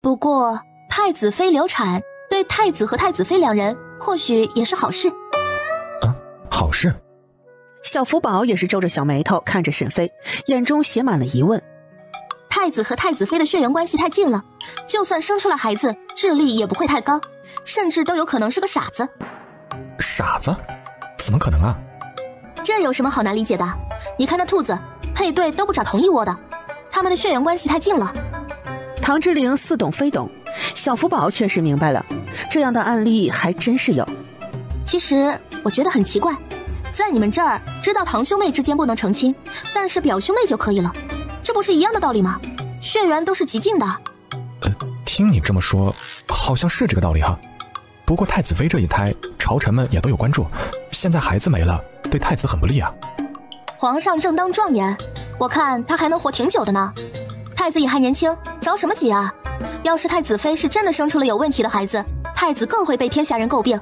不过太子妃流产对太子和太子妃两人或许也是好事。好事？小福宝也是皱着小眉头看着沈飞，眼中写满了疑问。太子和太子妃的血缘关系太近了，就算生出了孩子，智力也不会太高，甚至都有可能是个傻子。傻子？怎么可能啊？这有什么好难理解的？你看那兔子，配对都不找同一窝的，他们的血缘关系太近了。唐之灵似懂非懂，小福宝确实明白了，这样的案例还真是有。其实我觉得很奇怪，在你们这儿知道堂兄妹之间不能成亲，但是表兄妹就可以了，这不是一样的道理吗？血缘都是极近的。听你这么说，好像是这个道理哈。不过太子妃这一胎，朝臣们也都有关注，现在孩子没了，对太子很不利啊。皇上正当壮年，我看他还能活挺久的呢。太子也还年轻，着什么急啊？要是太子妃是真的生出了有问题的孩子，太子更会被天下人诟病。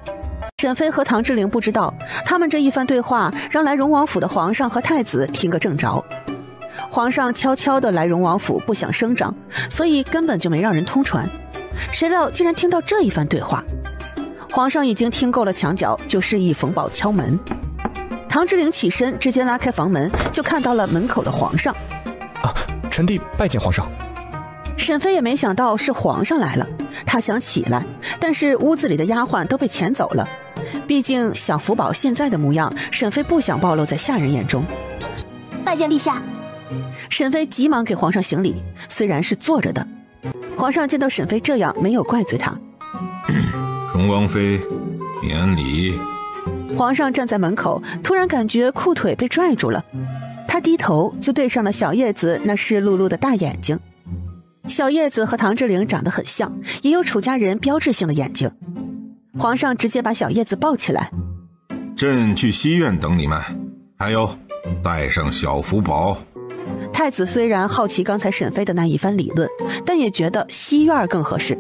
沈飞和唐之灵不知道，他们这一番对话让来荣王府的皇上和太子听个正着。皇上悄悄地来荣王府不想声张，所以根本就没让人通传。谁料竟然听到这一番对话。皇上已经听够了墙角，就示意冯宝敲门。唐之灵起身直接拉开房门，就看到了门口的皇上。臣弟拜见皇上。沈飞也没想到是皇上来了，他想起来，但是屋子里的丫鬟都被遣走了。毕竟小福宝现在的模样，沈飞不想暴露在下人眼中。拜见陛下。沈飞急忙给皇上行礼，虽然是坐着的。皇上见到沈飞这样，没有怪罪他。荣王妃，免礼。皇上站在门口，突然感觉裤腿被拽住了，他低头就对上了小叶子那湿漉漉的大眼睛。小叶子和唐之灵长得很像，也有楚家人标志性的眼睛。皇上直接把小叶子抱起来。朕去西院等你们，还有带上小福宝。太子虽然好奇刚才沈飞的那一番理论，但也觉得西院更合适。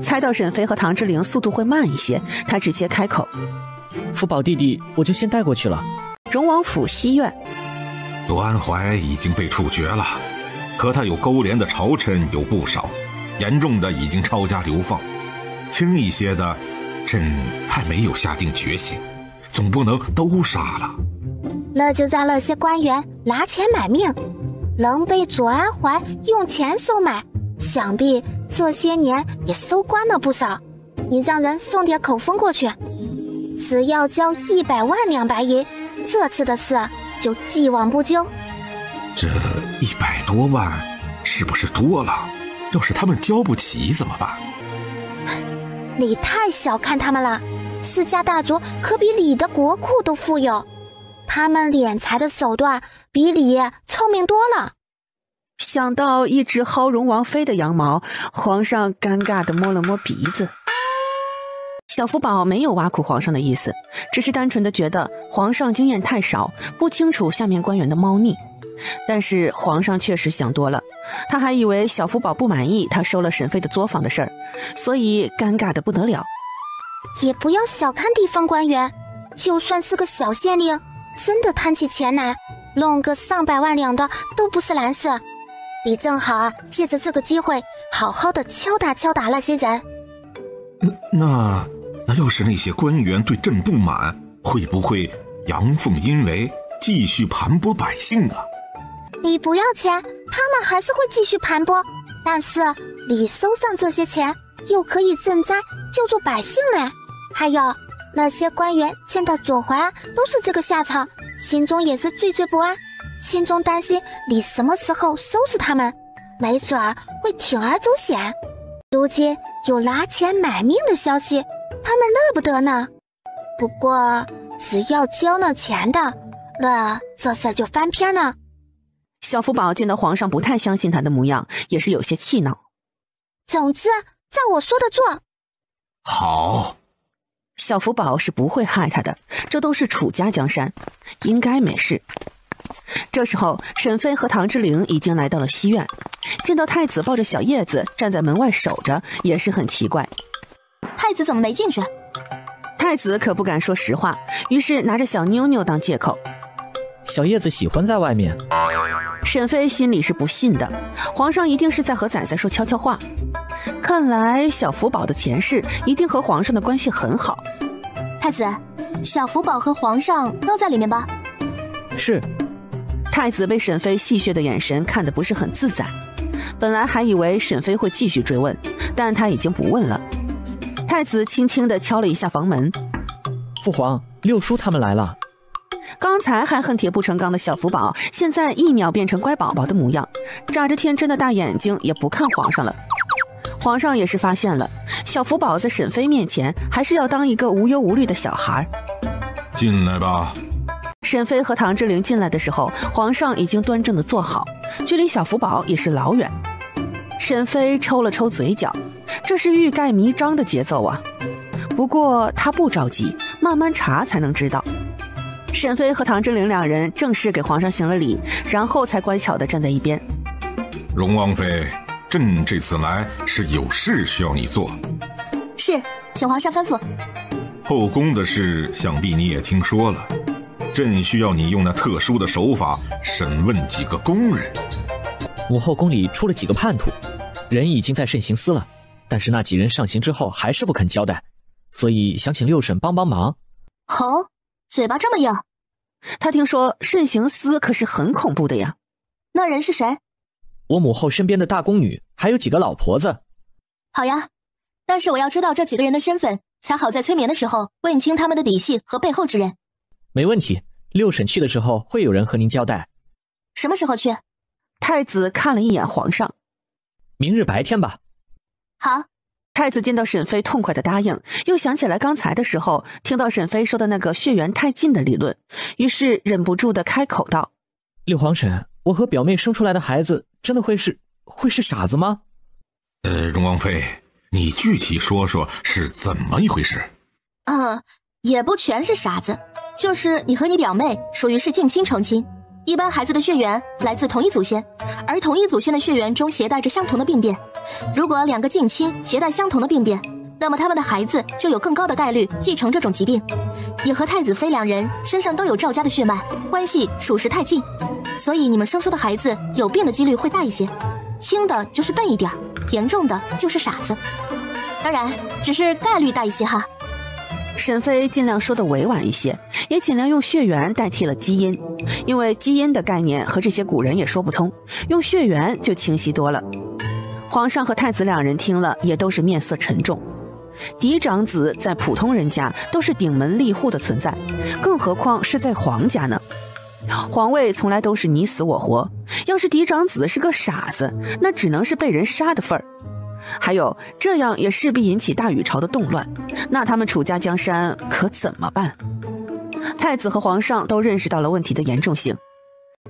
猜到沈飞和唐之灵速度会慢一些，他直接开口：福宝弟弟，我就先带过去了。荣王府西院。左安怀已经被处决了，和他有勾连的朝臣有不少，严重的已经抄家流放，轻一些的朕还没有下定决心，总不能都杀了。那就让那些官员拿钱买命，能被左安怀用钱收买，想必这些年也收官了不少。你让人送点口风过去，只要交100万两白银，这次的事就既往不咎。这100多万是不是多了？要是他们交不起怎么办？你太小看他们了，世家大族可比你的国库都富有，他们敛财的手段比你聪明多了。想到一直薅荣王妃的羊毛，皇上尴尬地摸了摸鼻子。小福宝没有挖苦皇上的意思，只是单纯的觉得皇上经验太少，不清楚下面官员的猫腻。但是皇上确实想多了，他还以为小福宝不满意他收了沈飞的作坊的事儿，所以尴尬得不得了。也不要小看地方官员，就算是个小县令，真的贪起钱来，弄个上百万两的都不是难事。你正好借着这个机会，好好的敲打敲打那些人。那要是那些官员对朕不满，会不会阳奉阴违，继续盘剥百姓啊？你不要钱，他们还是会继续盘剥，但是你收上这些钱，又可以赈灾救助百姓嘞。还有那些官员见到左怀安都是这个下场，心中也是惴惴不安，心中担心你什么时候收拾他们，没准儿会铤而走险。如今有拿钱买命的消息，他们乐不得呢。不过只要交了钱的，那这事儿就翻篇了。小福宝见到皇上不太相信他的模样，也是有些气恼。总之照我说的做。好。小福宝是不会害他的，这都是楚家江山，应该没事。这时候沈飞和唐之灵已经来到了西院，见到太子抱着小叶子站在门外守着，也是很奇怪。太子怎么没进去？太子可不敢说实话，于是拿着小妞妞当借口。小叶子喜欢在外面。沈妃心里是不信的，皇上一定是在和仔仔说悄悄话。看来小福宝的前世一定和皇上的关系很好。太子，小福宝和皇上都在里面吧？是。太子被沈妃戏谑的眼神看得不是很自在，本来还以为沈妃会继续追问，但他已经不问了。太子轻轻地敲了一下房门。父皇，六叔他们来了。刚才还恨铁不成钢的小福宝，现在一秒变成乖宝宝的模样，眨着天真的大眼睛，也不看皇上了。皇上也是发现了，小福宝在沈妃面前还是要当一个无忧无虑的小孩。进来吧。沈妃和唐之灵进来的时候，皇上已经端正地坐好，距离小福宝也是老远。沈妃抽了抽嘴角，这是欲盖弥彰的节奏啊。不过她不着急，慢慢查才能知道。沈妃和唐之灵两人正式给皇上行了礼，然后才乖巧地站在一边。荣王妃，朕这次来是有事需要你做。是，请皇上吩咐。后宫的事想必你也听说了，朕需要你用那特殊的手法审问几个宫人。母后宫里出了几个叛徒，人已经在慎刑司了，但是那几人上刑之后还是不肯交代，所以想请六婶帮帮忙。哦，嘴巴这么硬。他听说慎刑司可是很恐怖的呀。那人是谁？我母后身边的大宫女，还有几个老婆子。好呀，但是我要知道这几个人的身份，才好在催眠的时候问清他们的底细和背后之人。没问题，六婶去的时候会有人和您交代。什么时候去？太子看了一眼皇上。明日白天吧。好。太子见到沈妃痛快的答应，又想起来刚才的时候听到沈妃说的那个血缘太近的理论，于是忍不住的开口道：六皇婶，我和表妹生出来的孩子真的会是傻子吗？荣王妃，你具体说说是怎么一回事？也不全是傻子，就是你和你表妹属于是近亲成亲。一般孩子的血缘来自同一祖先，而同一祖先的血缘中携带着相同的病变。如果两个近亲携带相同的病变，那么他们的孩子就有更高的概率继承这种疾病。你和太子妃两人身上都有赵家的血脉，关系属实太近，所以你们生出的孩子有病的几率会大一些，轻的就是笨一点，严重的就是傻子。当然，只是概率大一些哈。沈妃尽量说的委婉一些，也尽量用血缘代替了基因，因为基因的概念和这些古人也说不通，用血缘就清晰多了。皇上和太子两人听了也都是面色沉重。嫡长子在普通人家都是顶门立户的存在，更何况是在皇家呢？皇位从来都是你死我活，要是嫡长子是个傻子，那只能是被人杀的份儿。还有，这样也势必引起大禹朝的动乱，那他们楚家江山可怎么办？太子和皇上都认识到了问题的严重性。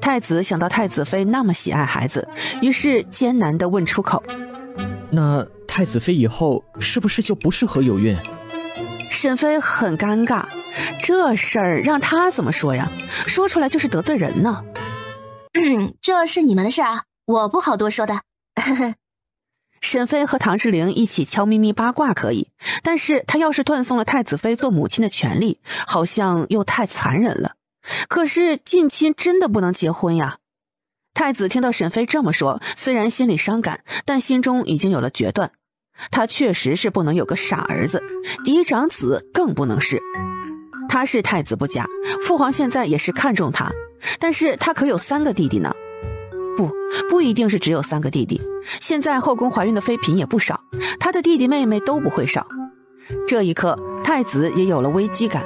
太子想到太子妃那么喜爱孩子，于是艰难地问出口：那太子妃以后是不是就不适合有孕？沈妃很尴尬，这事儿让他怎么说呀？说出来就是得罪人呢。这是你们的事啊，我不好多说的。沈妃和唐之灵一起悄咪咪八卦可以，但是他要是断送了太子妃做母亲的权利，好像又太残忍了。可是近亲真的不能结婚呀。太子听到沈妃这么说，虽然心里伤感，但心中已经有了决断。他确实是不能有个傻儿子，嫡长子更不能是。他是太子不假，父皇现在也是看重他，但是他可有3个弟弟呢。不一定是只有3个弟弟，现在后宫怀孕的妃嫔也不少，他的弟弟妹妹都不会少。这一刻，太子也有了危机感。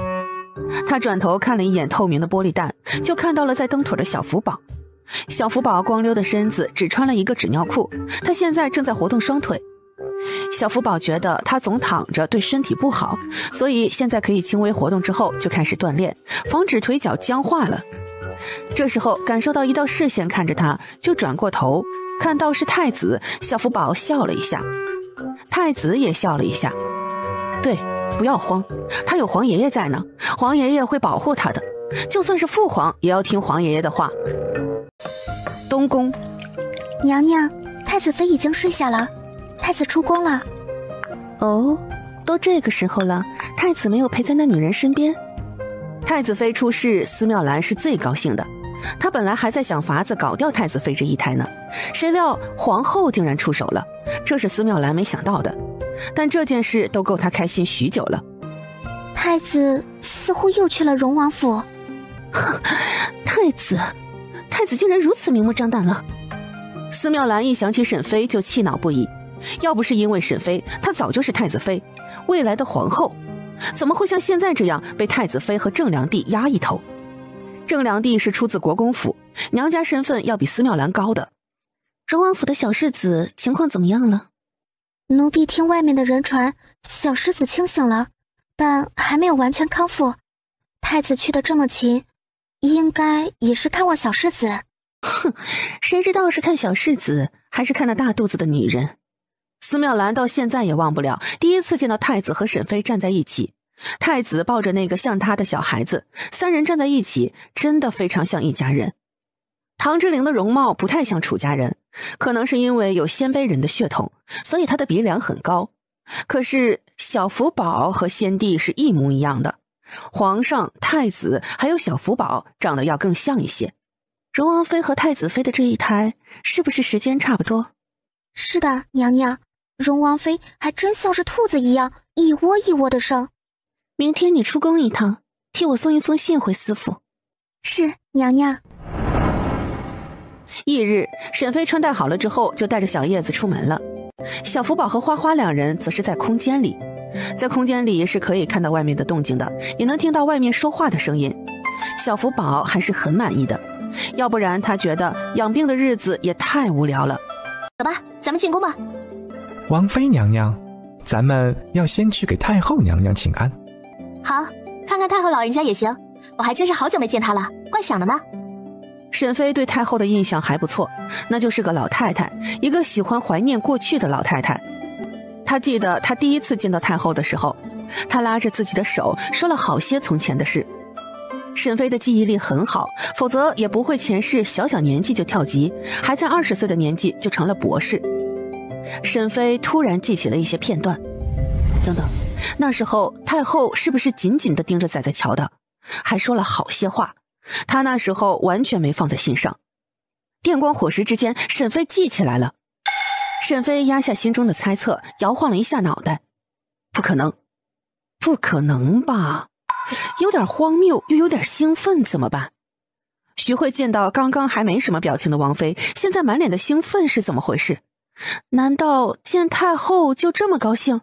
他转头看了一眼透明的玻璃弹，就看到了在蹬腿的小福宝。小福宝光溜的身子只穿了一个纸尿裤，他现在正在活动双腿。小福宝觉得他总躺着对身体不好，所以现在可以轻微活动之后就开始锻炼，防止腿脚僵化了。这时候感受到一道视线看着他，就转过头，看到是太子，小福宝笑了一下。太子也笑了一下。对，不要慌，他有皇爷爷在呢，皇爷爷会保护他的，就算是父皇也要听皇爷爷的话。东宫，娘娘，太子妃已经睡下了，太子出宫了。哦，都这个时候了，太子没有陪在那女人身边。太子妃出事，司妙兰是最高兴的，他本来还在想法子搞掉太子妃这一胎呢，谁料皇后竟然出手了，这是司妙兰没想到的。但这件事都够他开心许久了。太子似乎又去了荣王府。太子竟然如此明目张胆了。司妙兰一想起沈妃就气恼不已，要不是因为沈妃，她早就是太子妃，未来的皇后，怎么会像现在这样被太子妃和正良娣压一头？正良娣是出自国公府，娘家身份要比司妙兰高的。荣王府的小世子情况怎么样了？奴婢听外面的人传，小世子清醒了，但还没有完全康复。太子去得这么勤，应该也是看望小世子。哼，谁知道是看小世子还是看那大肚子的女人。司妙兰到现在也忘不了第一次见到太子和沈妃站在一起，太子抱着那个像他的小孩子，三人站在一起真的非常像一家人。唐之陵的容貌不太像楚家人，可能是因为有鲜卑人的血统，所以他的鼻梁很高。可是小福宝和先帝是一模一样的，皇上、太子还有小福宝长得要更像一些。荣王妃和太子妃的这一胎是不是时间差不多？是的，娘娘，荣王妃还真像是兔子一样一窝一窝的生。明天你出宫一趟，替我送一封信回司府。是，娘娘。翌日，沈妃穿戴好了之后就带着小叶子出门了，小福宝和花花两人则是在空间里。在空间里是可以看到外面的动静的，也能听到外面说话的声音。小福宝还是很满意的，要不然他觉得养病的日子也太无聊了。走吧，咱们进宫吧。王妃娘娘，咱们要先去给太后娘娘请安。好，看看太后老人家也行，我还真是好久没见她了，怪想的呢。沈妃对太后的印象还不错，那就是个老太太，一个喜欢怀念过去的老太太。她记得她第一次见到太后的时候，她拉着自己的手说了好些从前的事。沈妃的记忆力很好，否则也不会前世小小年纪就跳级，还在20岁的年纪就成了博士。沈妃突然记起了一些片段。等等，那时候太后是不是紧紧地盯着仔仔瞧的，还说了好些话，她那时候完全没放在心上。电光火石之间，沈妃记起来了。沈妃压下心中的猜测，摇晃了一下脑袋。不可能，不可能吧？有点荒谬，又有点兴奋，怎么办？徐慧见到刚刚还没什么表情的王妃，现在满脸的兴奋是怎么回事？难道见太后就这么高兴？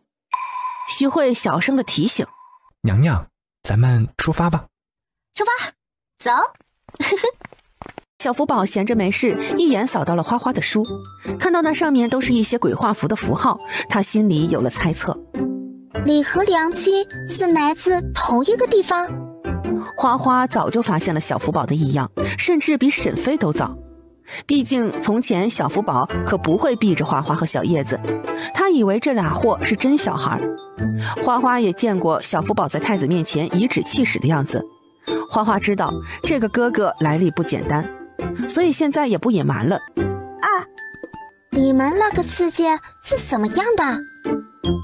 徐慧小声的提醒：娘娘，咱们出发吧。出发，走。小福宝闲着没事，一眼扫到了花花的书，看到那上面都是一些鬼画符的符号，他心里有了猜测。李和良妻是来自同一个地方。花花早就发现了小福宝的异样，甚至比沈妃都早。毕竟从前小福宝可不会避着花花和小叶子，他以为这俩货是真小孩。花花也见过小福宝在太子面前颐指气使的样子，花花知道这个哥哥来历不简单，所以现在也不隐瞒了。你们那个世界是什么样的？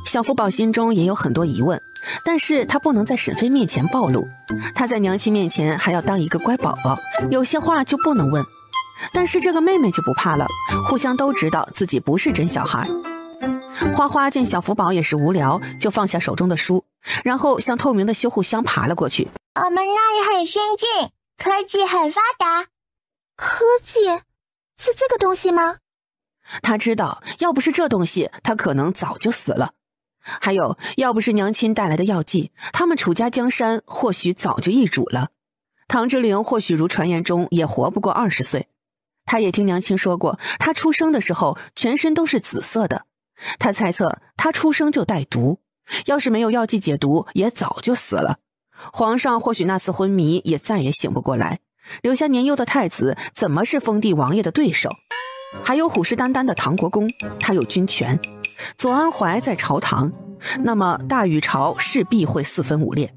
小福宝心中也有很多疑问，但是他不能在沈妃面前暴露，他在娘亲面前还要当一个乖宝宝，有些话就不能问。但是这个妹妹就不怕了，互相都知道自己不是真小孩。花花见小福宝也是无聊，就放下手中的书，然后向透明的修护箱爬了过去。我们那里很先进，科技很发达。科技？是这个东西吗？他知道，要不是这东西，他可能早就死了。还有，要不是娘亲带来的药剂，他们楚家江山或许早就易主了。唐之陵或许如传言中也活不过20岁。他也听娘亲说过，他出生的时候全身都是紫色的。他猜测他出生就带毒，要是没有药剂解毒，也早就死了。皇上或许那次昏迷也再也醒不过来，留下年幼的太子怎么是封地王爷的对手？还有虎视眈眈的唐国公，他有军权。左安怀在朝堂，那么大禹朝势必会4分5裂。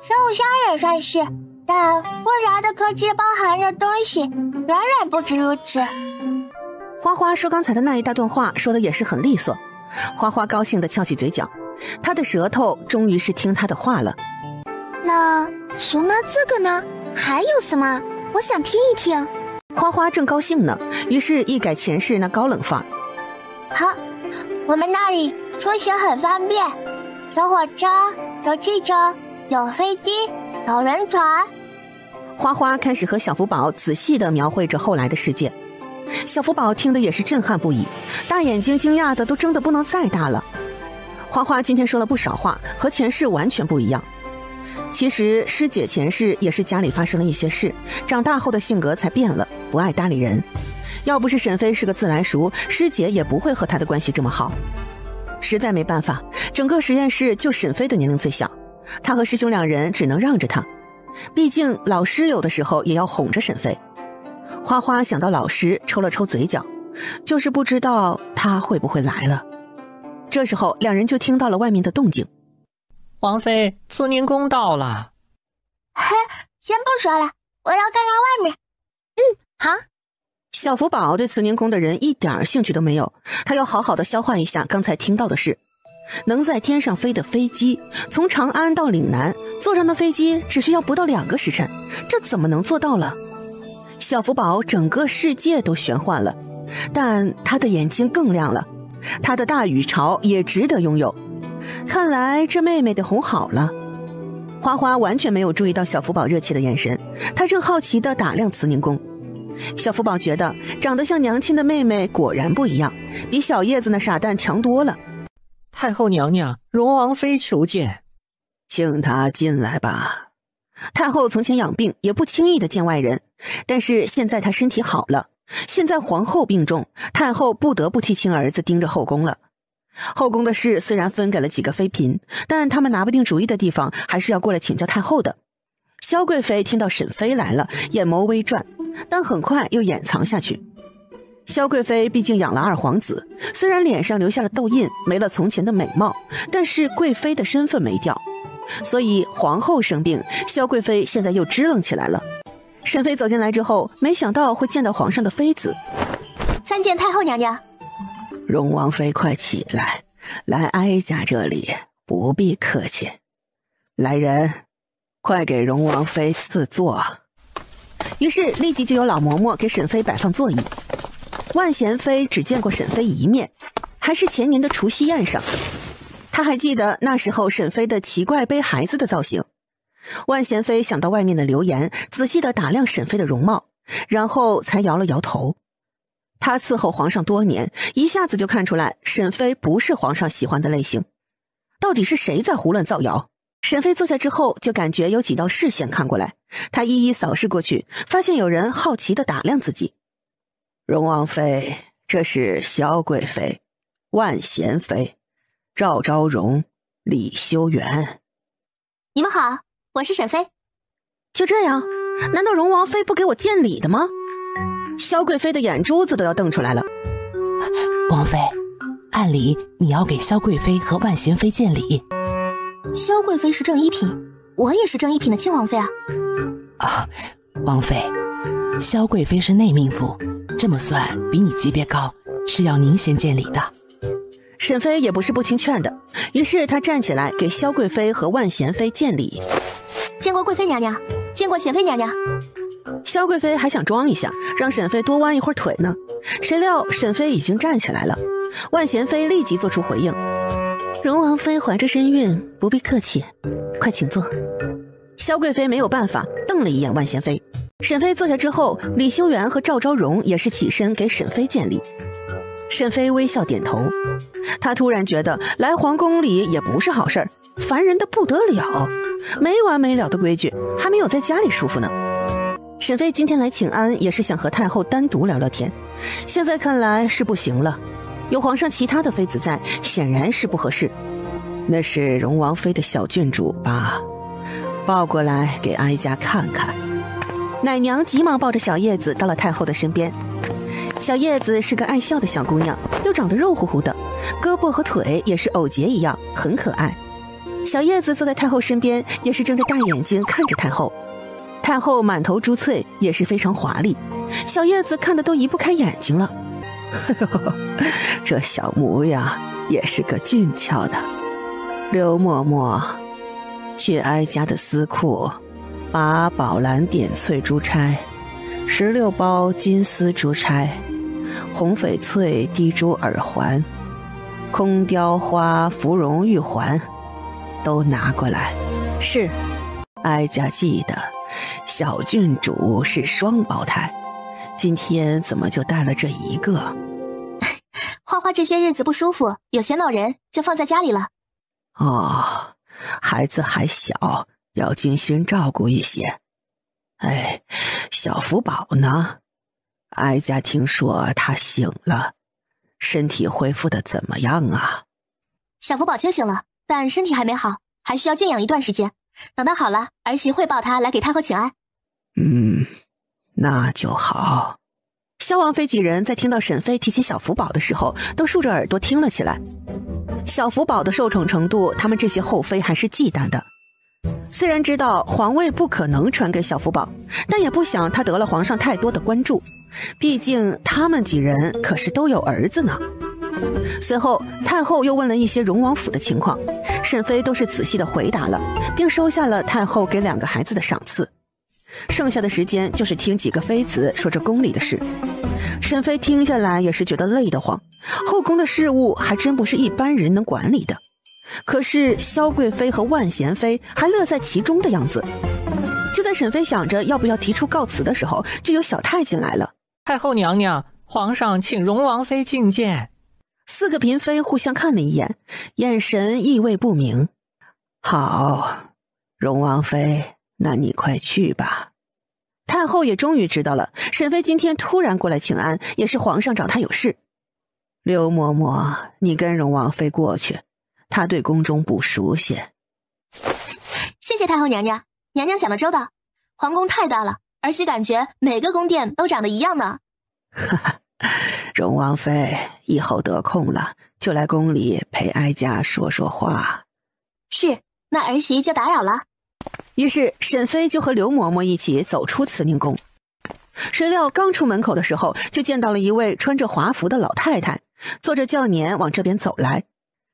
生物香也算是，但复杂的科技包含的东西远远不止如此。花花说刚才的那一大段话说的也是很利索，花花高兴地翘起嘴角，他的舌头终于是听他的话了。那除了这个呢，还有什么？我想听一听。花花正高兴呢，于是一改前世那高冷范儿。好，我们那里出行很方便，有火车，有汽车，有飞机，有轮船。花花开始和小福宝仔细地描绘着后来的世界。小福宝听得也是震撼不已，大眼睛惊讶的都睁得不能再大了。花花今天说了不少话，和前世完全不一样。其实师姐前世也是家里发生了一些事，长大后的性格才变了，不爱搭理人。要不是沈飞是个自来熟，师姐也不会和他的关系这么好。实在没办法，整个实验室就沈飞的年龄最小，他和师兄两人只能让着他，毕竟老师有的时候也要哄着沈飞。花花想到老师，抽了抽嘴角，就是不知道他会不会来了。这时候两人就听到了外面的动静。王妃，慈宁宫到了。嘿，先不说了，我要看看外面。好。小福宝对慈宁宫的人一点兴趣都没有，他要好好的消化一下刚才听到的事。能在天上飞的飞机，从长安到岭南，坐上的飞机只需要不到2个时辰，这怎么能做到了？小福宝整个世界都玄幻了，但他的眼睛更亮了，他的大羽巢也值得拥有。看来这妹妹得哄好了。花花完全没有注意到小福宝热切的眼神，他正好奇地打量慈宁宫。小福宝觉得长得像娘亲的妹妹果然不一样，比小叶子那傻蛋强多了。太后娘娘，荣王妃求见。请她进来吧。太后从前养病，也不轻易的见外人，但是现在她身体好了，现在皇后病重，太后不得不替亲儿子盯着后宫了。后宫的事虽然分给了几个妃嫔，但他们拿不定主意的地方还是要过来请教太后的。萧贵妃听到沈妃来了，眼眸微转，但很快又掩藏下去。萧贵妃毕竟养了2皇子，虽然脸上留下了痘印，没了从前的美貌，但是贵妃的身份没掉，所以皇后生病，萧贵妃现在又支棱起来了。沈妃走进来之后，没想到会见到皇上的妃子。参见太后娘娘。荣王妃快起来，来哀家这里不必客气。来人，快给荣王妃赐座。于是立即就有老嬷嬷给沈妃摆放座椅。万贤妃只见过沈妃一面，还是前年的除夕宴上。她还记得那时候沈妃的奇怪背孩子的造型。万贤妃想到外面的流言，仔细地打量沈妃的容貌，然后才摇了摇头。她伺候皇上多年，一下子就看出来沈妃不是皇上喜欢的类型。到底是谁在胡乱造谣？沈妃坐下之后，就感觉有几道视线看过来，她一一扫视过去，发现有人好奇地打量自己。荣王妃，这是萧贵妃、万贤妃、赵昭容、李修缘。你们好，我是沈妃。就这样？难道荣王妃不给我见礼的吗？萧贵妃的眼珠子都要瞪出来了。王妃，按理你要给萧贵妃和万贤妃见礼。萧贵妃是正一品，我也是正一品的亲王妃啊。王妃，萧贵妃是内命妇，这么算比你级别高，是要您先见礼的。沈妃也不是不听劝的，于是她站起来给萧贵妃和万贤妃见礼。见过贵妃娘娘，见过贤妃娘娘。萧贵妃还想装一下，让沈妃多弯一会儿腿呢，谁料沈妃已经站起来了。万贤妃立即做出回应：荣王妃怀着身孕，不必客气，快请坐。萧贵妃没有办法，瞪了一眼万贤妃。沈妃坐下之后，李修缘和赵昭容也是起身给沈妃见礼。沈妃微笑点头，她突然觉得来皇宫里也不是好事儿，烦人的不得了，没完没了的规矩，还没有在家里舒服呢。沈妃今天来请安，也是想和太后单独聊聊天，现在看来是不行了，有皇上其他的妃子在，显然是不合适。那是荣王妃的小郡主吧？抱过来给哀家看看。奶娘急忙抱着小叶子到了太后的身边。小叶子是个爱笑的小姑娘，又长得肉乎乎的，胳膊和腿也是藕节一样，很可爱。小叶子坐在太后身边，也是睁着大眼睛看着太后。太后满头珠翠，也是非常华丽，小叶子看得都移不开眼睛了。这小模样也是个俊俏的。刘嬷嬷，去哀家的司库把宝蓝点翠珠钗16包金丝珠钗，红翡翠滴珠耳环，空雕花芙蓉玉环，都拿过来。是，哀家记得小郡主是双胞胎，今天怎么就带了这一个？花花这些日子不舒服，有些闹人，就放在家里了。哦，孩子还小，要精心照顾一些。哎，小福宝呢？哀家听说他醒了，身体恢复的怎么样啊？小福宝清醒了，但身体还没好，还需要静养一段时间。等他好了，儿媳会抱他来给太后请安。那就好。萧王妃几人在听到沈妃提起小福宝的时候，都竖着耳朵听了起来。小福宝的受宠程度，他们这些后妃还是忌惮的。虽然知道皇位不可能传给小福宝，但也不想他得了皇上太多的关注，毕竟他们几人可是都有儿子呢。随后太后又问了一些荣王府的情况，沈妃都是仔细的回答了，并收下了太后给2个孩子的赏赐。剩下的时间就是听几个妃子说着宫里的事。沈妃听下来也是觉得累得慌，后宫的事务还真不是一般人能管理的。可是萧贵妃和万贤妃还乐在其中的样子。就在沈妃想着要不要提出告辞的时候，就有小太进来了。太后娘娘，皇上请荣王妃觐见。4个嫔妃互相看了一眼，眼神意味不明。好，荣王妃，那你快去吧。太后也终于知道了，沈妃今天突然过来请安，也是皇上找她有事。刘嬷嬷，你跟荣王妃过去，她对宫中不熟悉。谢谢太后娘娘，娘娘想得周到。皇宫太大了，儿媳感觉每个宫殿都长得一样呢。哈哈，荣王妃，以后得空了就来宫里陪哀家说说话。是，那儿媳就打扰了。于是沈妃就和刘嬷嬷一起走出慈宁宫。谁料刚出门口的时候，就见到了一位穿着华服的老太太，坐着轿辇往这边走来。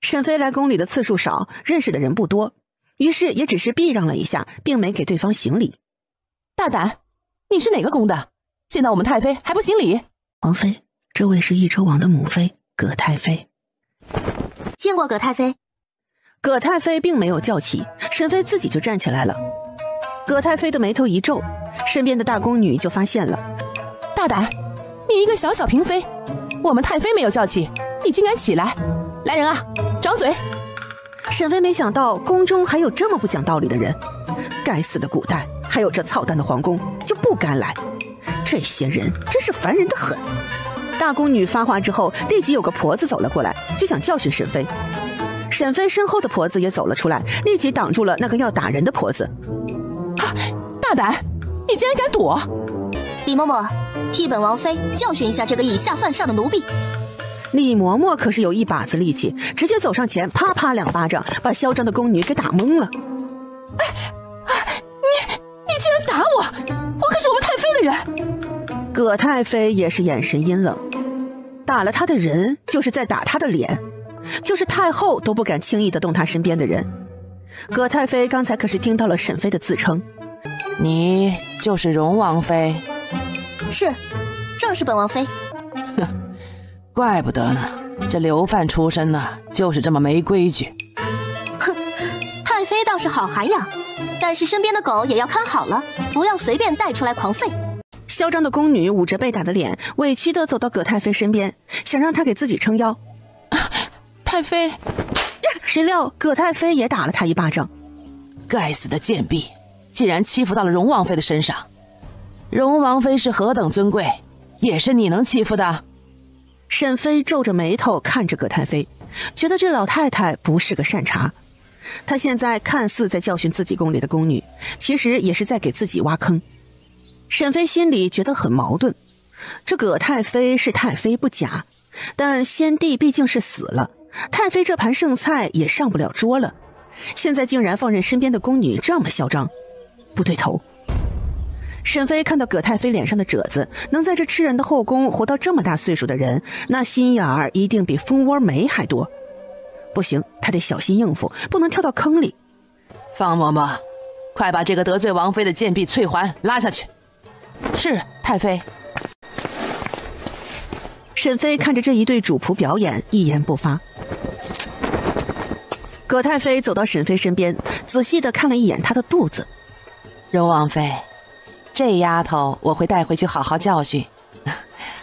沈妃来宫里的次数少，认识的人不多，于是也只是避让了一下，并没给对方行礼。大胆，你是哪个宫的？见到我们太妃还不行礼？王妃，这位是益州王的母妃葛太妃。见过葛太妃。葛太妃并没有叫起，沈妃自己就站起来了。葛太妃的眉头一皱，身边的大宫女就发现了。大胆，你一个小小嫔妃，我们太妃没有叫起，你竟敢起来！来人啊，掌嘴！沈妃没想到宫中还有这么不讲道理的人，该死的古代还有这操蛋的皇宫，就不该来。这些人真是烦人的很。大宫女发话之后，立即有个婆子走了过来，就想教训沈妃。沈妃身后的婆子也走了出来，立即挡住了那个要打人的婆子。大胆，你竟然敢躲！李嬷嬷，替本王妃教训一下这个以下犯上的奴婢。李嬷嬷可是有一把子力气，直接走上前，啪啪2巴掌，把嚣张的宫女给打懵了。你竟然打我！我可是我们太妃的人。葛太妃也是眼神阴冷，打了她的人就是在打她的脸，就是太后都不敢轻易的动她身边的人。葛太妃刚才可是听到了沈妃的自称。你就是荣王妃？是，正是本王妃。怪不得呢，这流犯出身呢，就是这么没规矩。哼，太妃倒是好涵养，但是身边的狗也要看好了，不要随便带出来狂吠。嚣张的宫女捂着被打的脸，委屈地走到葛太妃身边，想让她给自己撑腰。太妃，谁料葛太妃也打了她一巴掌。该死的贱婢，竟然欺负到了荣王妃的身上。荣王妃是何等尊贵，也是你能欺负的？沈妃皱着眉头看着葛太妃，觉得这老太太不是个善茬。她现在看似在教训自己宫里的宫女，其实也是在给自己挖坑。沈妃心里觉得很矛盾，这葛太妃是太妃不假，但先帝毕竟是死了，太妃这盘剩菜也上不了桌了，现在竟然放任身边的宫女这么嚣张，不对头。沈妃看到葛太妃脸上的褶子，能在这吃人的后宫活到这么大岁数的人，那心眼儿一定比蜂窝煤还多。不行，她得小心应付，不能跳到坑里。方嬷嬷，快把这个得罪王妃的贱婢翠环拉下去。是，太妃。沈妃看着这一对主仆表演，一言不发。葛太妃走到沈妃身边，仔细地看了一眼她的肚子。荣王妃，这丫头我会带回去好好教训，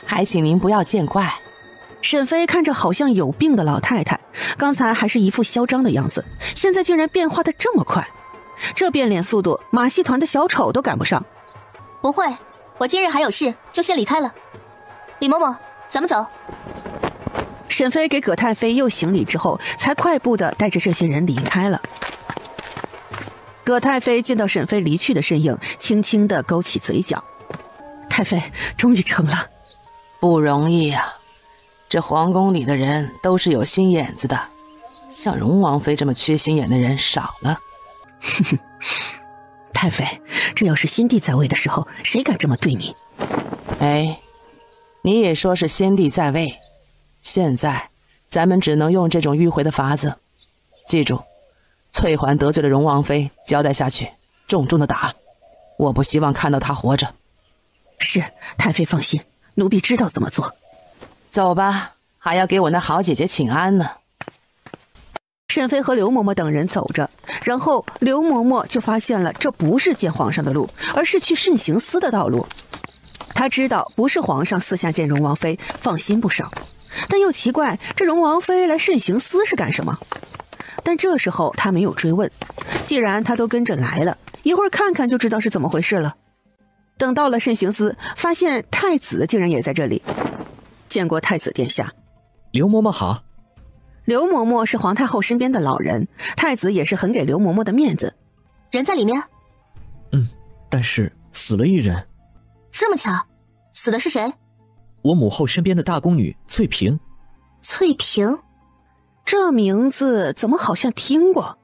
还请您不要见怪。沈妃看着好像有病的老太太，刚才还是一副嚣张的样子，现在竟然变化得这么快，这变脸速度，马戏团的小丑都赶不上。不会，我今日还有事，就先离开了。李嬷嬷，咱们走。沈妃给葛太妃又行礼之后，才快步地带着这些人离开了。葛太妃见到沈妃离去的身影，轻轻地勾起嘴角。太妃终于成了，不容易啊，这皇宫里的人都是有心眼子的，像荣王妃这么缺心眼的人少了。太妃，这要是先帝在位的时候，谁敢这么对你？哎，你也说是先帝在位，现在咱们只能用这种迂回的法子。记住，翠环得罪了荣王妃，交代下去，重重的打，我不希望看到她活着。是，太妃放心，奴婢知道怎么做。走吧，还要给我那好姐姐请安呢。沈妃和刘嬷嬷等人走着，然后刘嬷嬷就发现了这不是见皇上的路，而是去慎刑司的道路。她知道不是皇上私下见荣王妃，放心不少，但又奇怪这荣王妃来慎刑司是干什么。但这时候她没有追问，既然她都跟着来了，一会儿看看就知道是怎么回事了。等到了慎刑司，发现太子竟然也在这里。见过太子殿下。刘嬷嬷好。刘嬷嬷是皇太后身边的老人，太子也是很给刘嬷嬷的面子。人在里面？但是死了一人。这么巧？死的是谁？我母后身边的大宫女翠萍。翠萍？这名字怎么好像听过？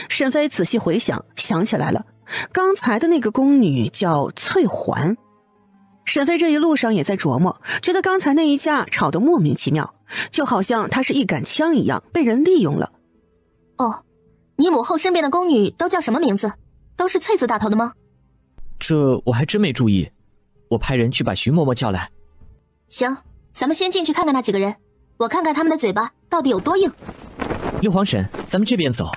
沈妃仔细回想，想起来了，刚才的那个宫女叫翠环。沈妃这一路上也在琢磨，觉得刚才那一架吵得莫名其妙，就好像她是一杆枪一样被人利用了。哦，你母后身边的宫女都叫什么名字？都是翠字打头的吗？这我还真没注意，我派人去把徐嬷嬷叫来。行，咱们先进去看看那几个人，我看看他们的嘴巴到底有多硬。六皇婶，咱们这边走。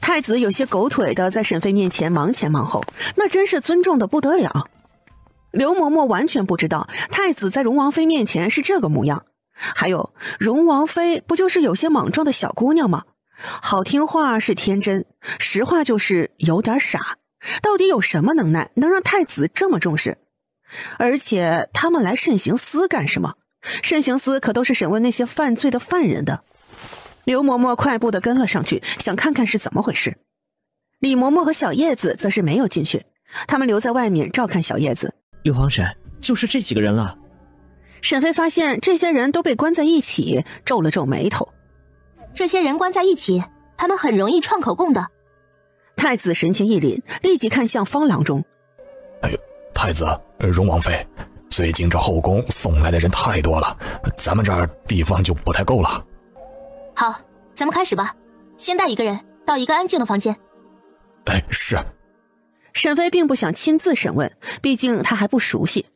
太子有些狗腿的在沈妃面前忙前忙后，那真是尊重的不得了。刘嬷嬷完全不知道太子在荣王妃面前是这个模样，还有荣王妃不就是有些莽撞的小姑娘吗？好听话是天真，实话就是有点傻。到底有什么能耐能让太子这么重视？而且他们来慎刑司干什么？慎刑司可都是审问那些犯罪的犯人的。刘嬷嬷快步地跟了上去，想看看是怎么回事。李嬷嬷和小叶子则是没有进去，他们留在外面照看小叶子。六皇婶，就是这几个人了。沈妃发现这些人都被关在一起，皱了皱眉头。这些人关在一起，他们很容易创口供的。太子神情一凛，立即看向方郎中。哎呦，太子，荣王妃，最近这后宫送来的人太多了，咱们这儿地方就不太够了。好，咱们开始吧，先带一个人到一个安静的房间。哎，是。沈妃并不想亲自审问，毕竟她还不熟悉。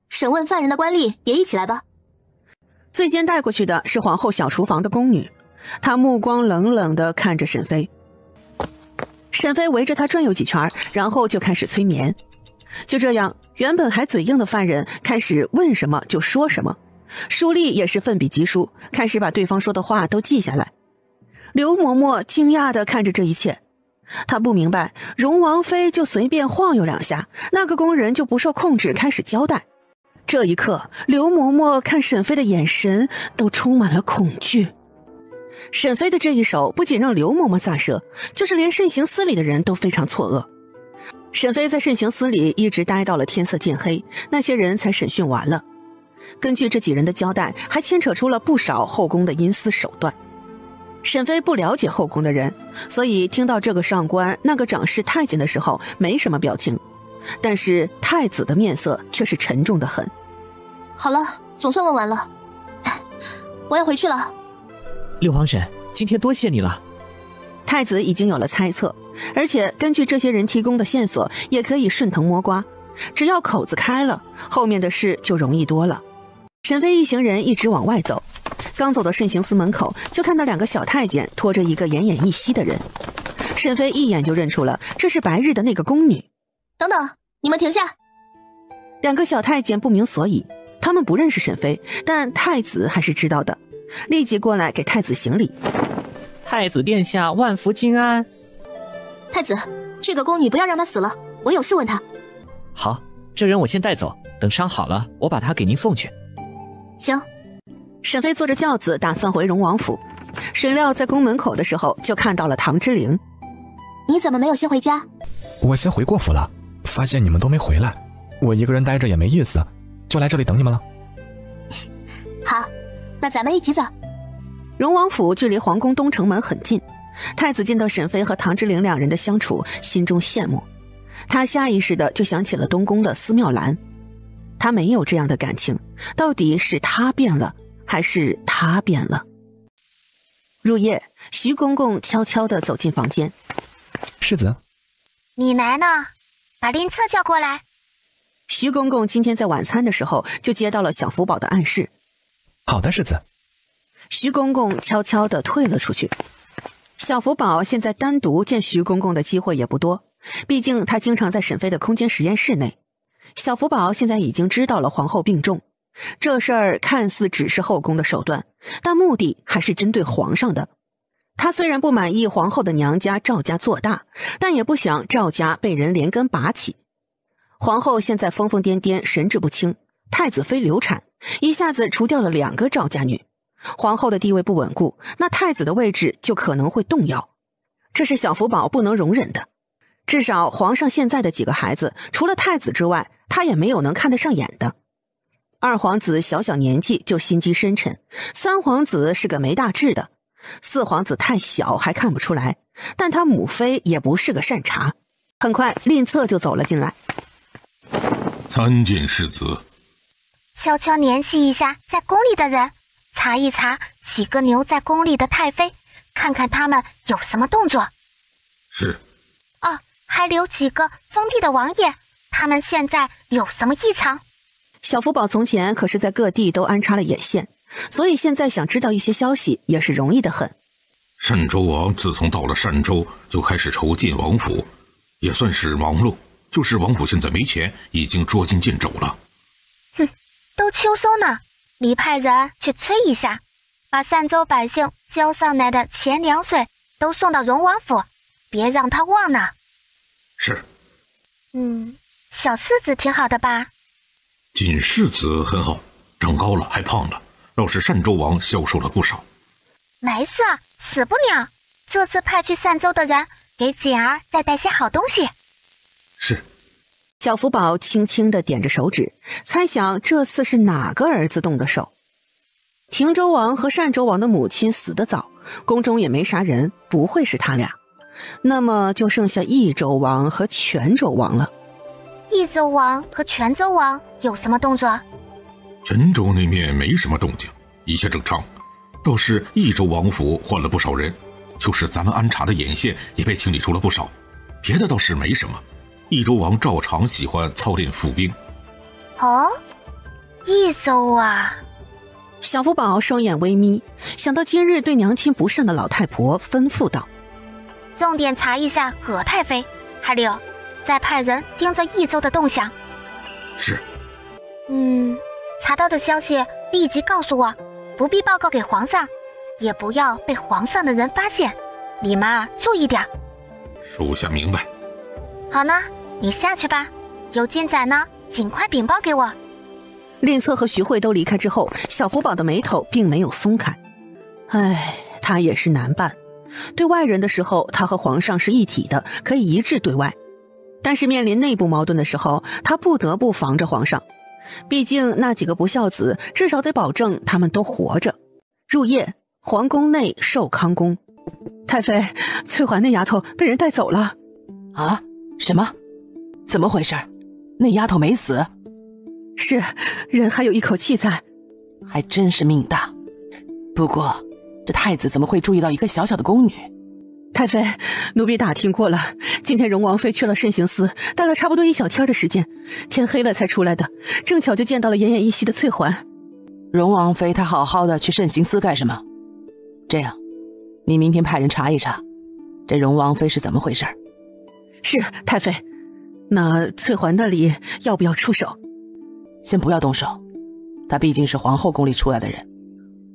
审问犯人的官吏也一起来吧。最先带过去的是皇后小厨房的宫女，她目光冷冷地看着沈妃。沈妃围着她转悠几圈，然后就开始催眠。就这样，原本还嘴硬的犯人开始问什么就说什么，书吏也是奋笔疾书，开始把对方说的话都记下来。刘嬷嬷惊讶地看着这一切，她不明白荣王妃就随便晃悠两下，那个宫人就不受控制开始交代。这一刻，刘嬷嬷看沈妃的眼神都充满了恐惧。沈妃的这一手不仅让刘嬷嬷咋舌，就是连慎刑司里的人都非常错愕。沈妃在慎刑司里一直待到了天色渐黑，那些人才审讯完了。根据这几人的交代，还牵扯出了不少后宫的阴私手段。沈妃不了解后宫的人，所以听到这个上官那个掌事太监的时候没什么表情，但是太子的面色却是沉重的很。好了，总算问完了，我要回去了。六皇婶，今天多谢你了。太子已经有了猜测，而且根据这些人提供的线索，也可以顺藤摸瓜，只要口子开了，后面的事就容易多了。沈飞一行人一直往外走，刚走到慎刑司门口，就看到2个小太监拖着一个奄奄一息的人。沈飞一眼就认出了，这是白日的那个宫女。等等，你们停下！2个小太监不明所以，他们不认识沈飞，但太子还是知道的，立即过来给太子行礼。太子殿下万福金安。太子，这个宫女不要让她死了，我有事问她。好，这人我先带走，等伤好了，我把她给您送去。行。沈飞坐着轿子打算回荣王府，谁料在宫门口的时候就看到了唐之灵。你怎么没有先回家？我先回过府了，发现你们都没回来，我一个人待着也没意思，就来这里等你们了。好，那咱们一起走。荣王府距离皇宫东城门很近，太子见到沈飞和唐之灵2人的相处，心中羡慕。他下意识的就想起了东宫的司妙兰，他没有这样的感情，到底是他变了，还是他变了？入夜，徐公公悄悄地走进房间。世子，你来呢，把令策叫过来。徐公公今天在晚餐的时候就接到了小福宝的暗示。好的，世子。徐公公悄悄地退了出去。小福宝现在单独见徐公公的机会也不多，毕竟他经常在沈飞的空间实验室内。小福宝现在已经知道了皇后病重，这事儿看似只是后宫的手段，但目的还是针对皇上的。他虽然不满意皇后的娘家赵家做大，但也不想赵家被人连根拔起。皇后现在疯疯癫癫，神志不清，太子妃流产，一下子除掉了2个赵家女。皇后的地位不稳固，那太子的位置就可能会动摇，这是小福宝不能容忍的。至少皇上现在的几个孩子，除了太子之外，他也没有能看得上眼的。2皇子小小年纪就心机深沉，3皇子是个没大志的，4皇子太小还看不出来，但他母妃也不是个善茬。很快令策就走了进来。参见世子。悄悄联系一下在宫里的人，查一查几个留在宫里的太妃，看看他们有什么动作。是。还留几个封地的王爷，他们现在有什么异常？小福宝从前可是在各地都安插了眼线，所以现在想知道一些消息也是容易得很。单州王自从到了单州就开始筹建王府，也算是忙碌，就是王府现在没钱，已经捉襟见肘了。哼，都秋收呢，你派人去催一下，把单州百姓交上来的钱粮税都送到荣王府，别让他忘了。是。小世子挺好的吧？锦世子很好，长高了还胖了，倒是单州王消瘦了不少。没事，死不了。这次派去单州的人给锦儿再带些好东西。是。小福宝轻轻地点着手指，猜想这次是哪个儿子动的手。廷州王和单州王的母亲死得早，宫中也没啥人，不会是他俩。那么就剩下益州王和泉州王了。益州王和泉州王有什么动作？泉州那面没什么动静，一切正常。倒是益州王府换了不少人，就是咱们安插的眼线也被清理出了不少，别的倒是没什么。益州王照常喜欢操练府兵。哦，益州啊！小福宝双眼微眯，想到今日对娘亲不善的老太婆，吩咐道：重点查一下葛太妃，还有再派人盯着益州的动向。是。查到的消息立即告诉我，不必报告给皇上，也不要被皇上的人发现，你们注意点。属下明白。好呢，你下去吧，有进展呢尽快禀报给我。令策和徐慧都离开之后，小福宝的眉头并没有松开。他也是难办。对外人的时候，他和皇上是一体的，可以一致对外，但是面临内部矛盾的时候，他不得不防着皇上。毕竟那几个不孝子，至少得保证他们都活着。入夜，皇宫内寿康宫，太妃，翠环那丫头被人带走了。啊？什么？怎么回事？那丫头没死？是，人还有一口气在。还真是命大。不过这太子怎么会注意到一个小小的宫女？太妃，奴婢打听过了，今天荣王妃去了慎刑司，待了差不多1小天的时间，天黑了才出来的，正巧就见到了奄奄一息的翠环。荣王妃她好好的去慎刑司干什么？这样，你明天派人查一查，这荣王妃是怎么回事？是，太妃。那翠环那里要不要出手？先不要动手，她毕竟是皇后宫里出来的人，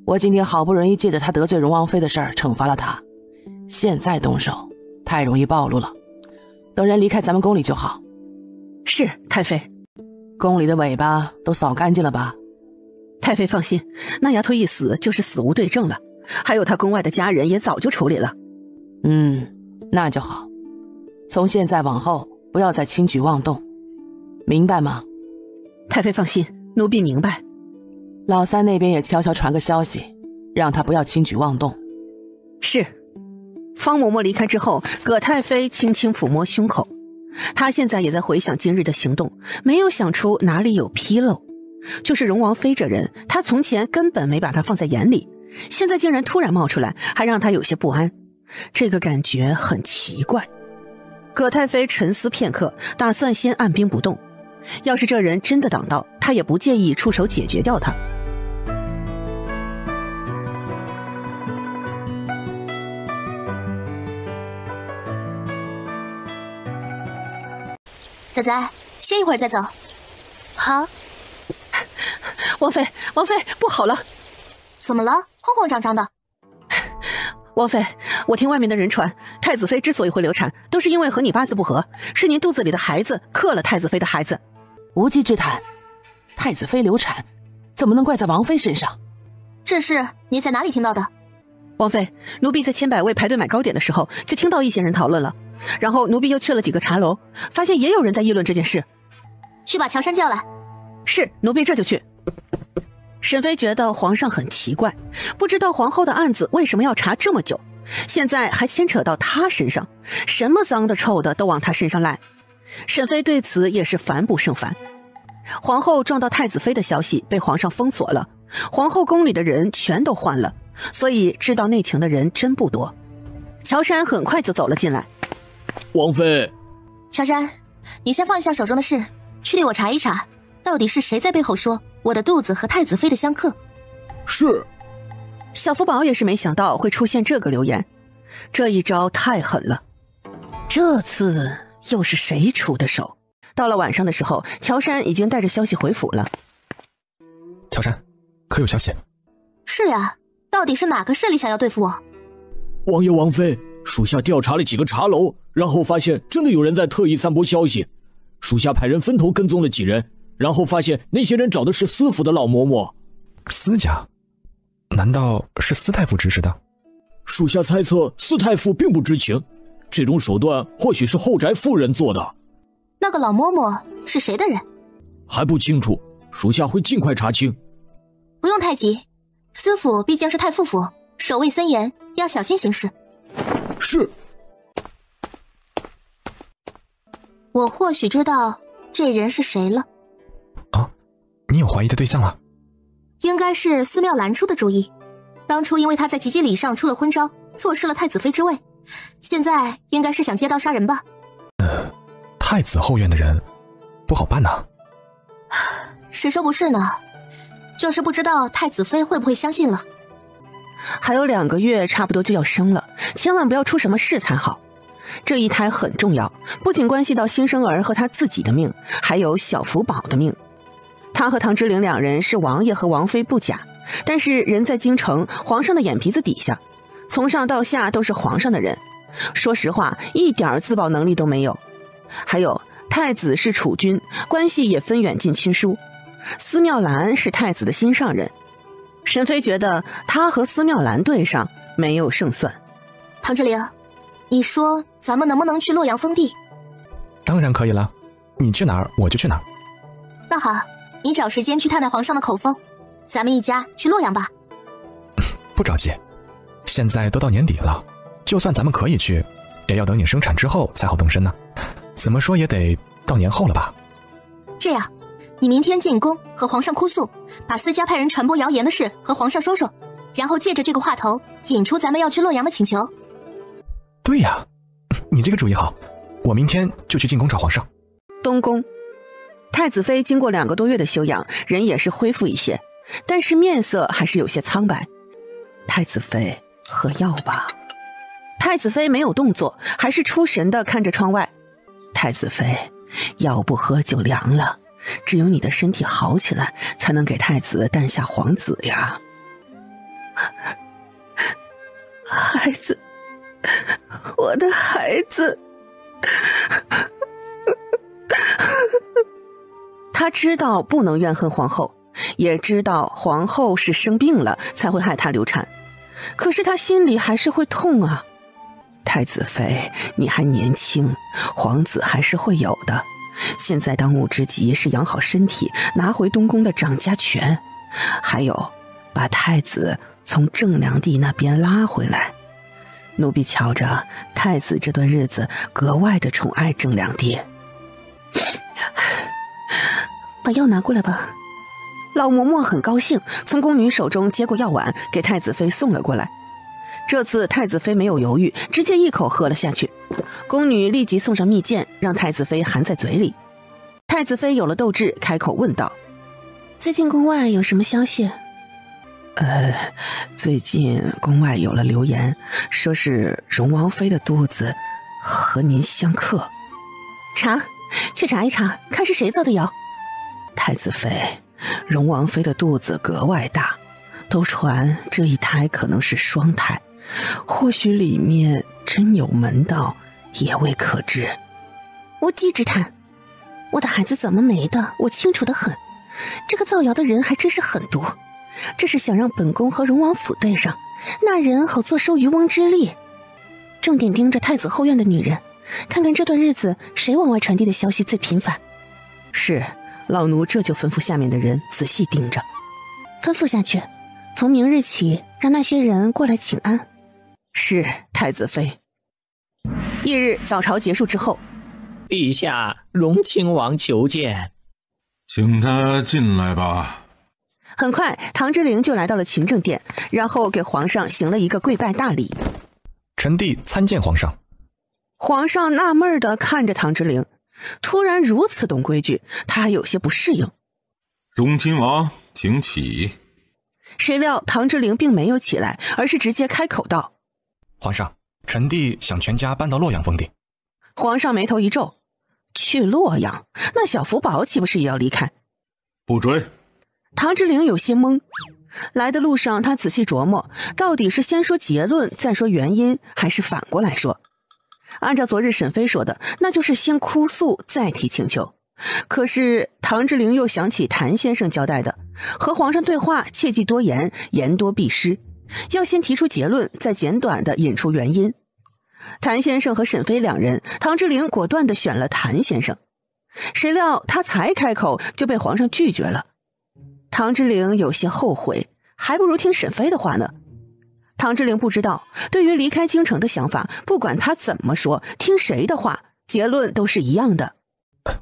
我今天好不容易借着她得罪荣王妃的事儿惩罚了她，现在动手太容易暴露了，等人离开咱们宫里就好。是，太妃。宫里的尾巴都扫干净了吧？太妃放心，那丫头一死就是死无对证了，还有她宫外的家人也早就处理了。那就好，从现在往后不要再轻举妄动，明白吗？太妃放心，奴婢明白。老三那边也悄悄传个消息，让他不要轻举妄动。是。方嬷嬷离开之后，葛太妃轻轻抚摸胸口，她现在也在回想今日的行动，没有想出哪里有纰漏。就是荣王妃这人，她从前根本没把她放在眼里，现在竟然突然冒出来，还让她有些不安，这个感觉很奇怪。葛太妃沉思片刻，打算先按兵不动，要是这人真的挡道，她也不介意出手解决掉他。仔仔，歇一会儿再走。好。王妃，王妃，不好了！怎么了？慌慌张张的。王妃，我听外面的人传，太子妃之所以会流产，都是因为和你八字不合，是您肚子里的孩子克了太子妃的孩子。无稽之谈，太子妃流产，怎么能怪在王妃身上？这事你在哪里听到的？王妃，奴婢在千百味排队买糕点的时候，就听到一些人讨论了，然后奴婢又去了几个茶楼，发现也有人在议论这件事。去把乔杉叫来。是，奴婢这就去。沈妃觉得皇上很奇怪，不知道皇后的案子为什么要查这么久，现在还牵扯到她身上，什么脏的臭的都往她身上赖。沈妃对此也是烦不胜烦。皇后撞到太子妃的消息被皇上封锁了，皇后宫里的人全都换了，所以知道内情的人真不多。乔杉很快就走了进来。王妃，乔杉，你先放一下手中的事，去替我查一查，到底是谁在背后说我的肚子和太子妃的相克。是。小福宝也是没想到会出现这个流言，这一招太狠了。这次又是谁出的手？到了晚上的时候，乔杉已经带着消息回府了。乔杉，可有消息？是呀，到底是哪个势力想要对付我？王爷王妃，属下调查了几个茶楼，然后发现真的有人在特意散播消息，属下派人分头跟踪了几人，然后发现那些人找的是司府的老嬷嬷。司家？难道是司太傅指使的？属下猜测司太傅并不知情，这种手段或许是后宅妇人做的。那个老嬷嬷是谁的人？还不清楚，属下会尽快查清。不用太急，司府毕竟是太傅府，守卫森严，要小心行事。是。我或许知道这人是谁了。啊，你有怀疑的对象了？应该是司妙兰出的主意。当初因为他在吉吉礼上出了昏招，错失了太子妃之位，现在应该是想借刀杀人吧。太子后院的人不好办呐。谁说不是呢？就是不知道太子妃会不会相信了。还有2个月差不多就要生了，千万不要出什么事才好。这一胎很重要，不仅关系到新生儿和他自己的命，还有小福宝的命。他和唐之灵2人是王爷和王妃不假，但是人在京城，皇上的眼皮子底下，从上到下都是皇上的人，说实话一点自保能力都没有。还有太子是储君，关系也分远近亲疏，司妙兰是太子的心上人，沈妃觉得他和司妙兰对上没有胜算。唐之灵，你说咱们能不能去洛阳封地？当然可以了，你去哪儿我就去哪儿。那好，你找时间去探探皇上的口风，咱们一家去洛阳吧。不着急，现在都到年底了，就算咱们可以去，也要等你生产之后才好动身呢。怎么说也得到年后了吧。这样，你明天进宫和皇上哭诉，把司家派人传播谣言的事和皇上说说，然后借着这个话头引出咱们要去洛阳的请求。对呀，你这个主意好，我明天就去进宫找皇上。东宫，太子妃经过2个多月的休养，人也是恢复一些，但是面色还是有些苍白。太子妃，喝药吧。太子妃没有动作，还是出神地看着窗外。太子妃，药不喝就凉了，只有你的身体好起来，才能给太子诞下皇子呀。孩子，我的孩子。他知道不能怨恨皇后，也知道皇后是生病了才会害他流产，可是他心里还是会痛啊。太子妃，你还年轻，皇子还是会有的。现在当务之急是养好身体，拿回东宫的掌家权，还有把太子从正凉帝那边拉回来。奴婢瞧着太子这段日子格外的宠爱正凉帝。把药拿过来吧。老嬷嬷很高兴，从宫女手中接过药碗，给太子妃送了过来。这次太子妃没有犹豫，直接一口喝了下去。宫女立即送上蜜饯，让太子妃含在嘴里。太子妃有了斗志，开口问道：最近宫外有什么消息？最近宫外有了流言，说是荣王妃的肚子和您相克。查，去查一查，看是谁造的谣。太子妃，荣王妃的肚子格外大，都传这一胎可能是双胎，或许里面真有门道，也未可知。无稽之谈，我的孩子怎么没的，我清楚得很。这个造谣的人还真是狠毒，这是想让本宫和荣王府对上，那人好坐收渔翁之利。重点盯着太子后院的女人，看看这段日子谁往外传递的消息最频繁。是，老奴这就吩咐下面的人仔细盯着。吩咐下去，从明日起让那些人过来请安。是，太子妃。翌日早朝结束之后，陛下，荣亲王求见。请他进来吧。很快唐之陵就来到了勤政殿，然后给皇上行了一个跪拜大礼。臣弟参见皇上。皇上纳闷地看着唐之陵，突然如此懂规矩，他还有些不适应。荣亲王，请起。谁料唐之陵并没有起来，而是直接开口道：皇上，臣弟想全家搬到洛阳封地。皇上眉头一皱，去洛阳？那小福宝岂不是也要离开？不追。唐之陵有些懵，来的路上他仔细琢磨，到底是先说结论再说原因，还是反过来说。按照昨日沈妃说的，那就是先哭诉再提请求。可是唐之陵又想起谭先生交代的，和皇上对话切忌多言，言多必失，要先提出结论，再简短的引出原因。谭先生和沈妃两人，唐之陵果断的选了谭先生。谁料他才开口就被皇上拒绝了。唐之陵有些后悔，还不如听沈妃的话呢。唐之陵不知道，对于离开京城的想法，不管他怎么说，听谁的话，结论都是一样的。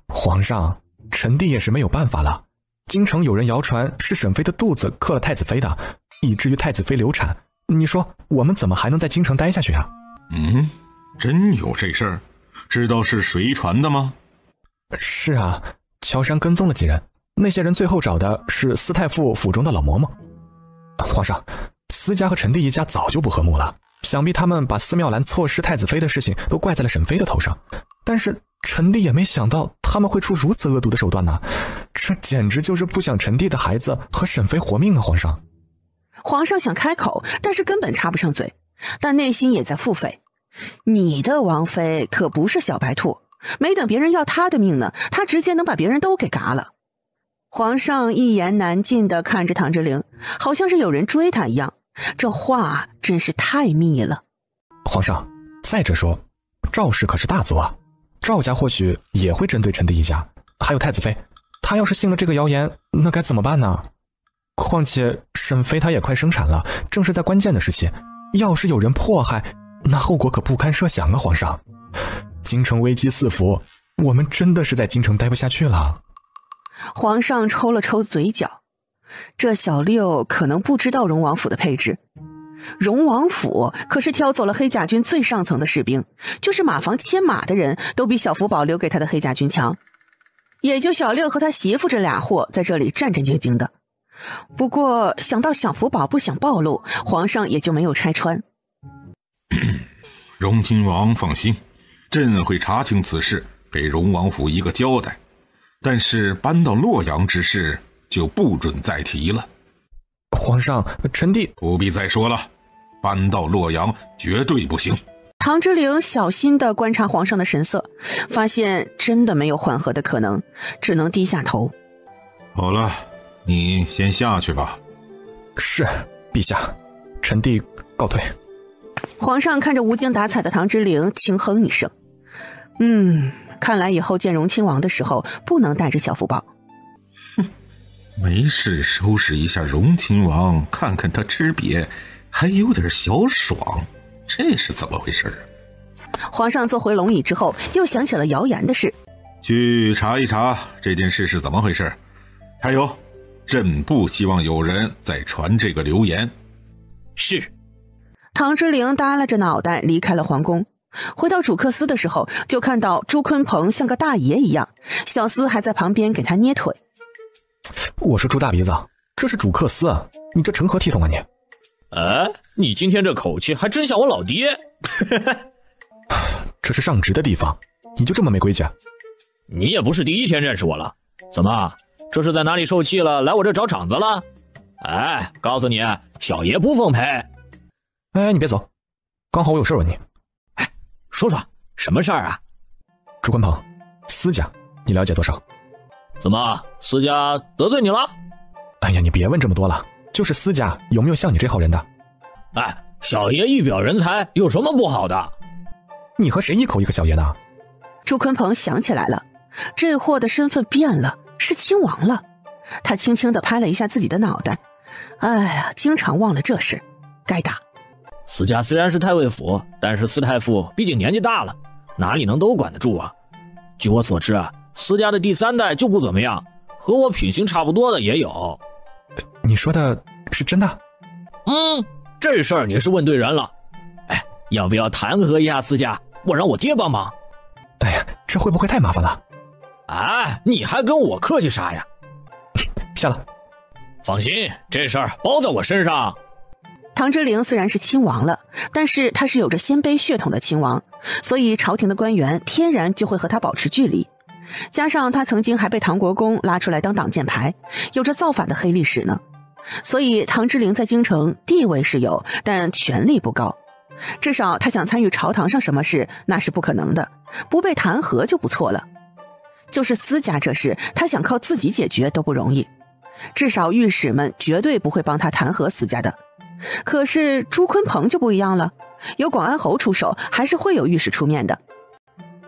皇上，臣弟也是没有办法了。京城有人谣传是沈妃的肚子克了太子妃的，以至于太子妃流产。你说我们怎么还能在京城待下去啊？真有这事儿？知道是谁传的吗？是啊，乔山跟踪了几人，那些人最后找的是司太傅府中的老嬷嬷。皇上，司家和臣弟一家早就不和睦了，想必他们把司妙兰错失太子妃的事情都怪在了沈妃的头上。但是臣弟也没想到他们会出如此恶毒的手段呢，这简直就是不想臣弟的孩子和沈妃活命啊！皇上。皇上想开口，但是根本插不上嘴，但内心也在腹诽。你的王妃可不是小白兔，没等别人要他的命呢，他直接能把别人都给嘎了。皇上一言难尽地看着唐之陵，好像是有人追他一样，这话真是太密了。皇上，再者说，赵氏可是大族啊，赵家或许也会针对臣弟一家，还有太子妃，他要是信了这个谣言，那该怎么办呢？况且沈妃她也快生产了，正是在关键的时期，要是有人迫害，那后果可不堪设想啊！皇上，京城危机四伏，我们真的是在京城待不下去了。皇上抽了抽嘴角，这小六可能不知道荣王府的配置。荣王府可是挑走了黑甲军最上层的士兵，就是马房牵马的人都比小福宝留给他的黑甲军强。也就小六和他媳妇这俩货在这里战战兢兢的。不过想到小福宝不想暴露，皇上也就没有拆穿。荣亲王放心，朕会查清此事，给荣王府一个交代。但是搬到洛阳之事就不准再提了。皇上，臣弟不必再说了，搬到洛阳绝对不行。唐之陵小心地观察皇上的神色，发现真的没有缓和的可能，只能低下头。好了，你先下去吧。是，陛下，臣弟告退。皇上看着无精打采的唐之陵，轻哼一声。看来以后见荣亲王的时候，不能带着小福宝。没事收拾一下荣亲王，看看他吃瘪，还有点小爽，这是怎么回事？皇上坐回龙椅之后，又想起了谣言的事，去查一查这件事是怎么回事。还有，朕不希望有人再传这个流言。是。唐之陵耷拉着脑袋离开了皇宫。回到主客司的时候，就看到朱坤鹏像个大爷一样，小厮还在旁边给他捏腿。我说朱大鼻子，这是主客司啊，你这成何体统啊你？你今天这口气还真像我老爹。这是上职的地方，你就这么没规矩？你也不是第一天认识我了，怎么这是在哪里受气了，来我这找场子了？告诉你，小爷不奉陪。你别走，刚好我有事问你。说说什么事儿啊？朱坤鹏，司家你了解多少？怎么司家得罪你了？哎呀，你别问这么多了，就是司家有没有像你这号人的？小爷一表人才，有什么不好的？你和谁一口一个小爷呢？朱坤鹏想起来了，这货的身份变了，是亲王了。他轻轻地拍了一下自己的脑袋，经常忘了这事，该打。司家虽然是太尉府，但是司太傅毕竟年纪大了，哪里能都管得住啊？据我所知，司家的第3代就不怎么样，和我品行差不多的也有。你说的是真的？这事儿你是问对人了。要不要弹劾一下司家，我让我爹帮忙？这会不会太麻烦了？你还跟我客气啥呀？下了。放心，这事儿包在我身上。唐之陵虽然是亲王了，但是他是有着鲜卑血统的亲王，所以朝廷的官员天然就会和他保持距离。加上他曾经还被唐国公拉出来当挡箭牌，有着造反的黑历史呢。所以唐之陵在京城地位是有，但权力不高。至少他想参与朝堂上什么事，那是不可能的，不被弹劾就不错了。就是司家这事，他想靠自己解决都不容易，至少御史们绝对不会帮他弹劾司家的。可是朱坤鹏就不一样了，有广安侯出手，还是会有御史出面的。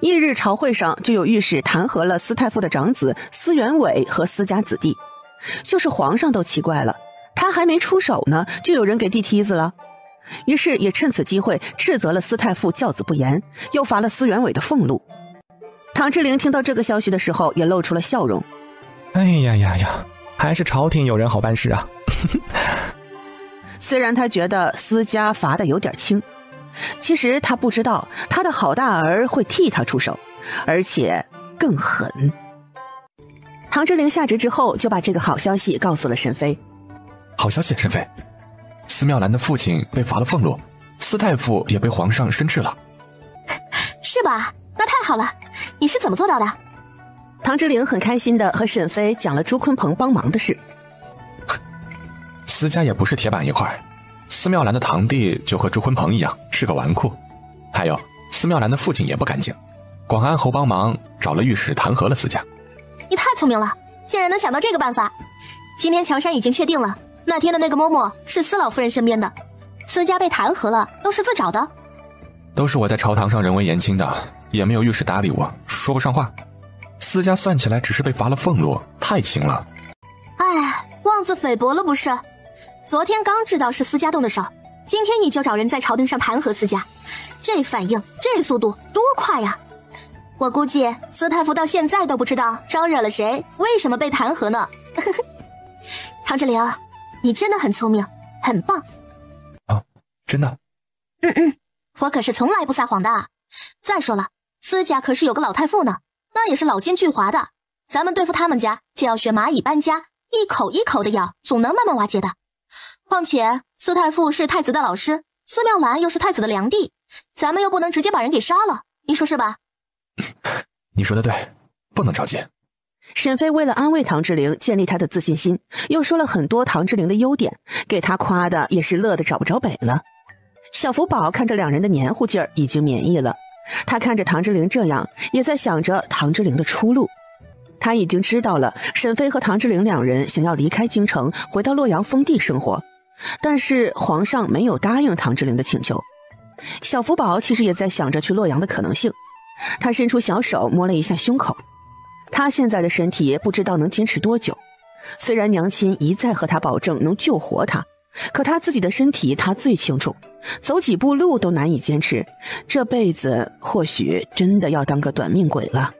翌日朝会上就有御史弹劾了司太傅的长子司元伟和司家子弟，就是皇上都奇怪了，他还没出手呢，就有人给递梯子了。于是也趁此机会斥责了司太傅教子不严，又罚了司元伟的俸禄。唐之陵听到这个消息的时候也露出了笑容。还是朝廷有人好办事啊。虽然他觉得司家罚的有点轻，其实他不知道他的好大儿会替他出手，而且更狠。唐之陵下职之后就把这个好消息告诉了沈飞。好消息，沈飞，司妙兰的父亲被罚了俸禄，司太傅也被皇上申斥了。是吧？那太好了，你是怎么做到的？唐之陵很开心的和沈飞讲了朱坤鹏帮忙的事。司家也不是铁板一块，司妙兰的堂弟就和朱坤鹏一样是个纨绔，还有司妙兰的父亲也不干净，广安侯帮忙找了御史弹劾了司家。你太聪明了，竟然能想到这个办法。今天乔杉已经确定了，那天的那个嬷嬷是司老夫人身边的，司家被弹劾了都是自找的。都是我在朝堂上人微言轻的，也没有御史搭理我，说不上话。司家算起来只是被罚了俸禄，太轻了。妄自菲薄了不是？昨天刚知道是司家动的手，今天你就找人在朝廷上弹劾司家，这反应这速度多快呀！我估计司太傅到现在都不知道招惹了谁，为什么被弹劾呢？唐之陵，你真的很聪明，很棒。真的。我可是从来不撒谎的。再说了，司家可是有个老太傅呢，那也是老奸巨猾的。咱们对付他们家，就要学蚂蚁搬家，一口一口的咬，总能慢慢瓦解的。况且司太傅是太子的老师，司妙兰又是太子的良弟，咱们又不能直接把人给杀了，你说是吧？你说的对，不能着急。沈飞为了安慰唐之灵，建立他的自信心，又说了很多唐之灵的优点，给他夸的也是乐得找不着北了。小福宝看着两人的黏糊劲儿，已经免疫了。他看着唐之灵这样，也在想着唐之灵的出路。他已经知道了沈飞和唐之灵两人想要离开京城，回到洛阳封地生活，但是皇上没有答应唐之灵的请求。小福宝其实也在想着去洛阳的可能性。他伸出小手摸了一下胸口，他现在的身体不知道能坚持多久。虽然娘亲一再和他保证能救活他，可他自己的身体他最清楚，走几步路都难以坚持，这辈子或许真的要当个短命鬼了。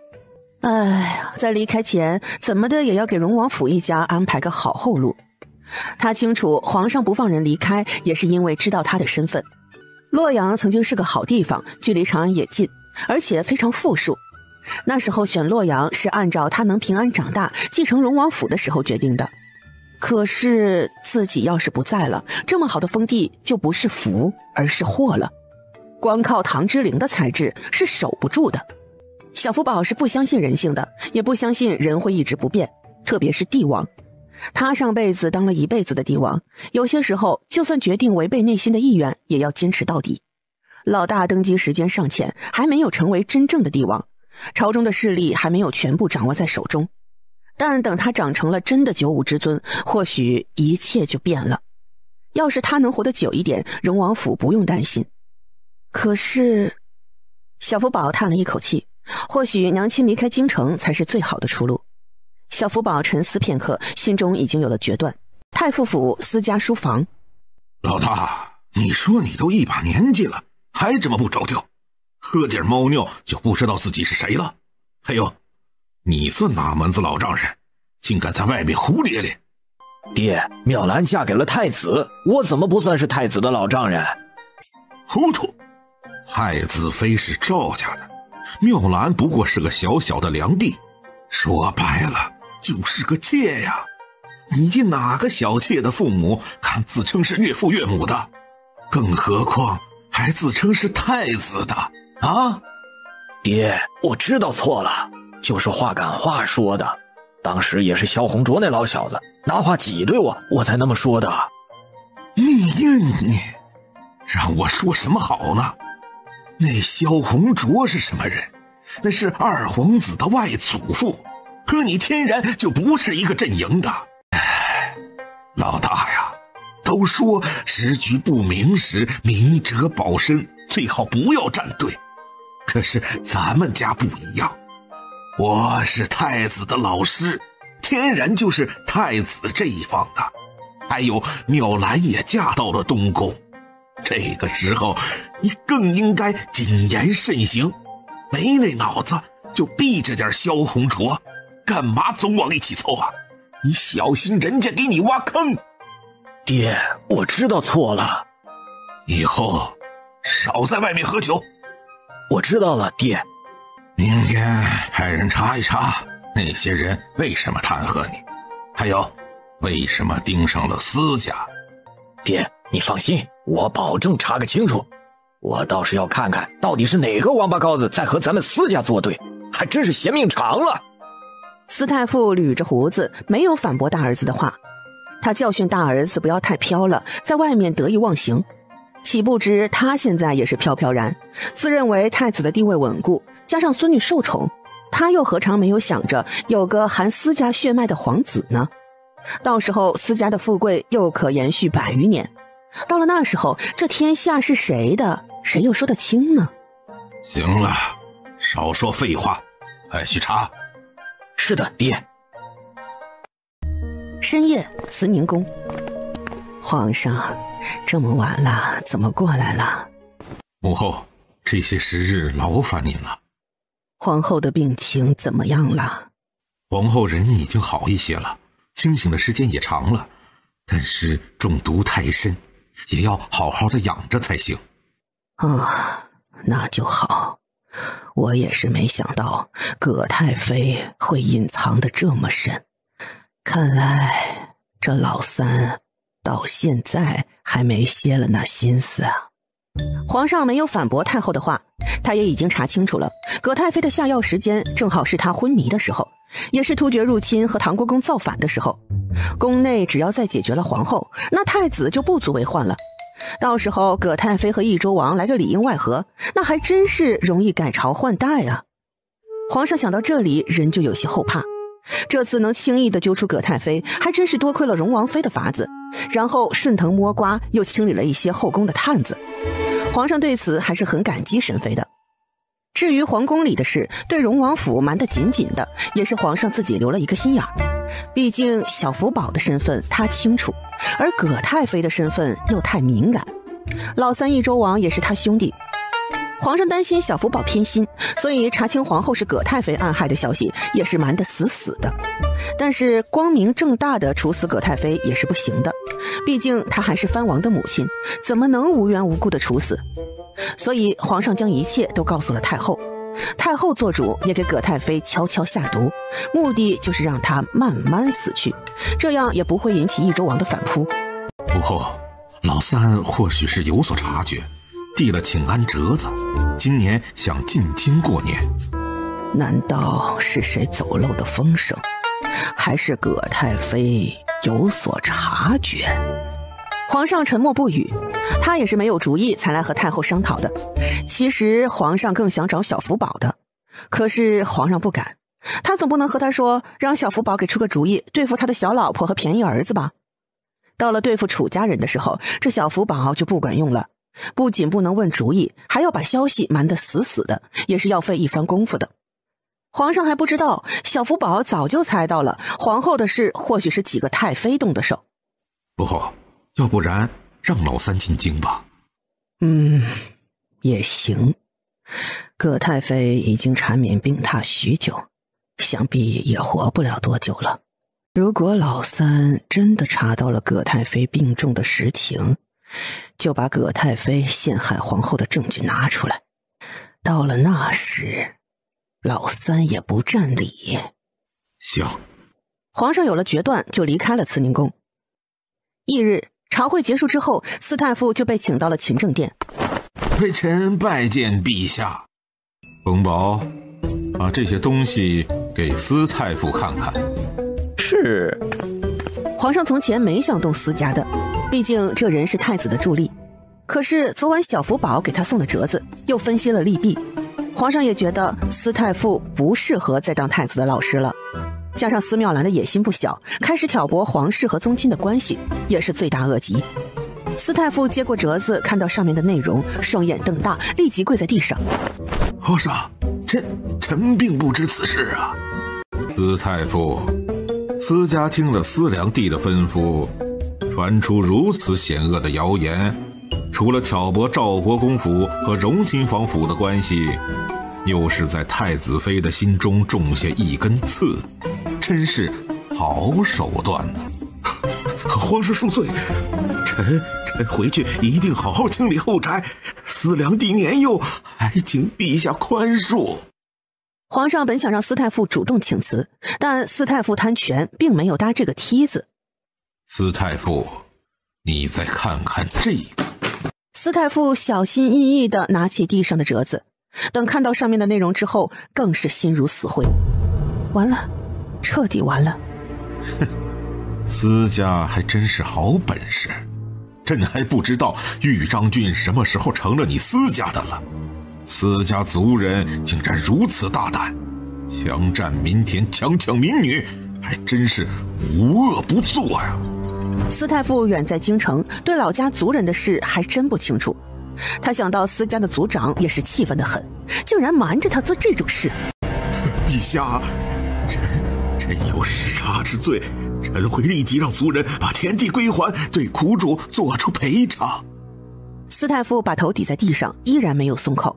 哎，在离开前怎么的也要给荣王府一家安排个好后路。他清楚皇上不放人离开也是因为知道他的身份。洛阳曾经是个好地方，距离长安也近，而且非常富庶。那时候选洛阳是按照他能平安长大继承荣王府的时候决定的。可是自己要是不在了，这么好的封地就不是福而是祸了。光靠唐之灵的才智是守不住的。小福宝是不相信人性的，也不相信人会一直不变，特别是帝王。他上辈子当了一辈子的帝王，有些时候就算决定违背内心的意愿，也要坚持到底。老大登基时间尚浅，还没有成为真正的帝王，朝中的势力还没有全部掌握在手中。但等他长成了真的九五之尊，或许一切就变了。要是他能活得久一点，荣王府不用担心。可是，小福宝叹了一口气，或许娘亲离开京城才是最好的出路。小福宝沉思片刻，心中已经有了决断。太傅府私家书房。老大，你说你都一把年纪了，还这么不着调，喝点猫尿就不知道自己是谁了。还有，你算哪门子老丈人，竟敢在外面胡咧咧？爹，妙兰嫁给了太子，我怎么不算是太子的老丈人？糊涂！太子妃是赵家的，妙兰不过是个小小的良弟，说白了就是个妾呀。你见哪个小妾的父母敢自称是岳父岳母的？更何况还自称是太子的啊！爹，我知道错了，就是话赶话说的。当时也是萧红卓那老小子拿话挤兑我，我才那么说的。你让我说什么好呢？那萧红卓是什么人？那是二皇子的外祖父，和你天然就不是一个阵营的。老大呀，都说时局不明时，明哲保身，最好不要站队。可是咱们家不一样，我是太子的老师，天然就是太子这一方的。还有妙兰也嫁到了东宫，这个时候你更应该谨言慎行，没那脑子就避着点萧红卓，干嘛总往一起凑啊？你小心人家给你挖坑。爹，我知道错了，以后少在外面喝酒。我知道了，爹。明天派人查一查那些人为什么弹劾你，还有为什么盯上了私家。爹，你放心，我保证查个清楚。我倒是要看看到底是哪个王八羔子在和咱们私家作对，还真是嫌命长了。司太傅捋着胡子，没有反驳大儿子的话。他教训大儿子不要太飘了，在外面得意忘形。岂不知他现在也是飘飘然，自认为太子的地位稳固，加上孙女受宠，他又何尝没有想着有个含私家血脉的皇子呢？到时候私家的富贵又可延续100余年，到了那时候，这天下是谁的，谁又说得清呢？行了，少说废话，快去查。是的，爹。深夜，慈宁宫。皇上，这么晚了，怎么过来了？母后，这些时日劳烦您了。皇后的病情怎么样了？皇后人已经好一些了，清醒的时间也长了，但是中毒太深，也要好好的养着才行。那就好。我也是没想到葛太妃会隐藏得这么深，看来这老三到现在还没歇了那心思啊。皇上没有反驳太后的话，他也已经查清楚了，葛太妃的下药时间正好是她昏迷的时候，也是突厥入侵和唐国公造反的时候。宫内只要再解决了皇后，那太子就不足为患了。到时候葛太妃和益州王来个里应外合，那还真是容易改朝换代啊。皇上想到这里，人就有些后怕。这次能轻易地揪出葛太妃，还真是多亏了荣王妃的法子，然后顺藤摸瓜，又清理了一些后宫的探子。皇上对此还是很感激沈妃的。至于皇宫里的事，对荣王府瞒得紧紧的，也是皇上自己留了一个心眼儿。毕竟小福宝的身份他清楚，而葛太妃的身份又太敏感。老三益州王也是他兄弟，皇上担心小福宝偏心，所以查清皇后是葛太妃暗害的消息也是瞒得死死的。但是光明正大的处死葛太妃也是不行的，毕竟她还是藩王的母亲，怎么能无缘无故的处死？所以皇上将一切都告诉了太后。太后做主，也给葛太妃悄悄下毒，目的就是让她慢慢死去，这样也不会引起益州王的反扑。不过老三或许是有所察觉，递了请安折子，今年想进京过年。难道是谁走漏的风声，还是葛太妃有所察觉？皇上沉默不语，他也是没有主意才来和太后商讨的。其实皇上更想找小福宝的，可是皇上不敢，他总不能和他说让小福宝给出个主意对付他的小老婆和便宜儿子吧。到了对付楚家人的时候，这小福宝就不管用了，不仅不能问主意，还要把消息瞒得死死的，也是要费一番功夫的。皇上还不知道，小福宝早就猜到了皇后的事或许是几个太妃动的手。不，要不然让老三进京吧。也行。葛太妃已经缠绵病榻许久，想必也活不了多久了。如果老三真的查到了葛太妃病重的实情，就把葛太妃陷害皇后的证据拿出来。到了那时，老三也不占理。行。皇上有了决断，就离开了慈宁宫。翌日朝会结束之后，司太傅就被请到了勤政殿。微臣拜见陛下。冯宝，把这些东西给司太傅看看。是。皇上从前没想动司家的，毕竟这人是太子的助力。可是昨晚小福宝给他送了折子，又分析了利弊，皇上也觉得司太傅不适合再当太子的老师了。加上司妙兰的野心不小，开始挑拨皇室和宗亲的关系，也是罪大恶极。司太傅接过折子，看到上面的内容，双眼瞪大，立即跪在地上。皇上，臣并不知此事啊。司太傅，司家听了司良帝的吩咐，传出如此险恶的谣言，除了挑拨赵国公府和荣亲王府的关系，又是在太子妃的心中种下一根刺，真是好手段呢。皇上恕罪，臣回去一定好好清理后宅，司良帝年幼，还请陛下宽恕。皇上本想让司太傅主动请辞，但司太傅贪权，并没有搭这个梯子。司太傅，你再看看这个。司太傅小心翼翼地拿起地上的折子，等看到上面的内容之后，更是心如死灰。完了，彻底完了。司家还真是好本事，朕还不知道豫章郡什么时候成了你司家的了。司家族人竟然如此大胆，强占民田，强抢民女，还真是无恶不作呀。司太傅远在京城，对老家族人的事还真不清楚。他想到司家的族长也是气愤得很，竟然瞒着他做这种事。陛下，臣有失察之罪，臣会立即让族人把田地归还，对苦主做出赔偿。司太傅把头抵在地上，依然没有松口。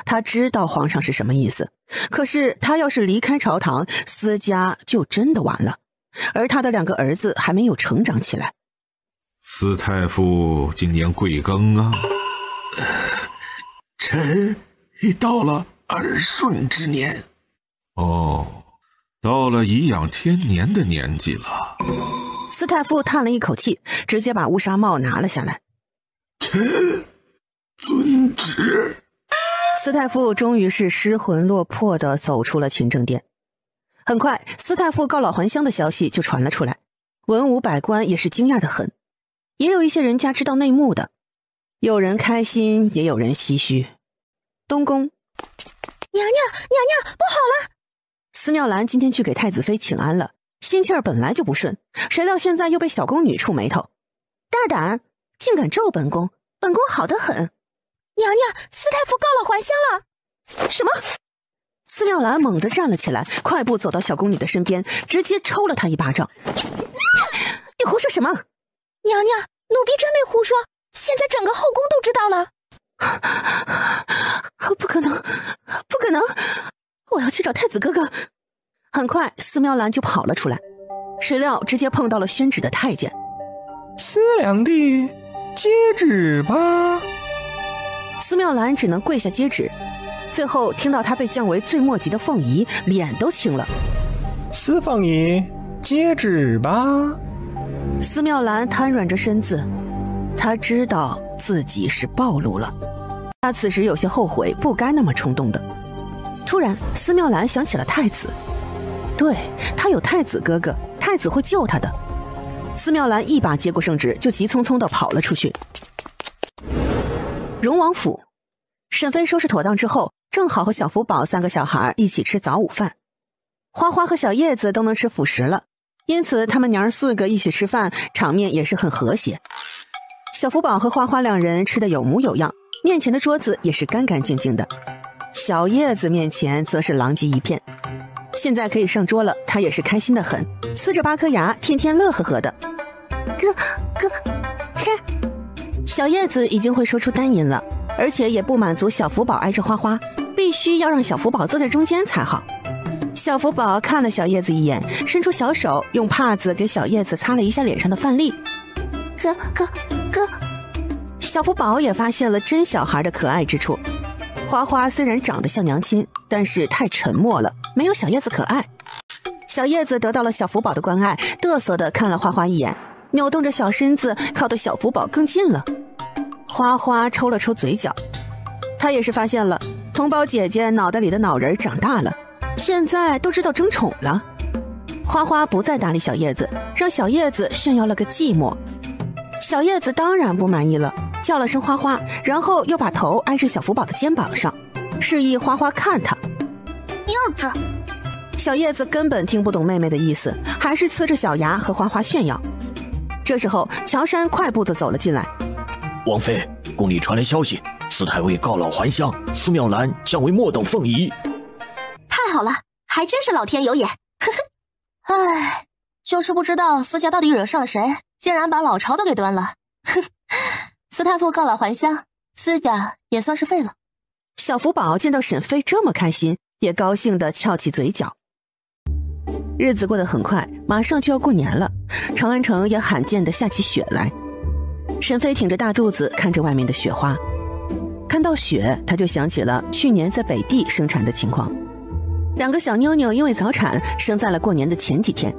他知道皇上是什么意思，可是他要是离开朝堂，司家就真的完了，而他的2个儿子还没有成长起来。司太傅今年贵庚啊？臣已到了耳顺之年。哦，到了颐养天年的年纪了。司太傅叹了一口气，直接把乌纱帽拿了下来。臣遵旨。司太傅终于是失魂落魄地走出了勤政殿。很快，司太傅告老还乡的消息就传了出来，文武百官也是惊讶得很。也有一些人家知道内幕的，有人开心，也有人唏嘘。东宫，娘娘，不好了！司妙兰今天去给太子妃请安了，心气儿本来就不顺，谁料现在又被小宫女触眉头，大胆，竟敢咒本宫，本宫好得很。娘娘，司太傅告老还乡了！什么？司妙兰猛地站了起来，快步走到小宫女的身边，直接抽了她一巴掌。你胡说什么？娘娘，奴婢真没胡说，现在整个后宫都知道了。不可能，不可能！我要去找太子哥哥。很快，司妙兰就跑了出来，谁料直接碰到了宣旨的太监。司两弟，接旨吧。司妙兰只能跪下接旨，最后听到他被降为最末级的凤仪，脸都青了。司凤仪，接旨吧。司妙兰瘫软着身子，她知道自己是暴露了。她此时有些后悔，不该那么冲动的。突然，司妙兰想起了太子，对，她有太子哥哥，太子会救她的。司妙兰一把接过圣旨，就急匆匆地跑了出去。荣王府，沈妃收拾妥当之后，正好和小福宝三个小孩一起吃早午饭。花花和小叶子都能吃辅食了，因此他们娘儿四个一起吃饭，场面也是很和谐。小福宝和花花两人吃得有模有样，面前的桌子也是干干净净的。小叶子面前则是狼藉一片。现在可以上桌了，他也是开心得很，呲着8颗牙，天天乐呵呵的。哥，小叶子已经会说出单音了，而且也不满足小福宝挨着花花，必须要让小福宝坐在中间才好。小福宝看了小叶子一眼，伸出小手，用帕子给小叶子擦了一下脸上的饭粒。哥，小福宝也发现了真小孩的可爱之处。花花虽然长得像娘亲，但是太沉默了，没有小叶子可爱。小叶子得到了小福宝的关爱，嘚瑟地看了花花一眼，扭动着小身子靠得小福宝更近了。花花抽了抽嘴角，她也是发现了同胞姐姐脑袋里的脑仁长大了，现在都知道争宠了。花花不再搭理小叶子，让小叶子炫耀了个寂寞。小叶子当然不满意了，叫了声花花，然后又把头挨着小福宝的肩膀上，示意花花看他。幼稚！小叶子根本听不懂妹妹的意思，还是呲着小牙和花花炫耀。这时候乔杉快步地走了进来。王妃，宫里传来消息，司太尉告老还乡，司妙兰降为末等凤仪。太好了，还真是老天有眼。唉，就是不知道司家到底惹上了谁，竟然把老巢都给端了。司太傅告老还乡，司家也算是废了。小福宝见到沈妃这么开心，也高兴地翘起嘴角。日子过得很快，马上就要过年了，长安城也罕见地下起雪来。沈妃挺着大肚子看着外面的雪花，看到雪，她就想起了去年在北地生产的情况。2个小妞妞因为早产生在了过年的前几天，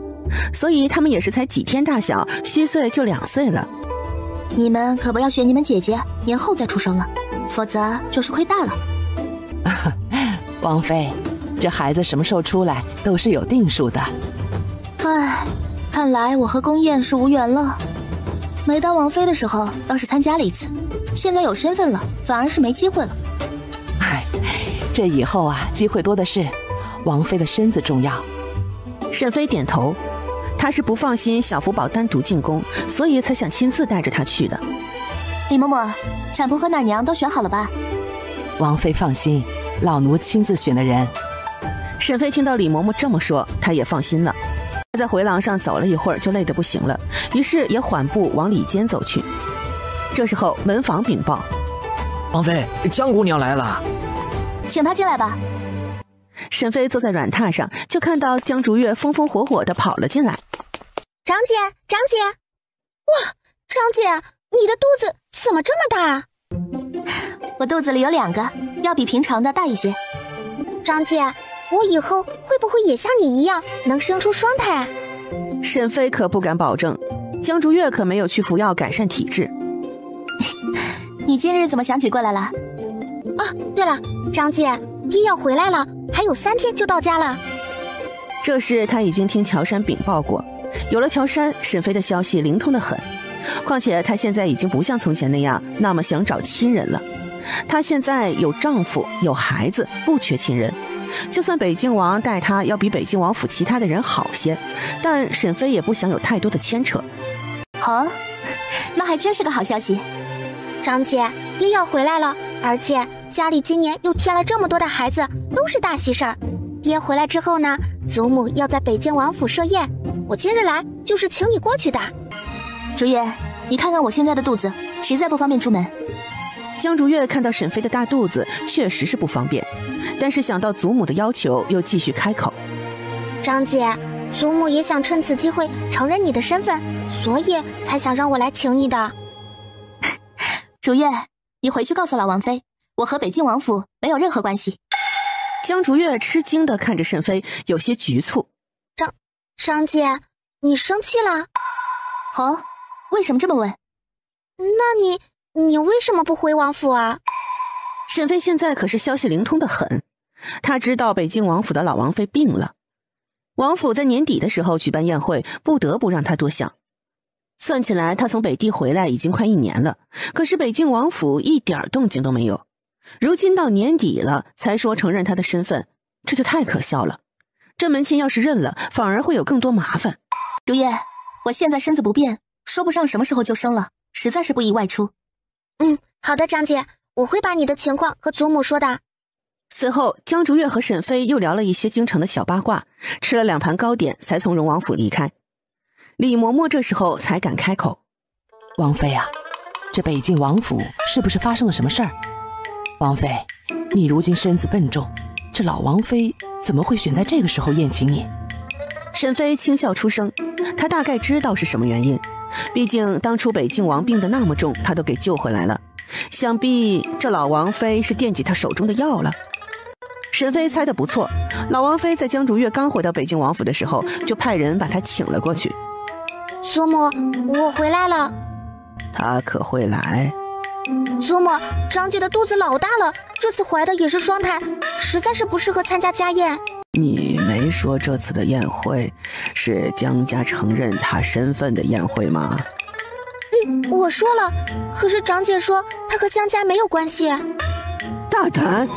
所以她们也是才几天大小，虚岁就2岁了。你们可不要学你们姐姐年后再出生了，否则就是亏大了。王妃，这孩子什么时候出来都是有定数的。唉，看来我和宫宴是无缘了。没当王妃的时候倒是参加了一次，现在有身份了，反而是没机会了。唉，这以后啊，机会多的是，王妃的身子重要。沈妃点头，她是不放心小福宝单独进宫，所以才想亲自带着他去的。李嬷嬷，产婆和奶娘都选好了吧？王妃放心，老奴亲自选的人。沈妃听到李嬷嬷这么说，她也放心了。她在回廊上走了一会儿，就累得不行了，于是也缓步往里间走去。这时候门房禀报：王妃，江姑娘来了。请她进来吧。沈妃坐在软榻上，就看到江竹月风风火火地跑了进来。长姐，哇，张姐，你的肚子怎么这么大？我肚子里有2个，要比平常的大一些。张姐，我以后会不会也像你一样能生出双胎？沈飞可不敢保证，江竹月可没有去服药改善体质。你今日怎么想起过来了？啊，对了，张姐，爹要回来了，还有3天就到家了。这事他已经听乔杉禀报过，有了乔杉，沈飞的消息灵通得很。况且他现在已经不像从前那样那么想找亲人了，他现在有丈夫有孩子，不缺亲人。就算北静王待他要比北静王府其他的人好些，但沈飞也不想有太多的牵扯。哦，那还真是个好消息。张姐，爹要回来了，而且家里今年又添了这么多的孩子，都是大喜事儿。爹回来之后呢，祖母要在北静王府设宴，我今日来就是请你过去的。竹月，你看看我现在的肚子，实在不方便出门。江竹月看到沈飞的大肚子，确实是不方便，但是想到祖母的要求，又继续开口：张姐，祖母也想趁此机会承认你的身份，所以才想让我来请你的。竹月，你回去告诉老王妃，我和北静王府没有任何关系。江竹月吃惊地看着沈飞，有些局促。张姐，你生气了？哦，为什么这么问？那你为什么不回王府啊？沈飞现在可是消息灵通得很，他知道北静王府的老王妃病了，王府在年底的时候举办宴会，不得不让他多想。算起来，他从北地回来已经快1年了，可是北静王府一点动静都没有。如今到年底了，才说承认他的身份，这就太可笑了。这门亲要是认了，反而会有更多麻烦。竹月，我现在身子不便，说不上什么时候就生了，实在是不宜外出。好的，张姐，我会把你的情况和祖母说的。随后，江竹月和沈飞又聊了一些京城的小八卦，吃了2盘糕点，才从荣王府离开。李嬷嬷这时候才敢开口：王妃啊，这北静王府是不是发生了什么事儿？王妃，你如今身子笨重，这老王妃怎么会选在这个时候宴请你？沈飞轻笑出声，他大概知道是什么原因，毕竟当初北静王病得那么重，他都给救回来了，想必这老王妃是惦记他手中的药了。沈飞猜得不错，老王妃在江竹月刚回到北静王府的时候，就派人把她请了过去。祖母，我回来了。她可会来？祖母，张姐的肚子老大了，这次怀的也是双胎，实在是不适合参加家宴。你没说这次的宴会是江家承认她身份的宴会吗？我说了，可是张姐说她和江家没有关系。大胆！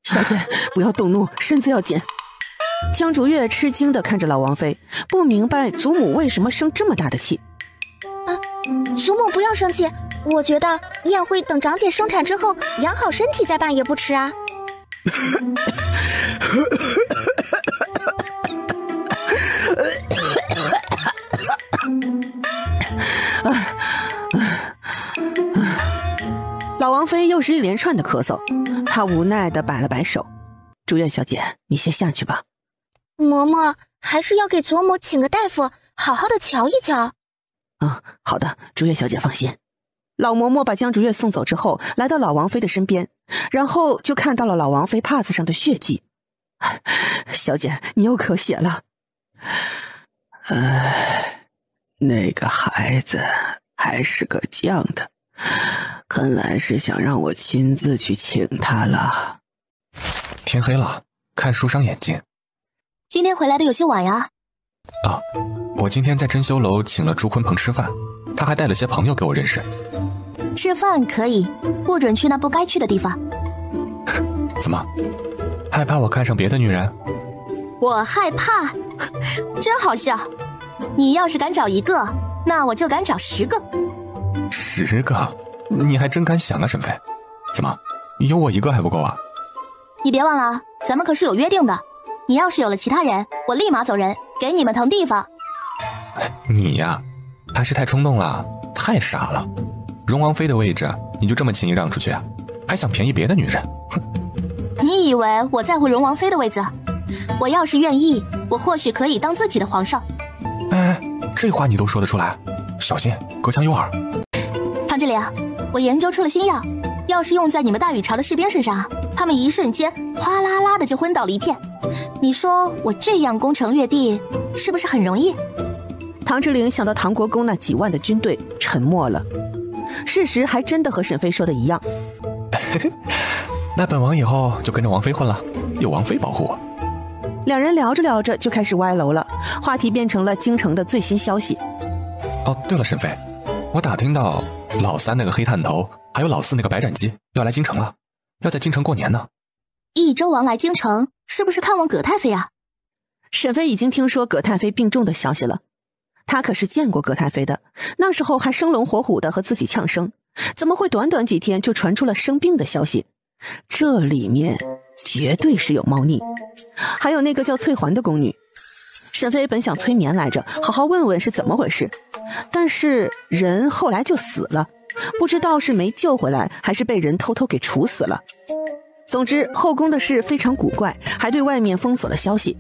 小姐，不要动怒，身子要紧。江竹月吃惊地看着老王妃，不明白祖母为什么生这么大的气。祖母不要生气，我觉得宴会等长姐生产之后养好身体再办也不迟啊。老王妃又是一连串的咳嗽，她无奈地摆了摆手：“竹月小姐，你先下去吧。”嬷嬷还是要给祖母请个大夫，好好的瞧一瞧。好的，竹月小姐放心。老嬷嬷把江竹月送走之后，来到老王妃的身边，然后就看到了老王妃帕子上的血迹。小姐，你又咳血了。那个孩子还是个犟的，看来是想让我亲自去请他了。天黑了，看书伤眼睛。今天回来的有些晚呀。我今天在珍馐楼请了朱鲲鹏吃饭，他还带了些朋友给我认识。吃饭可以，不准去那不该去的地方。怎么，害怕我看上别的女人？我害怕？真好笑。你要是敢找1个，那我就敢找10个。10个？你还真敢想啊，沈飞。怎么，有我1个还不够啊？你别忘了，咱们可是有约定的。你要是有了其他人，我立马走人，给你们腾地方。你呀，还是太冲动了，太傻了。荣王妃的位置，你就这么轻易让出去啊？还想便宜别的女人？哼！你以为我在乎荣王妃的位子？我要是愿意，我或许可以当自己的皇上。哎，这话你都说得出来，小心隔墙有耳。唐志玲，我研究出了新药，要是用在你们大禹朝的士兵身上啊，他们一瞬间哗啦啦的就昏倒了一片。你说我这样攻城略地，是不是很容易？唐志玲想到唐国公那几万的军队，沉默了。事实还真的和沈飞说的一样。那本王以后就跟着王妃混了，有王妃保护我。两人聊着聊着就开始歪楼了，话题变成了京城的最新消息。哦，对了，沈飞，我打听到老三那个黑探头，还有老四那个白斩鸡要来京城了，要在京城过年呢。益州王来京城，是不是看望葛太妃啊？沈飞已经听说葛太妃病重的消息了，他可是见过葛太妃的，那时候还生龙活虎的和自己呛声，怎么会短短几天就传出了生病的消息？这里面绝对是有猫腻。还有那个叫翠环的宫女，沈飞本想催眠来着，好好问问是怎么回事，但是人后来就死了，不知道是没救回来，还是被人偷偷给处死了。总之后宫的事非常古怪，还对外面封锁了消息，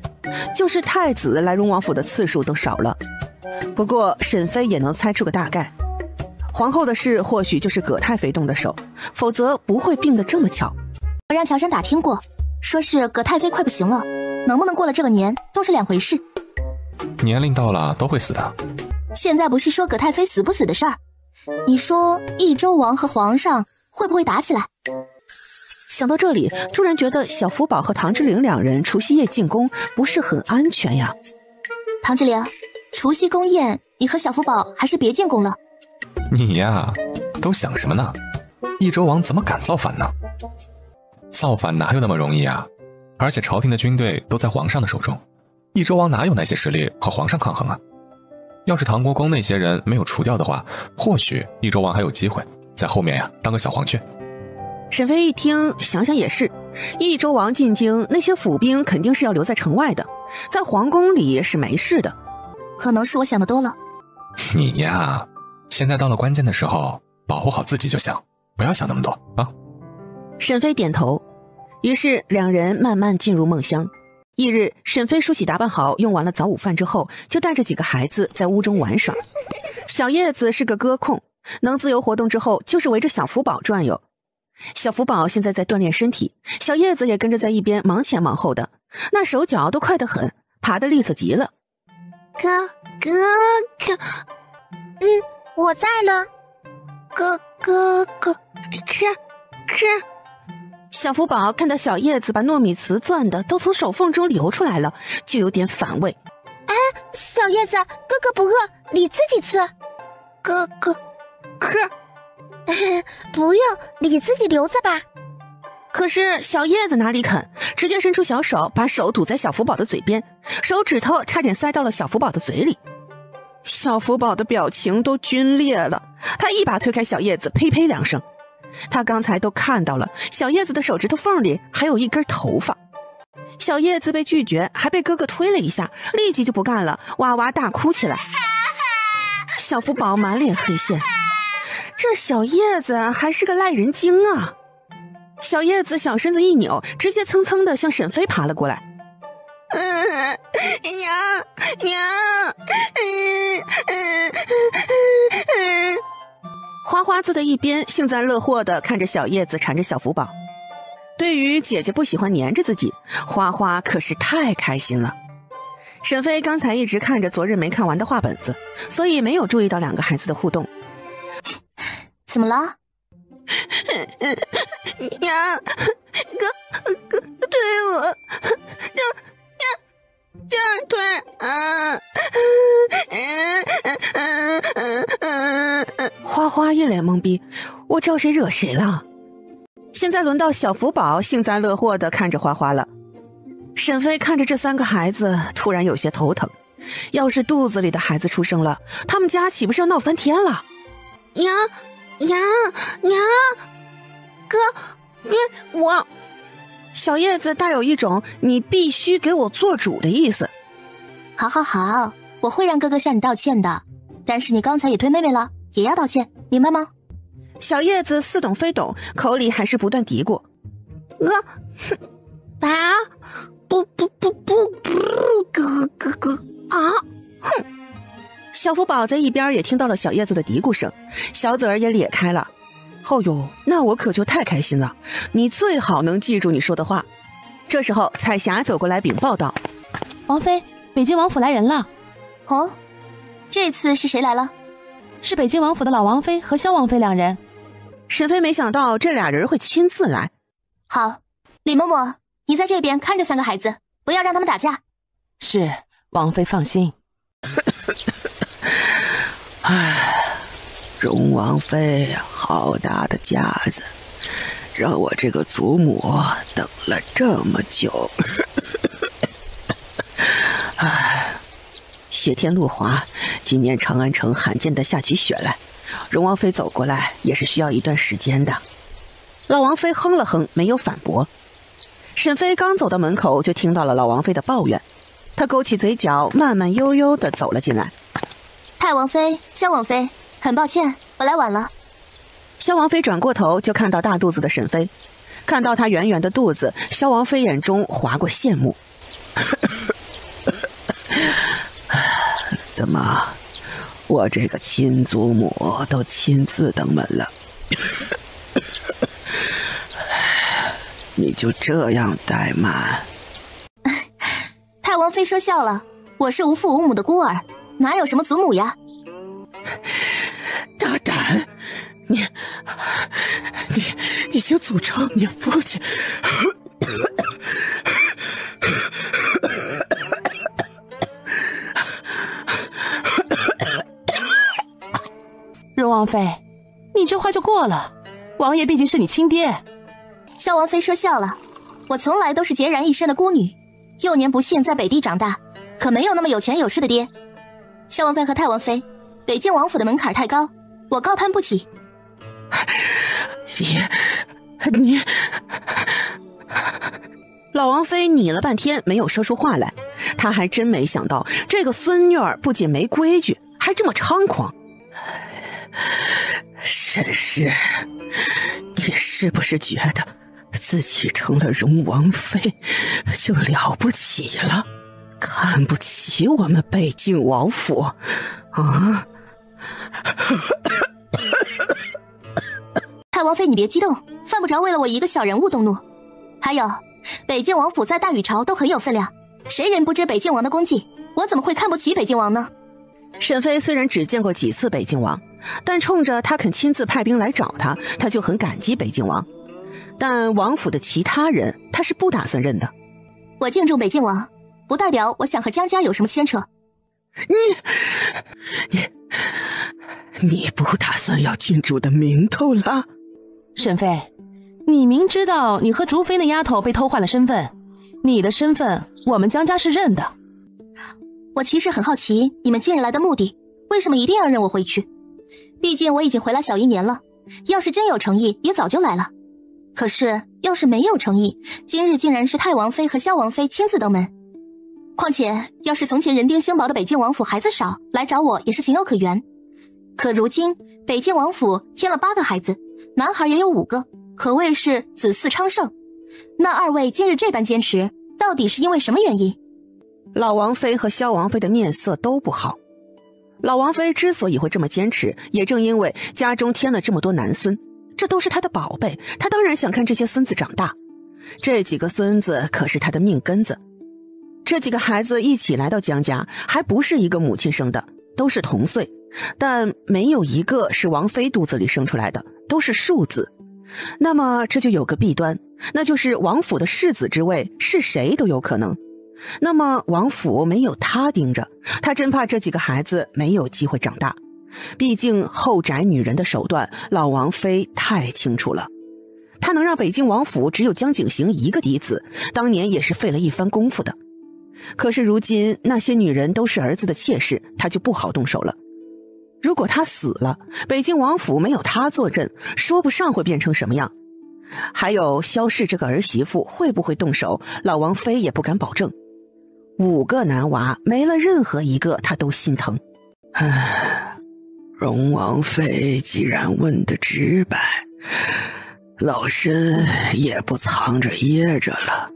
就是太子来荣王府的次数都少了。不过沈飞也能猜出个大概，皇后的事或许就是葛太妃动的手，否则不会病得这么巧。我让乔杉打听过，说是葛太妃快不行了，能不能过了这个年都是两回事。年龄到了都会死的。现在不是说葛太妃死不死的事儿，你说益州王和皇上会不会打起来？想到这里，突然觉得小福宝和唐志玲两人除夕夜进宫不是很安全呀。唐志玲，除夕宫宴，你和小福宝还是别进宫了。你呀，都想什么呢？益州王怎么敢造反呢？造反哪有那么容易啊？而且朝廷的军队都在皇上的手中，益州王哪有那些实力和皇上抗衡啊？要是唐国公那些人没有除掉的话，或许益州王还有机会在后面呀当个小黄雀。沈飞一听，想想也是，益州王进京，那些府兵肯定是要留在城外的，在皇宫里是没事的。可能是我想的多了。你呀，现在到了关键的时候，保护好自己就行，不要想那么多啊。沈飞点头，于是两人慢慢进入梦乡。翌日，沈飞梳洗打扮好，用完了早午饭之后，就带着几个孩子在屋中玩耍。小叶子是个歌控，能自由活动之后，就是围着小福宝转悠。小福宝现在在锻炼身体，小叶子也跟着在一边忙前忙后的，那手脚都快得很，爬得利索极了。哥，我在了。哥，小福宝看到小叶子把糯米糍攥的都从手缝中流出来了，就有点反胃。哎，小叶子，哥哥不饿，你自己吃。哥，不用，你自己留着吧。可是小叶子哪里肯，直接伸出小手，把手堵在小福宝的嘴边，手指头差点塞到了小福宝的嘴里。小福宝的表情都皲裂了，他一把推开小叶子，呸呸两声。他刚才都看到了，小叶子的手指头缝里还有一根头发。小叶子被拒绝，还被哥哥推了一下，立即就不干了，哇哇大哭起来。小福宝满脸黑线，这小叶子还是个赖人精啊！小叶子小身子一扭，直接蹭蹭的向沈飞爬了过来。娘，花花坐在一边，幸灾乐祸的看着小叶子缠着小福宝。对于姐姐不喜欢黏着自己，花花可是太开心了。沈飞刚才一直看着昨日没看完的画本子，所以没有注意到两个孩子的互动。怎么了？娘，哥推我，这样推花花一脸懵逼，我招谁惹谁了？现在轮到小福宝幸灾乐祸地看着花花了。沈飞看着这三个孩子，突然有些头疼。要是肚子里的孩子出生了，他们家岂不是要闹翻天了？娘，哥，我……小叶子大有一种你必须给我做主的意思。好，我会让哥哥向你道歉的，但是你刚才也推妹妹了，也要道歉，明白吗？小叶子似懂非懂，口里还是不断嘀咕：爸，啊！哼！小福宝在一边也听到了小叶子的嘀咕声，小嘴儿也咧开了。哦呦，那我可就太开心了！你最好能记住你说的话。这时候，彩霞走过来禀报道：“王妃，北京王府来人了。”哦，这次是谁来了？是北京王府的老王妃和萧王妃两人。沈妃没想到这俩人会亲自来。好，李嬷嬷，你在这边看着3个孩子，不要让他们打架。是，王妃放心。唉，荣王妃好大的架子，让我这个祖母等了这么久。唉，雪天路滑，今年长安城罕见的下起雪来，荣王妃走过来也是需要一段时间的。老王妃哼了哼，没有反驳。沈妃刚走到门口，就听到了老王妃的抱怨，她勾起嘴角，慢慢悠悠地走了进来。太王妃、萧王妃，很抱歉，我来晚了。萧王妃转过头就看到大肚子的沈妃，看到她圆圆的肚子，萧王妃眼中划过羡慕。怎么，我这个亲祖母都亲自登门了，你就这样怠慢？太王妃说笑了，我是无父无母的孤儿，哪有什么祖母呀？大胆！你就诅咒你父亲！荣王妃，你这话就过了，王爷毕竟是你亲爹。萧王妃说笑了，我从来都是孑然一身的孤女，幼年不幸在北地长大，可没有那么有权有势的爹。萧王妃和太王妃，北京王府的门槛太高，我高攀不起。你老王妃拟了半天没有说出话来，她还真没想到这个孙女儿不仅没规矩，还这么猖狂。沈氏，你是不是觉得自己成了荣王妃就了不起了，看不起我们北境王府啊？太王妃你别激动，犯不着为了我一个小人物动怒。还有，北境王府在大禹朝都很有分量，谁人不知北境王的功绩，我怎么会看不起北境王呢？沈妃虽然只见过几次北境王，但冲着他肯亲自派兵来找他，他就很感激北境王。但王府的其他人，他是不打算认的。我敬重北境王，不代表我想和江家有什么牵扯。你不打算要郡主的名头了？沈妃，你明知道你和竹妃那丫头被偷换了身份，你的身份我们江家是认的。我其实很好奇你们今日来的目的，为什么一定要认我回去？毕竟我已经回来小1年了，要是真有诚意也早就来了。可是要是没有诚意，今日竟然是太王妃和萧王妃亲自登门。况且要是从前人丁兴薄的北境王府孩子少，来找我也是情有可原。可如今北境王府添了8个孩子，男孩也有5个，可谓是子嗣昌盛。那2位今日这般坚持，到底是因为什么原因？老王妃和萧王妃的面色都不好。老王妃之所以会这么坚持，也正因为家中添了这么多男孙，这都是她的宝贝，她当然想看这些孙子长大。这几个孙子可是她的命根子。这几个孩子一起来到江家，还不是一个母亲生的，都是同岁，但没有一个是王妃肚子里生出来的，都是庶子。那么这就有个弊端，那就是王府的世子之位是谁都有可能。那么王府没有他盯着，他真怕这几个孩子没有机会长大。毕竟后宅女人的手段，老王妃太清楚了。他能让北境王府只有江景行一个嫡子，当年也是费了一番功夫的。可是如今那些女人都是儿子的妾室，他就不好动手了。如果他死了，北境王府没有他坐镇，说不上会变成什么样。还有萧氏这个儿媳妇会不会动手，老王妃也不敢保证。5个男娃没了任何一个，他都心疼。荣王妃既然问得直白，老身也不藏着掖着了。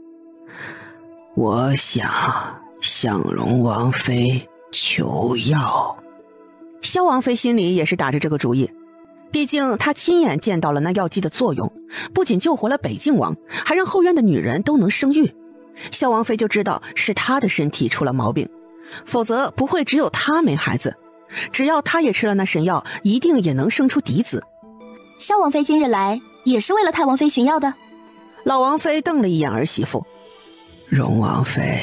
我想向荣王妃求药。萧王妃心里也是打着这个主意，毕竟她亲眼见到了那药剂的作用，不仅救活了北静王，还让后院的女人都能生育。萧王妃就知道是她的身体出了毛病，否则不会只有她没孩子。只要她也吃了那神药，一定也能生出嫡子。萧王妃今日来也是为了太王妃寻药的。老王妃瞪了一眼儿媳妇，荣王妃，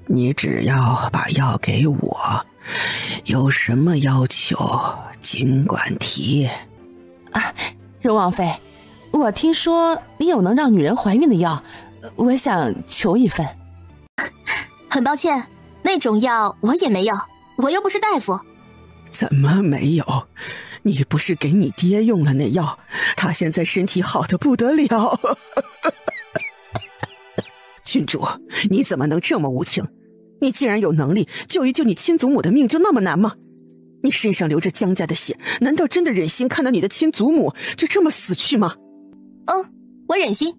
你只要把药给我，有什么要求尽管提。荣王妃，我听说你有能让女人怀孕的药，我想求一份。很抱歉，那种药我也没有，我又不是大夫。怎么没有？你不是给你爹用了那药，他现在身体好得不得了。郡主，你怎么能这么无情？你既然有能力救一救你亲祖母的命，就那么难吗？你身上流着江家的血，难道真的忍心看到你的亲祖母就这么死去吗？我忍心。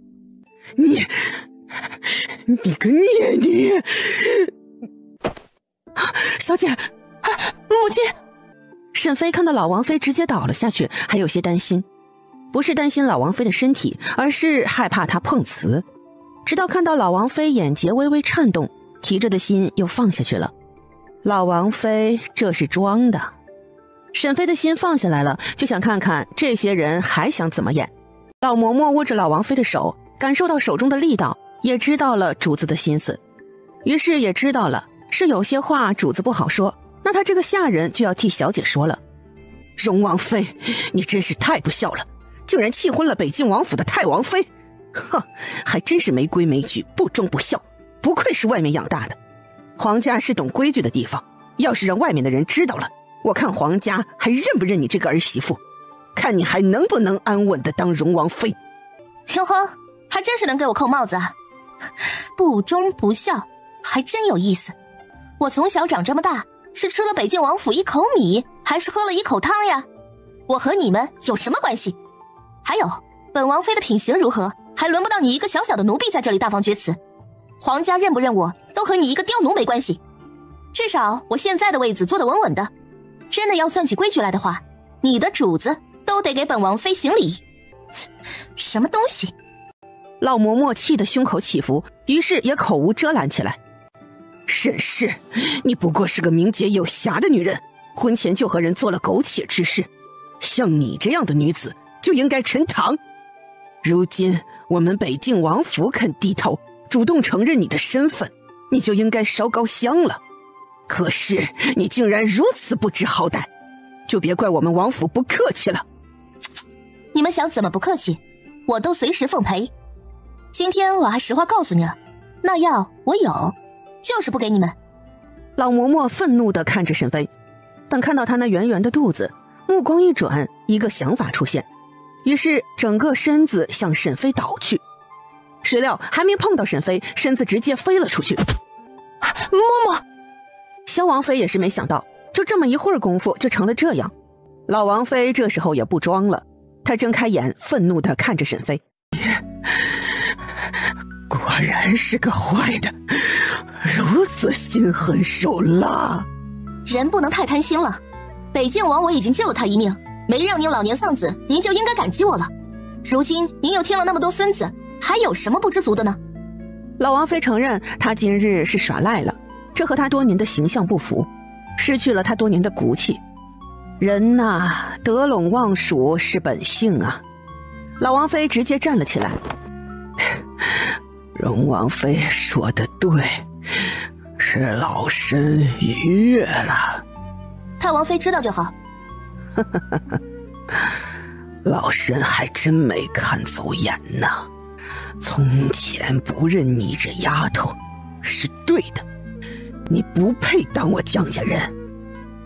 你个孽女！小姐，母亲。沈妃看到老王妃直接倒了下去，还有些担心，不是担心老王妃的身体，而是害怕她碰瓷。直到看到老王妃眼睫微微颤动，提着的心又放下去了。老王妃这是装的。沈妃的心放下来了，就想看看这些人还想怎么演。老嬷嬷握着老王妃的手，感受到手中的力道，也知道了主子的心思，于是也知道了是有些话主子不好说，那他这个下人就要替小姐说了。荣王妃，你真是太不孝了，竟然气昏了北静王府的太王妃。哼，还真是没规没矩，不忠不孝，不愧是外面养大的。皇家是懂规矩的地方，要是让外面的人知道了，我看皇家还认不认你这个儿媳妇，看你还能不能安稳的当荣王妃。哟呵，还真是能给我扣帽子啊！不忠不孝，还真有意思。我从小长这么大，是吃了北静王府一口米，还是喝了一口汤呀？我和你们有什么关系？还有，本王妃的品行如何，还轮不到你一个小小的奴婢在这里大放厥词。皇家认不认我，都和你一个刁奴没关系。至少我现在的位子坐得稳稳的，真的要算起规矩来的话，你的主子都得给本王妃行礼。什么东西？老嬷嬷气得胸口起伏，于是也口无遮拦起来。沈氏，你不过是个名节有瑕的女人，婚前就和人做了苟且之事，像你这样的女子就应该沉塘。如今我们北静王府肯低头，主动承认你的身份，你就应该烧高香了。可是你竟然如此不知好歹，就别怪我们王府不客气了。你们想怎么不客气，我都随时奉陪。今天我还实话告诉你了，那药我有，就是不给你们。老嬷嬷愤怒地看着沈妃，等看到她那圆圆的肚子，目光一转，一个想法出现，于是整个身子向沈妃倒去。谁料还没碰到沈妃，身子直接飞了出去。嬷嬷！萧王妃也是没想到，就这么一会儿功夫就成了这样。老王妃这时候也不装了，她睁开眼，愤怒地看着沈妃。果然是个坏的，如此心狠手辣。人不能太贪心了，北静王我已经救了他一命，没让您老年丧子，您就应该感激我了。如今您又添了那么多孙子，还有什么不知足的呢？老王妃承认她今日是耍赖了，这和她多年的形象不符，失去了她多年的骨气。人呐，得陇望蜀是本性啊。老王妃直接站了起来。荣王妃说的对，是老身逾越了。太王妃知道就好。老身还真没看走眼呢，从前不认你这丫头是对的，你不配当我江家人。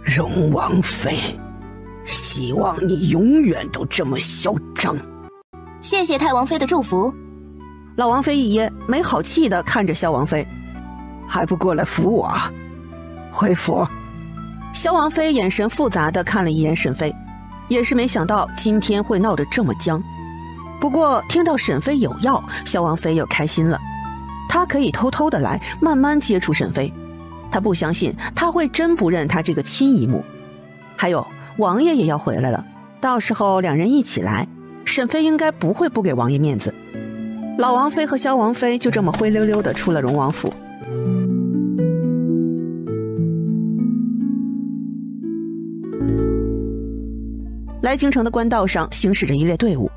荣王妃，希望你永远都这么嚣张。谢谢太王妃的祝福。老王妃一噎，没好气地看着萧王妃，还不过来扶我？回府。萧王妃眼神复杂地看了一眼沈妃，也是没想到今天会闹得这么僵。不过听到沈妃有药，萧王妃又开心了。他可以偷偷的来，慢慢接触沈飞。他不相信他会真不认他这个亲姨母。还有王爷也要回来了，到时候两人一起来，沈飞应该不会不给王爷面子。老王妃和萧王妃就这么灰溜溜的出了荣王府。来京城的官道上行驶着一列队伍，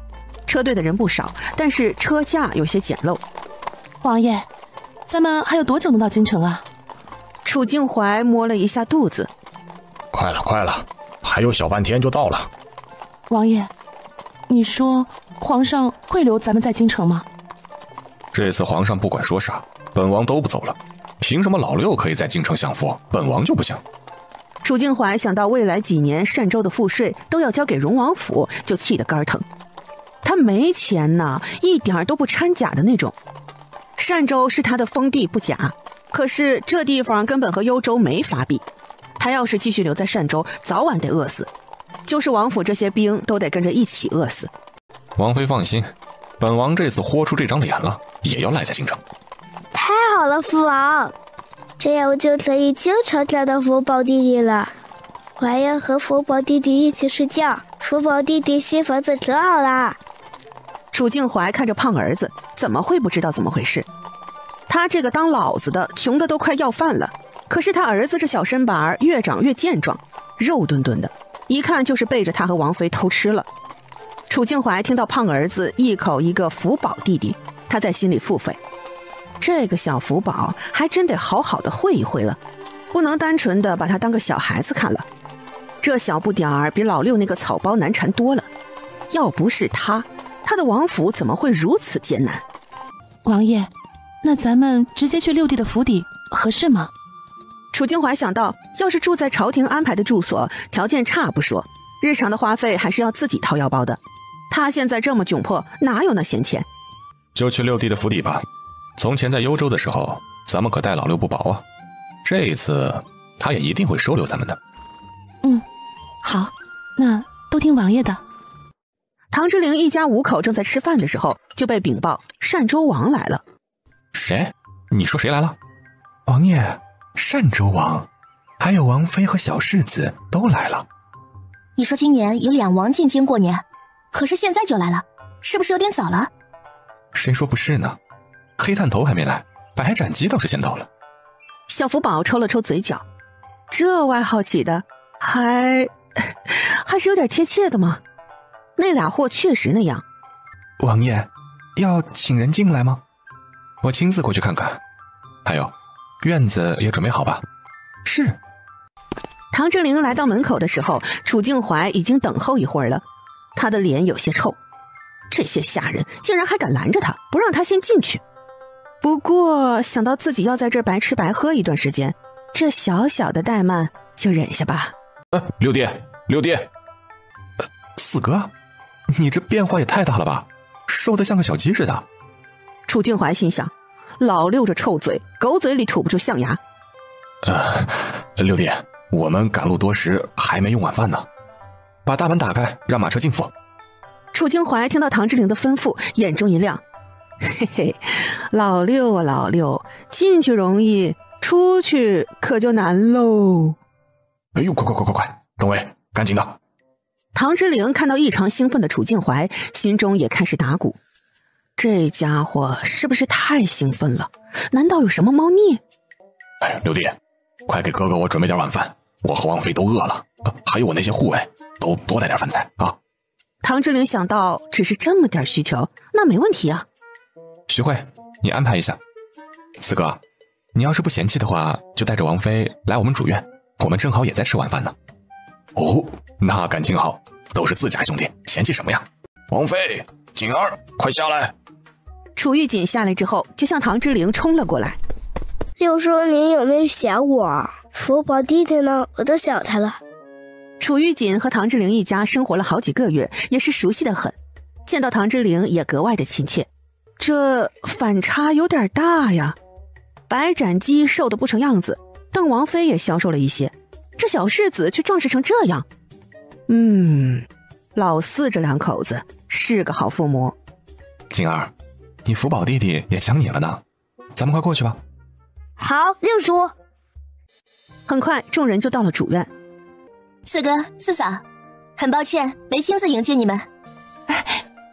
车队的人不少，但是车架有些简陋。王爷，咱们还有多久能到京城啊？楚静怀摸了一下肚子，快了，快了，还有小半天就到了。王爷，你说皇上会留咱们在京城吗？这次皇上不管说啥，本王都不走了。凭什么老六可以在京城享福，本王就不行？楚静怀想到未来几年单州的赋税都要交给荣王府，就气得肝疼。他没钱呢，一点都不掺假的那种。单州是他的封地不假，可是这地方根本和幽州没法比。他要是继续留在单州，早晚得饿死，就是王府这些兵都得跟着一起饿死。王妃放心，本王这次豁出这张脸了，也要赖在京城。太好了，父王，这样我就可以经常见到福宝弟弟了。我还要和福宝弟弟一起睡觉，福宝弟弟新房子可好啦。楚静怀看着胖儿子，怎么会不知道怎么回事？他这个当老子的穷的都快要饭了，可是他儿子这小身板越长越健壮，肉墩墩的，一看就是背着他和王妃偷吃了。楚静怀听到胖儿子一口一个福宝弟弟，他在心里腹诽，这个小福宝还真得好好的会一会了，不能单纯的把他当个小孩子看了。这小不点儿比老六那个草包难缠多了，要不是他的王府怎么会如此艰难？王爷，那咱们直接去六弟的府邸合适吗？楚静怀想到，要是住在朝廷安排的住所，条件差不说，日常的花费还是要自己掏腰包的。他现在这么窘迫，哪有那闲钱？就去六弟的府邸吧。从前在幽州的时候，咱们可待老六不薄啊。这一次，他也一定会收留咱们的。好，那都听王爷的。唐之陵一家5口正在吃饭的时候，就被禀报单州王来了。谁？你说谁来了？王爷，单州王，还有王妃和小世子都来了。你说今年有2王进京过年，可是现在就来了，是不是有点早了？谁说不是呢？黑炭头还没来，白斩鸡倒是先到了。小福宝抽了抽嘴角，这外号起的还是有点贴切的嘛。那俩货确实那样。王爷，要请人进来吗？我亲自过去看看。还有，院子也准备好吧？是。唐之陵来到门口的时候，楚静怀已经等候一会儿了，他的脸有些臭。这些下人竟然还敢拦着他，不让他先进去。不过想到自己要在这儿白吃白喝一段时间，这小小的怠慢就忍下吧。六弟，四哥，你这变化也太大了吧，瘦得像个小鸡似的。楚静怀心想，老六这臭嘴，狗嘴里吐不出象牙。六弟，我们赶路多时，还没用晚饭呢。把大门打开，让马车进府。楚静怀听到唐之陵的吩咐，眼中一亮。嘿嘿，老六啊老六，进去容易，出去可就难喽。哎呦，快，东卫，赶紧的。唐之陵看到异常兴奋的楚静怀，心中也开始打鼓。这家伙是不是太兴奋了？难道有什么猫腻？六弟，快给哥哥我准备点晚饭，我和王妃都饿了，还有我那些护卫，都多来点饭菜啊。唐之陵想到只是这么点需求，那没问题啊。徐慧，你安排一下。四哥，你要是不嫌弃的话，就带着王妃来我们主院，我们正好也在吃晚饭呢。哦，那感情好，都是自家兄弟，嫌弃什么呀？王妃，锦儿，快下来。楚玉锦下来之后，就向唐之陵冲了过来。六叔，您有没有想我？福宝弟弟呢？我都想他了。楚玉锦和唐之陵一家生活了好几个月，也是熟悉的很，见到唐之陵也格外的亲切。这反差有点大呀，白斩鸡瘦得不成样子，邓王妃也消瘦了一些，这小世子却壮实成这样。老四这两口子是个好父母。锦儿，你福宝弟弟也想你了呢，咱们快过去吧。好，六叔。很快，众人就到了主院。四哥、四嫂，很抱歉没亲自迎接你们。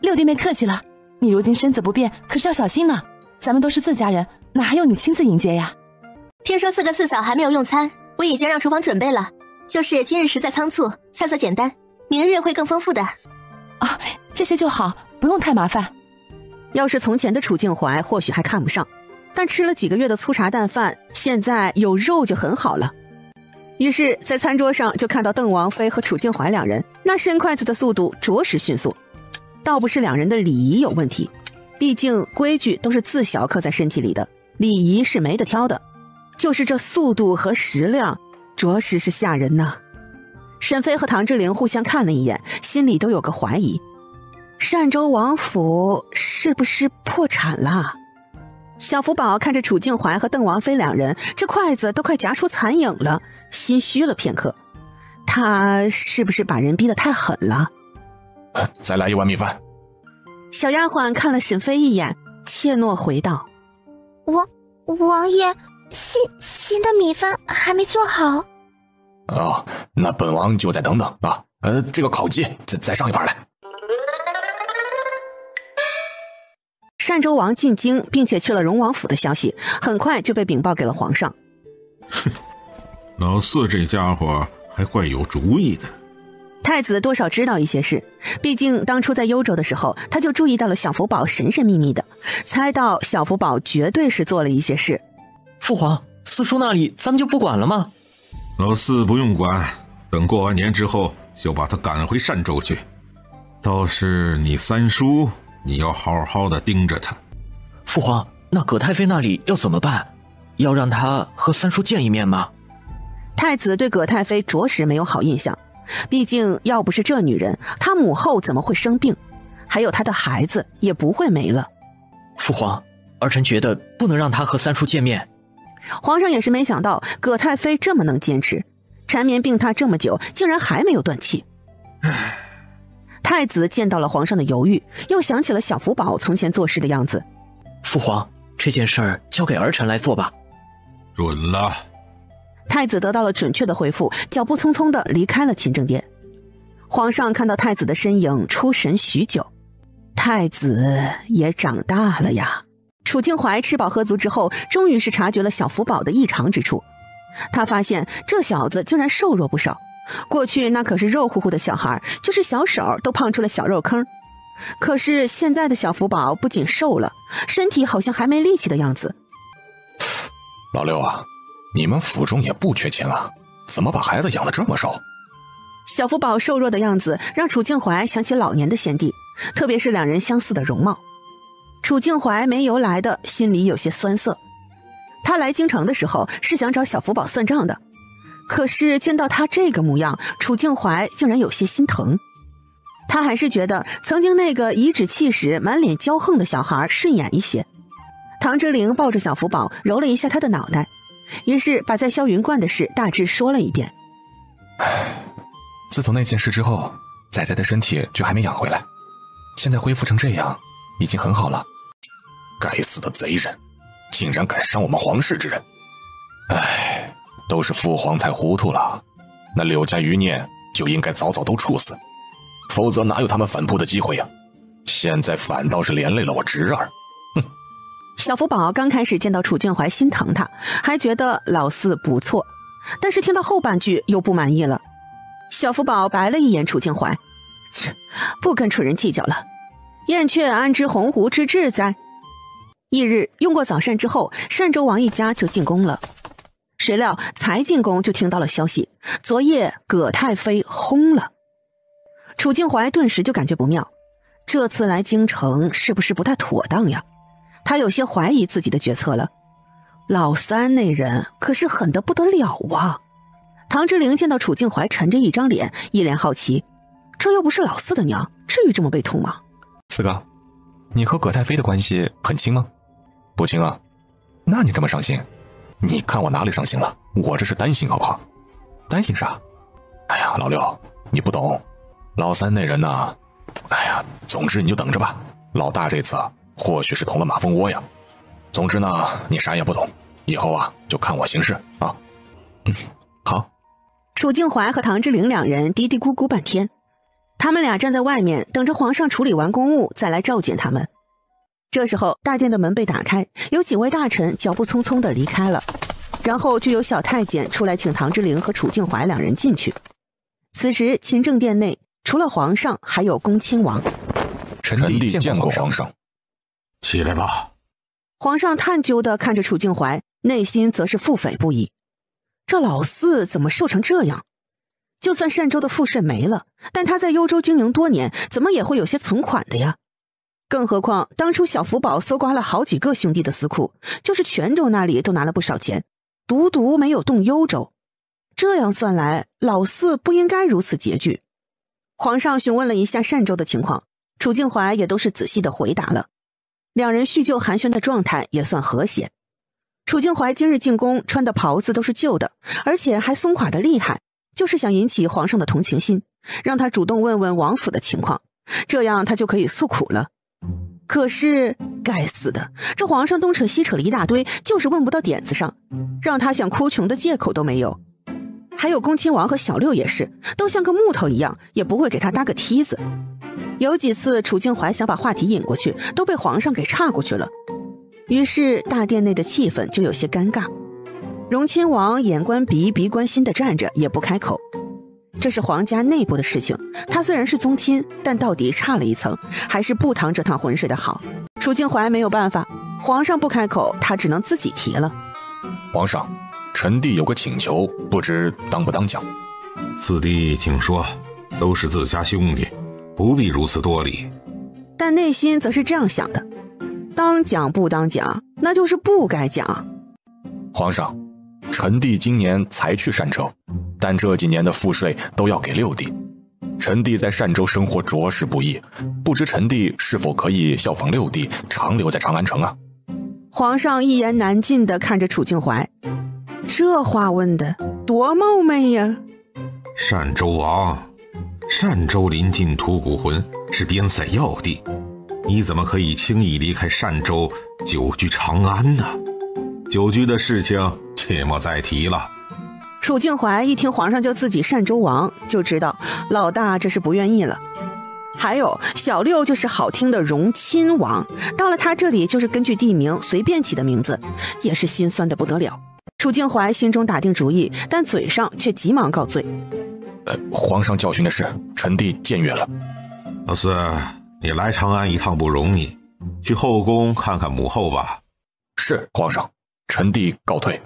六弟妹客气了，你如今身子不便，可是要小心呢。咱们都是自家人，哪还有你亲自迎接呀？听说四哥四嫂还没有用餐，我已经让厨房准备了，就是今日实在仓促，菜色简单，明日会更丰富的。啊，这些就好，不用太麻烦。要是从前的楚静怀或许还看不上，但吃了几个月的粗茶淡饭，现在有肉就很好了。于是在餐桌上就看到邓王妃和楚静怀两人，那伸筷子的速度着实迅速。倒不是两人的礼仪有问题，毕竟规矩都是自小刻在身体里的，礼仪是没得挑的，就是这速度和食量着实是吓人呐。沈飞和唐之灵互相看了一眼，心里都有个怀疑，单州王府是不是破产了？小福宝看着楚静怀和邓王妃两人，这筷子都快夹出残影了，心虚了片刻。他是不是把人逼得太狠了？再来一碗米饭。小丫鬟看了沈飞一眼，怯懦回道：王爷，新的米饭还没做好。哦，那本王就再等等啊。这个烤鸡再上一盘来。单州王进京并且去了荣王府的消息，很快就被禀报给了皇上。哼，老四这家伙还怪有主意的。太子多少知道一些事，毕竟当初在幽州的时候，他就注意到了小福宝神神秘秘的，猜到小福宝绝对是做了一些事。父皇，四叔那里咱们就不管了吗？老四不用管，等过完年之后就把他赶回单州去。倒是你三叔，你要好好的盯着他。父皇，那葛太妃那里要怎么办？要让他和三叔见一面吗？太子对葛太妃着实没有好印象，毕竟要不是这女人，她母后怎么会生病？还有她的孩子也不会没了。父皇，儿臣觉得不能让他和三叔见面。皇上也是没想到葛太妃这么能坚持，缠绵病榻这么久，竟然还没有断气。太子见到了皇上的犹豫，又想起了小福宝从前做事的样子。父皇，这件事儿交给儿臣来做吧。准了。太子得到了准确的回复，脚步匆匆地离开了勤政殿。皇上看到太子的身影，出神许久。太子也长大了呀。楚静怀吃饱喝足之后，终于是察觉了小福宝的异常之处。他发现这小子竟然瘦弱不少，过去那可是肉乎乎的小孩，就是小手都胖出了小肉坑。可是现在的小福宝不仅瘦了，身体好像还没力气的样子。老六啊，你们府中也不缺钱啊，怎么把孩子养得这么瘦？小福宝瘦弱的样子让楚静怀想起老年的先帝，特别是两人相似的容貌。楚静怀没由来的心里有些酸涩。他来京城的时候是想找小福宝算账的，可是见到他这个模样，楚静怀竟然有些心疼。他还是觉得曾经那个颐指气使、满脸骄横的小孩顺眼一些。唐之灵抱着小福宝揉了一下他的脑袋，于是把在霄云观的事大致说了一遍。自从那件事之后，仔仔的身体就还没养回来，现在恢复成这样已经很好了。该死的贼人，竟然敢伤我们皇室之人！唉，都是父皇太糊涂了，那柳家余孽就应该早早都处死，否则哪有他们反扑的机会呀？现在反倒是连累了我侄儿。哼！小福宝刚开始见到楚静怀心疼他，还觉得老四不错，但是听到后半句又不满意了。小福宝白了一眼楚静怀，切，不跟蠢人计较了。燕雀安知鸿鹄之志哉？翌日用过早膳之后，单州王一家就进宫了。谁料才进宫就听到了消息，昨夜葛太妃薨了。楚静怀顿时就感觉不妙，这次来京城是不是不太妥当呀？他有些怀疑自己的决策了。老三那人可是狠得不得了啊！唐之灵见到楚静怀沉着一张脸，一脸好奇，这又不是老四的娘，至于这么被痛吗？四哥，你和葛太妃的关系很亲吗？不亲啊。那你这么伤心？你看我哪里伤心了？我这是担心好不好？担心啥？哎呀，老六，你不懂，老三那人呢？哎呀，总之你就等着吧，老大这次或许是捅了马蜂窝呀。总之呢，你啥也不懂，以后啊就看我行事啊。好。楚静怀和唐之灵两人嘀嘀咕咕半天，他们俩站在外面等着皇上处理完公务再来召见他们。这时候大殿的门被打开，有几位大臣脚步匆匆地离开了，然后就有小太监出来请唐之灵和楚静怀两人进去。此时勤政殿内除了皇上还有恭亲王。臣弟见过皇上。起来吧。皇上探究地看着楚静怀，内心则是腹诽不已。这老四怎么瘦成这样？就算单州的赋税没了，但他在幽州经营多年，怎么也会有些存款的呀。更何况当初小福宝搜刮了好几个兄弟的私库，就是泉州那里都拿了不少钱，独独没有动幽州。这样算来，老四不应该如此拮据。皇上询问了一下单州的情况，楚静怀也都是仔细的回答了。两人叙旧寒暄的状态也算和谐。楚静怀今日进宫穿的袍子都是旧的，而且还松垮的厉害，就是想引起皇上的同情心，让他主动问问王府的情况，这样他就可以诉苦了。可是该死的，这皇上东扯西扯了一大堆，就是问不到点子上，让他想哭穷的借口都没有。还有恭亲王和小六也是，都像个木头一样，也不会给他搭个梯子。有几次楚静怀想把话题引过去，都被皇上给岔过去了。于是大殿内的气氛就有些尴尬。荣亲王眼观鼻，鼻观心的站着，也不开口。这是皇家内部的事情，他虽然是宗亲，但到底差了一层，还是不趟这趟浑水的好。楚静怀没有办法，皇上不开口，他只能自己提了。皇上，臣弟有个请求，不知当不当讲？四弟请说，都是自家兄弟，不必如此多礼。但内心则是这样想的，当讲不当讲，那就是不该讲。皇上，臣弟今年才去单州，但这几年的赋税都要给六弟。臣弟在单州生活着实不易，不知臣弟是否可以效仿六弟，长留在长安城啊？皇上一言难尽地看着楚静怀，这话问的多冒昧呀！单州王，单州临近吐谷浑，是边塞要地，你怎么可以轻易离开单州久居长安呢？久居的事情切莫再提了。楚静怀一听皇上叫自己单州王，就知道老大这是不愿意了。还有小六就是好听的荣亲王，到了他这里就是根据地名随便起的名字，也是心酸的不得了。楚静怀心中打定主意，但嘴上却急忙告罪。皇上教训的事，臣弟僭越了。老四，你来长安一趟不容易，去后宫看看母后吧。是，皇上，臣弟告退。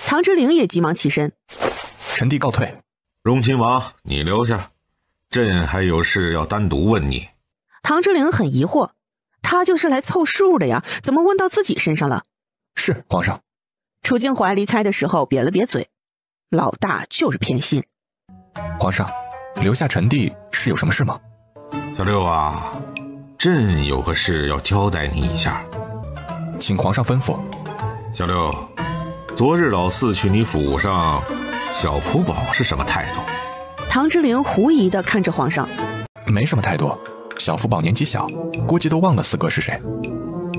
唐之灵也急忙起身。臣弟告退。荣亲王，你留下，朕还有事要单独问你。唐之灵很疑惑，他就是来凑数的呀，怎么问到自己身上了？是，皇上。楚静怀离开的时候瘪了瘪嘴，老大就是偏心。皇上，留下臣弟是有什么事吗？小六啊，朕有个事要交代你一下，请皇上吩咐。小六，昨日老四去你府上，小福宝是什么态度？唐之灵狐疑地看着皇上。没什么态度，小福宝年纪小，估计都忘了四哥是谁。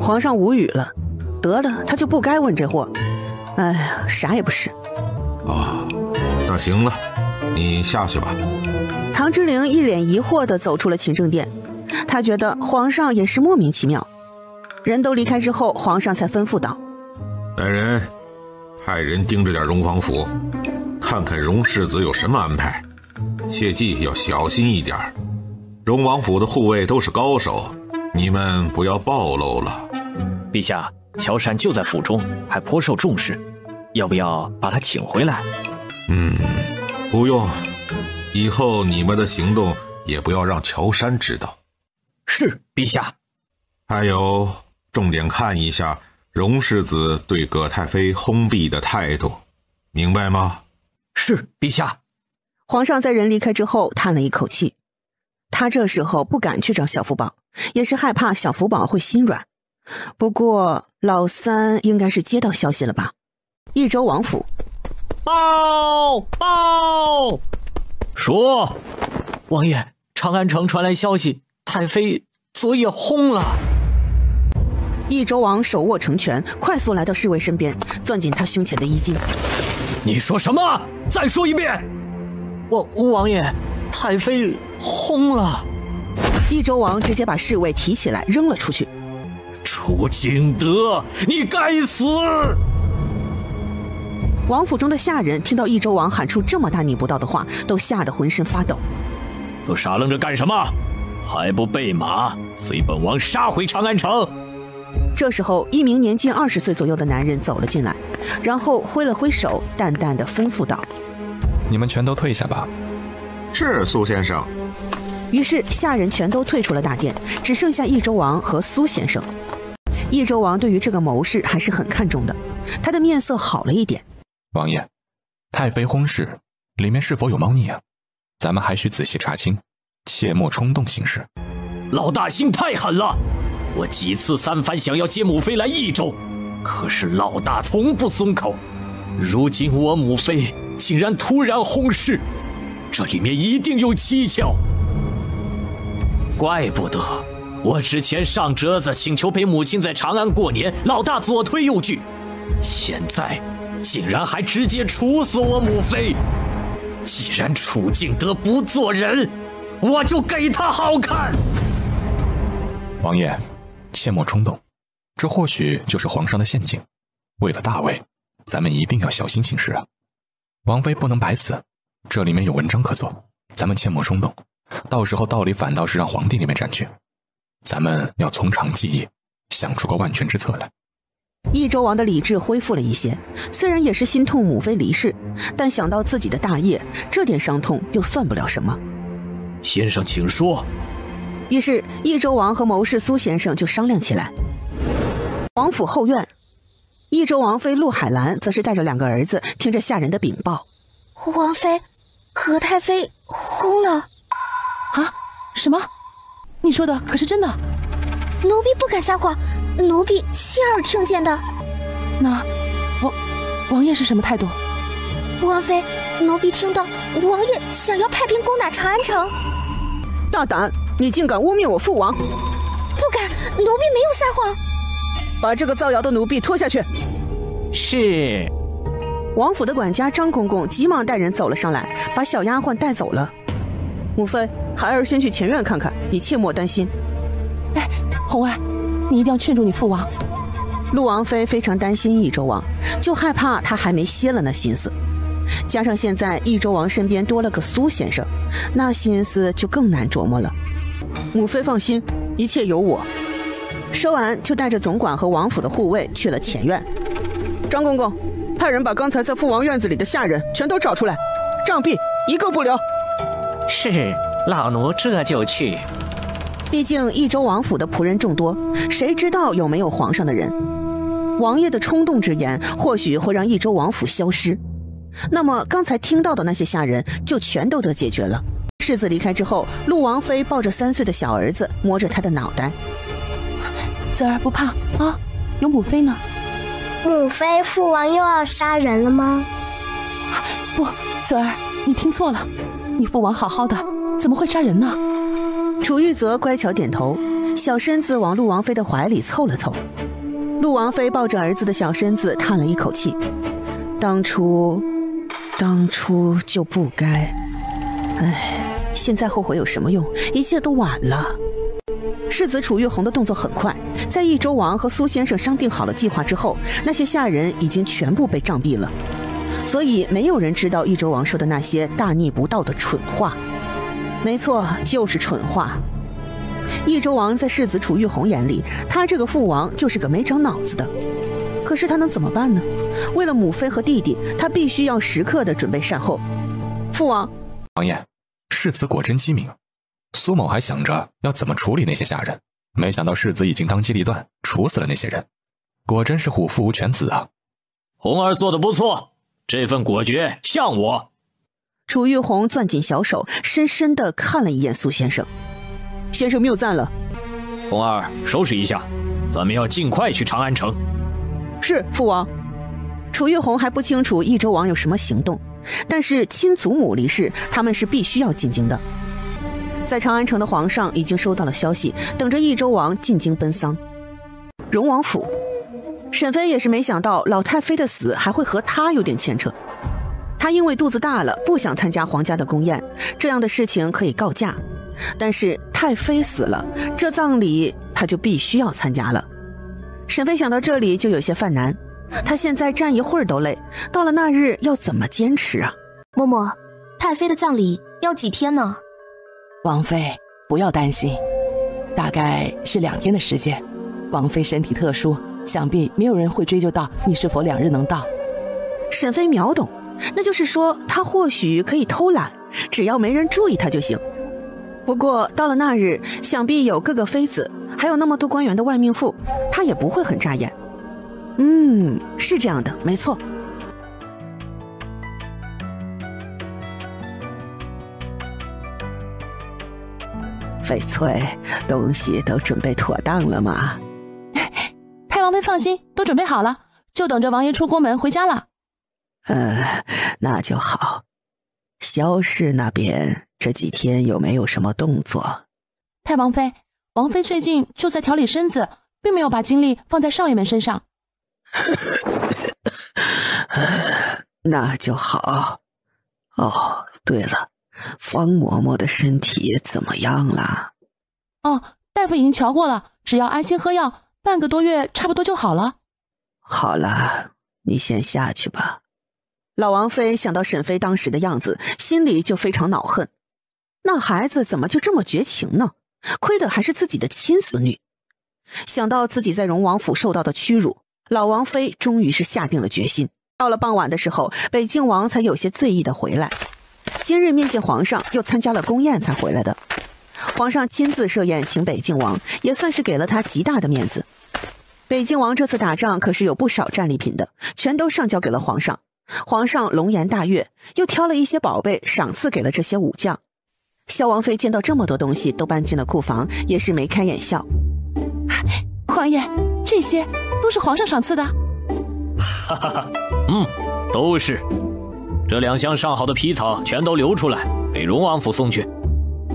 皇上无语了，得了，他就不该问这货。哎呀，啥也不是。那行了，你下去吧。唐之灵一脸疑惑地走出了勤政殿，他觉得皇上也是莫名其妙。人都离开之后，皇上才吩咐道：来人，派人盯着点荣王府，看看荣世子有什么安排，切记要小心一点。荣王府的护卫都是高手，你们不要暴露了。陛下，乔山就在府中，还颇受重视，要不要把他请回来？不用，以后你们的行动也不要让乔山知道。是，陛下。还有，重点看一下荣世子对葛太妃轰毙的态度，明白吗？是，陛下。皇上在人离开之后叹了一口气，他这时候不敢去找小福宝，也是害怕小福宝会心软。不过老三应该是接到消息了吧？益州王府。报！说，王爷，长安城传来消息，太妃昨夜薨了。益州王手握成拳，快速来到侍卫身边，攥紧他胸前的衣襟。你说什么？再说一遍！王爷，太妃轰了！益州王直接把侍卫提起来扔了出去。楚景德，你该死！王府中的下人听到益州王喊出这么大逆不道的话，都吓得浑身发抖。都傻愣着干什么？还不备马，随本王杀回长安城！这时候，一名年近20岁左右的男人走了进来，然后挥了挥手，淡淡的吩咐道：“你们全都退下吧。”是，苏先生。于是下人全都退出了大殿，只剩下益州王和苏先生。益州王对于这个谋士还是很看重的，他的面色好了一点。王爷，太妃薨事里面是否有猫腻啊？咱们还需仔细查清，切莫冲动行事。老大心太狠了！我几次三番想要接母妃来益州，可是老大从不松口。如今我母妃竟然突然薨逝，这里面一定有蹊跷。怪不得我之前上折子请求陪母亲在长安过年，老大左推右拒，现在竟然还直接处死我母妃。既然楚敬德不做人，我就给他好看。王爷，切莫冲动，这或许就是皇上的陷阱。为了大位，咱们一定要小心行事啊！王妃不能白死，这里面有文章可做，咱们切莫冲动，到时候道理反倒是让皇帝那边占据。咱们要从长计议，想出个万全之策来。益州王的理智恢复了一些，虽然也是心痛母妃离世，但想到自己的大业，这点伤痛又算不了什么。先生请说。于是益州王和谋士苏先生就商量起来。王府后院，益州王妃陆海兰则是带着2个儿子，听着下人的禀报。王妃，何太妃薨了。啊？什么？你说的可是真的？奴婢不敢撒谎，奴婢亲耳听见的。那王爷是什么态度？王妃，奴婢听到王爷想要派兵攻打长安城。大胆，你竟敢污蔑我父王！不敢，奴婢没有撒谎。把这个造谣的奴婢拖下去。是。王府的管家张公公急忙带人走了上来，把小丫鬟带走了。母妃，孩儿先去前院看看，你切莫担心。哎，红儿，你一定要劝住你父王。陆王妃非常担心益州王，就害怕他还没歇了那心思。加上现在益州王身边多了个苏先生，那心思就更难琢磨了。母妃放心，一切有我。说完就带着总管和王府的护卫去了前院。张公公，派人把刚才在父王院子里的下人全都找出来，杖毙，一个不留。是，老奴这就去。毕竟益州王府的仆人众多，谁知道有没有皇上的人？王爷的冲动之言或许会让益州王府消失，那么刚才听到的那些下人就全都得解决了。世子离开之后，陆王妃抱着3岁的小儿子，摸着他的脑袋。子儿不怕啊，有母妃呢。母妃，父王又要杀人了吗？不，子儿，你听错了，你父王好好的，怎么会杀人呢？楚玉泽乖巧点头，小身子往陆王妃的怀里凑了凑。陆王妃抱着儿子的小身子叹了一口气，当初就不该。唉，现在后悔有什么用？一切都晚了。世子楚玉红的动作很快，在益州王和苏先生商定好了计划之后，那些下人已经全部被杖毙了，所以没有人知道益州王说的那些大逆不道的蠢话。没错，就是蠢话。益州王在世子楚玉红眼里，他这个父王就是个没长脑子的。可是他能怎么办呢？为了母妃和弟弟，他必须要时刻的准备善后。父王，王爷，世子果真机敏。苏某还想着要怎么处理那些下人，没想到世子已经当机立断处死了那些人，果真是虎父无犬子啊！红儿做得不错，这份果决像我。楚玉红攥紧小手，深深地看了一眼苏先生。先生谬赞了。红儿，收拾一下，咱们要尽快去长安城。是，父王。楚玉红还不清楚益州王有什么行动，但是亲祖母离世，他们是必须要进京的。在长安城的皇上已经收到了消息，等着益州王进京奔丧。荣王府。沈飞也是没想到老太妃的死还会和他有点牵扯。他因为肚子大了，不想参加皇家的宫宴，这样的事情可以告假。但是太妃死了，这葬礼他就必须要参加了。沈飞想到这里就有些犯难，他现在站一会儿都累，到了那日要怎么坚持啊？嬷嬷，太妃的葬礼要几天呢？王妃不要担心，大概是2天的时间。王妃身体特殊，想必没有人会追究到你是否2日能到。沈飞秒懂，那就是说他或许可以偷懒，只要没人注意他就行。不过到了那日，想必有各个妃子，还有那么多官员的外命妇，他也不会很扎眼。是这样的，没错。翡翠，东西都准备妥当了吗？太王妃放心，都准备好了，就等着王爷出宫门回家了。那就好。萧氏那边这几天有没有什么动作？太王妃，王妃最近就在调理身子，并没有把精力放在少爷们身上。那就好。哦，对了，方嬷嬷的身体怎么样了？大夫已经瞧过了，只要安心喝药，半个多月差不多就好了。好了，你先下去吧。老王妃想到沈飞当时的样子，心里就非常恼恨。那孩子怎么就这么绝情呢？亏的还是自己的亲孙女。想到自己在荣王府受到的屈辱，老王妃终于是下定了决心。到了傍晚的时候，北静王才有些醉意的回来。今日面见皇上，又参加了宫宴才回来的。皇上亲自设宴请北静王，也算是给了他极大的面子。北静王这次打仗可是有不少战利品的，全都上交给了皇上。皇上龙颜大悦，又挑了一些宝贝赏赐给了这些武将。萧王妃见到这么多东西都搬进了库房，也是眉开眼笑。皇爷，这些都是皇上赏赐的？哈哈哈，都是。这2箱上好的皮草全都留出来，给荣王府送去。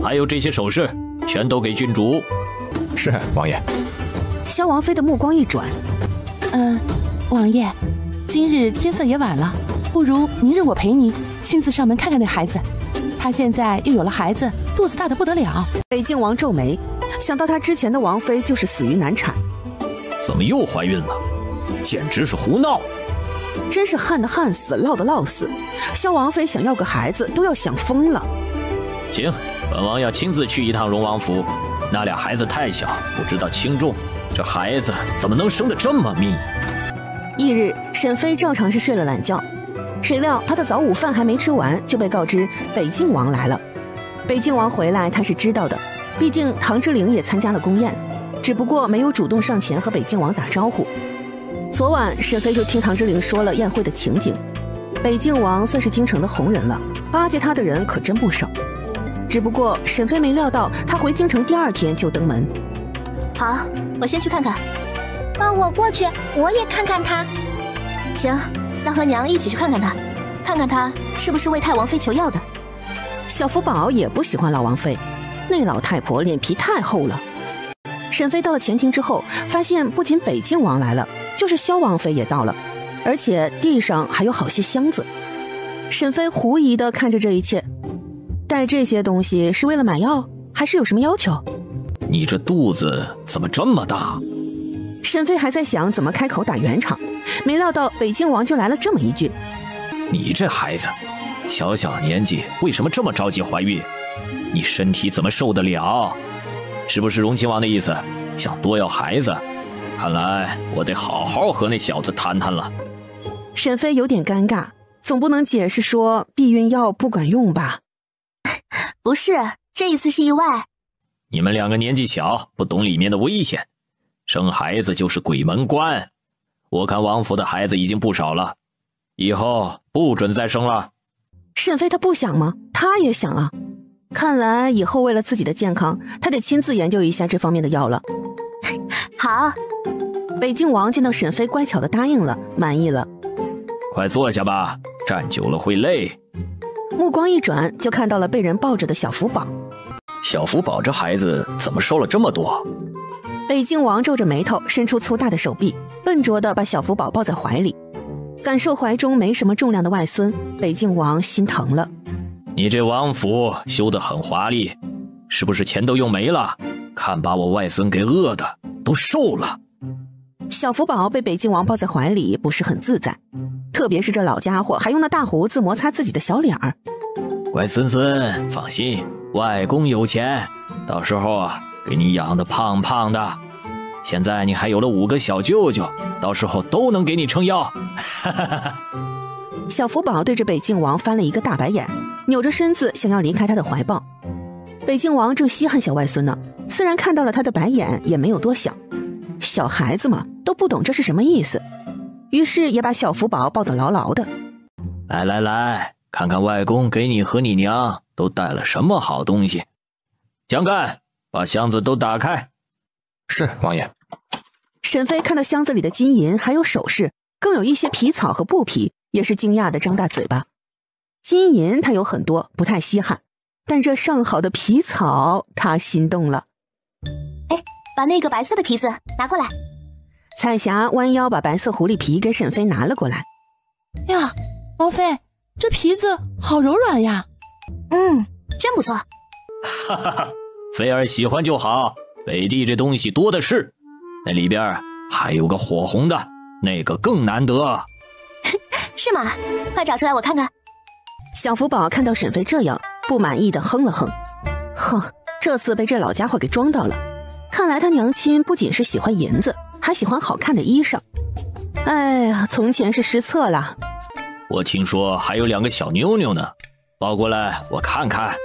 还有这些首饰，全都给郡主。是，王爷。萧王妃的目光一转，王爷，今日天色也晚了，不如明日我陪你亲自上门看看那孩子。他现在又有了孩子，肚子大得不得了。北静王皱眉，想到他之前的王妃就是死于难产，怎么又怀孕了？简直是胡闹！真是旱的旱死，涝的涝死。萧王妃想要个孩子都要想疯了。行，本王要亲自去一趟荣王府。那俩孩子太小，不知道轻重，这孩子怎么能生得这么密？翌日，沈飞照常是睡了懒觉，谁料他的早午饭还没吃完，就被告知北静王来了。北静王回来他是知道的，毕竟唐之陵也参加了宫宴，只不过没有主动上前和北静王打招呼。昨晚沈飞就听唐之陵说了宴会的情景，北静王算是京城的红人了，巴结他的人可真不少。只不过沈飞没料到他回京城第2天就登门。好，我先去看看。我过去，我也看看他。行，那和娘一起去看看他，看看他是不是为太王妃求药的。小福宝也不喜欢老王妃，那老太婆脸皮太厚了。沈飞到了前厅之后，发现不仅北静王来了，就是萧王妃也到了，而且地上还有好些箱子。沈飞狐疑地看着这一切，带这些东西是为了买药，还是有什么要求？你这肚子怎么这么大？沈飞还在想怎么开口打圆场，没料到北静王就来了这么一句：你这孩子，小小年纪为什么这么着急怀孕？你身体怎么受得了？是不是荣亲王的意思，想多要孩子？看来我得好好和那小子谈谈了。沈飞有点尴尬，总不能解释说避孕药不管用吧？不是，这一次是意外。你们2个年纪小，不懂里面的危险，生孩子就是鬼门关。我看王府的孩子已经不少了，以后不准再生了。沈飞他不想吗？他也想啊。看来以后为了自己的健康，他得亲自研究一下这方面的药了。好。北静王见到沈飞乖巧的答应了，满意了。快坐下吧，站久了会累。目光一转，就看到了被人抱着的小福宝。小福宝这孩子怎么瘦了这么多？北静王皱着眉头，伸出粗大的手臂，笨拙地把小福宝抱在怀里。感受怀中没什么重量的外孙，北静王心疼了。你这王府修得很华丽，是不是钱都用没了？看把我外孙给饿的都瘦了。小福宝被北静王抱在怀里不是很自在，特别是这老家伙还用那大胡子摩擦自己的小脸儿。乖孙孙，放心，外公有钱，到时候给你养得胖胖的。现在你还有了5个小舅舅，到时候都能给你撑腰。小福宝对着北静王翻了一个大白眼，扭着身子想要离开他的怀抱。北静王正稀罕小外孙呢，虽然看到了他的白眼，也没有多想。小孩子嘛，都不懂这是什么意思，于是也把小福宝抱得牢牢的。来来来，看看外公给你和你娘都带了什么好东西。蒋干，把箱子都打开。是，王爷。沈飞看到箱子里的金银还有首饰，更有一些皮草和布匹，也是惊讶地张大嘴巴。金银他有很多，不太稀罕，但这上好的皮草他心动了。哎，把那个白色的皮子拿过来。彩霞弯腰把白色狐狸皮给沈飞拿了过来。呀，王妃，这皮子好柔软呀。真不错。哈哈哈，菲儿喜欢就好，北地这东西多的是，那里边还有个火红的，那个更难得。是吗？快找出来我看看。小福宝看到沈飞这样，不满意的哼了哼。哼，这次被这老家伙给装到了。看来他娘亲不仅是喜欢银子，还喜欢好看的衣裳。哎呀，从前是失策了。我听说还有2个小妞妞呢，抱过来我看看。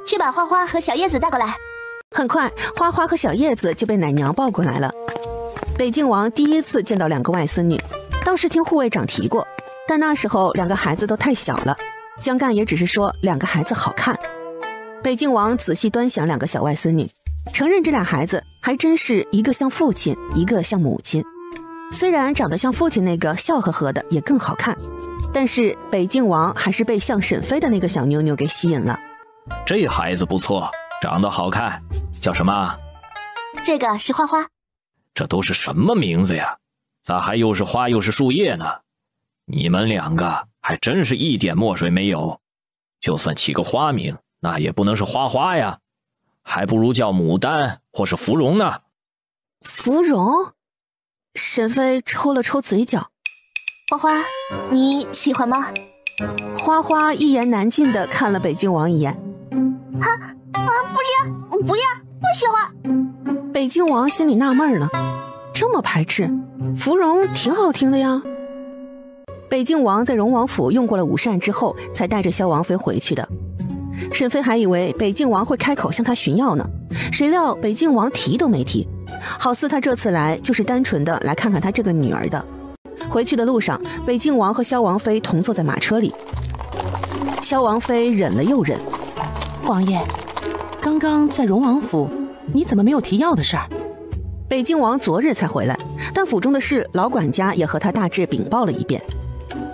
去把花花和小叶子带过来。很快，花花和小叶子就被奶娘抱过来了。北静王第一次见到2个外孙女，当时听护卫长提过，但那时候2个孩子都太小了，江干也只是说2个孩子好看。北静王仔细端详2个小外孙女，承认这俩孩子还真是一个像父亲，一个像母亲。虽然长得像父亲那个笑呵呵的也更好看，但是北静王还是被像沈飞的那个小妞妞给吸引了。这孩子不错，长得好看，叫什么？这个是花花。这都是什么名字呀？咋还又是花又是树叶呢？你们2个还真是一点墨水没有。就算起个花名，那也不能是花花呀，还不如叫牡丹或是芙蓉呢。芙蓉？沈飞抽了抽嘴角。花花，你喜欢吗？花花一言难尽地看了北静王一眼。不要，不喜欢。北静王心里纳闷呢，这么排斥，芙蓉挺好听的呀。北静王在荣王府用过了午膳之后，才带着萧王妃回去的。沈飞还以为北静王会开口向他寻药呢，谁料北静王提都没提，好似他这次来就是单纯的来看看他这个女儿的。回去的路上，北静王和萧王妃同坐在马车里。萧王妃忍了又忍。王爷，刚刚在荣王府，你怎么没有提药的事儿？北静王昨日才回来，但府中的事老管家也和他大致禀报了一遍，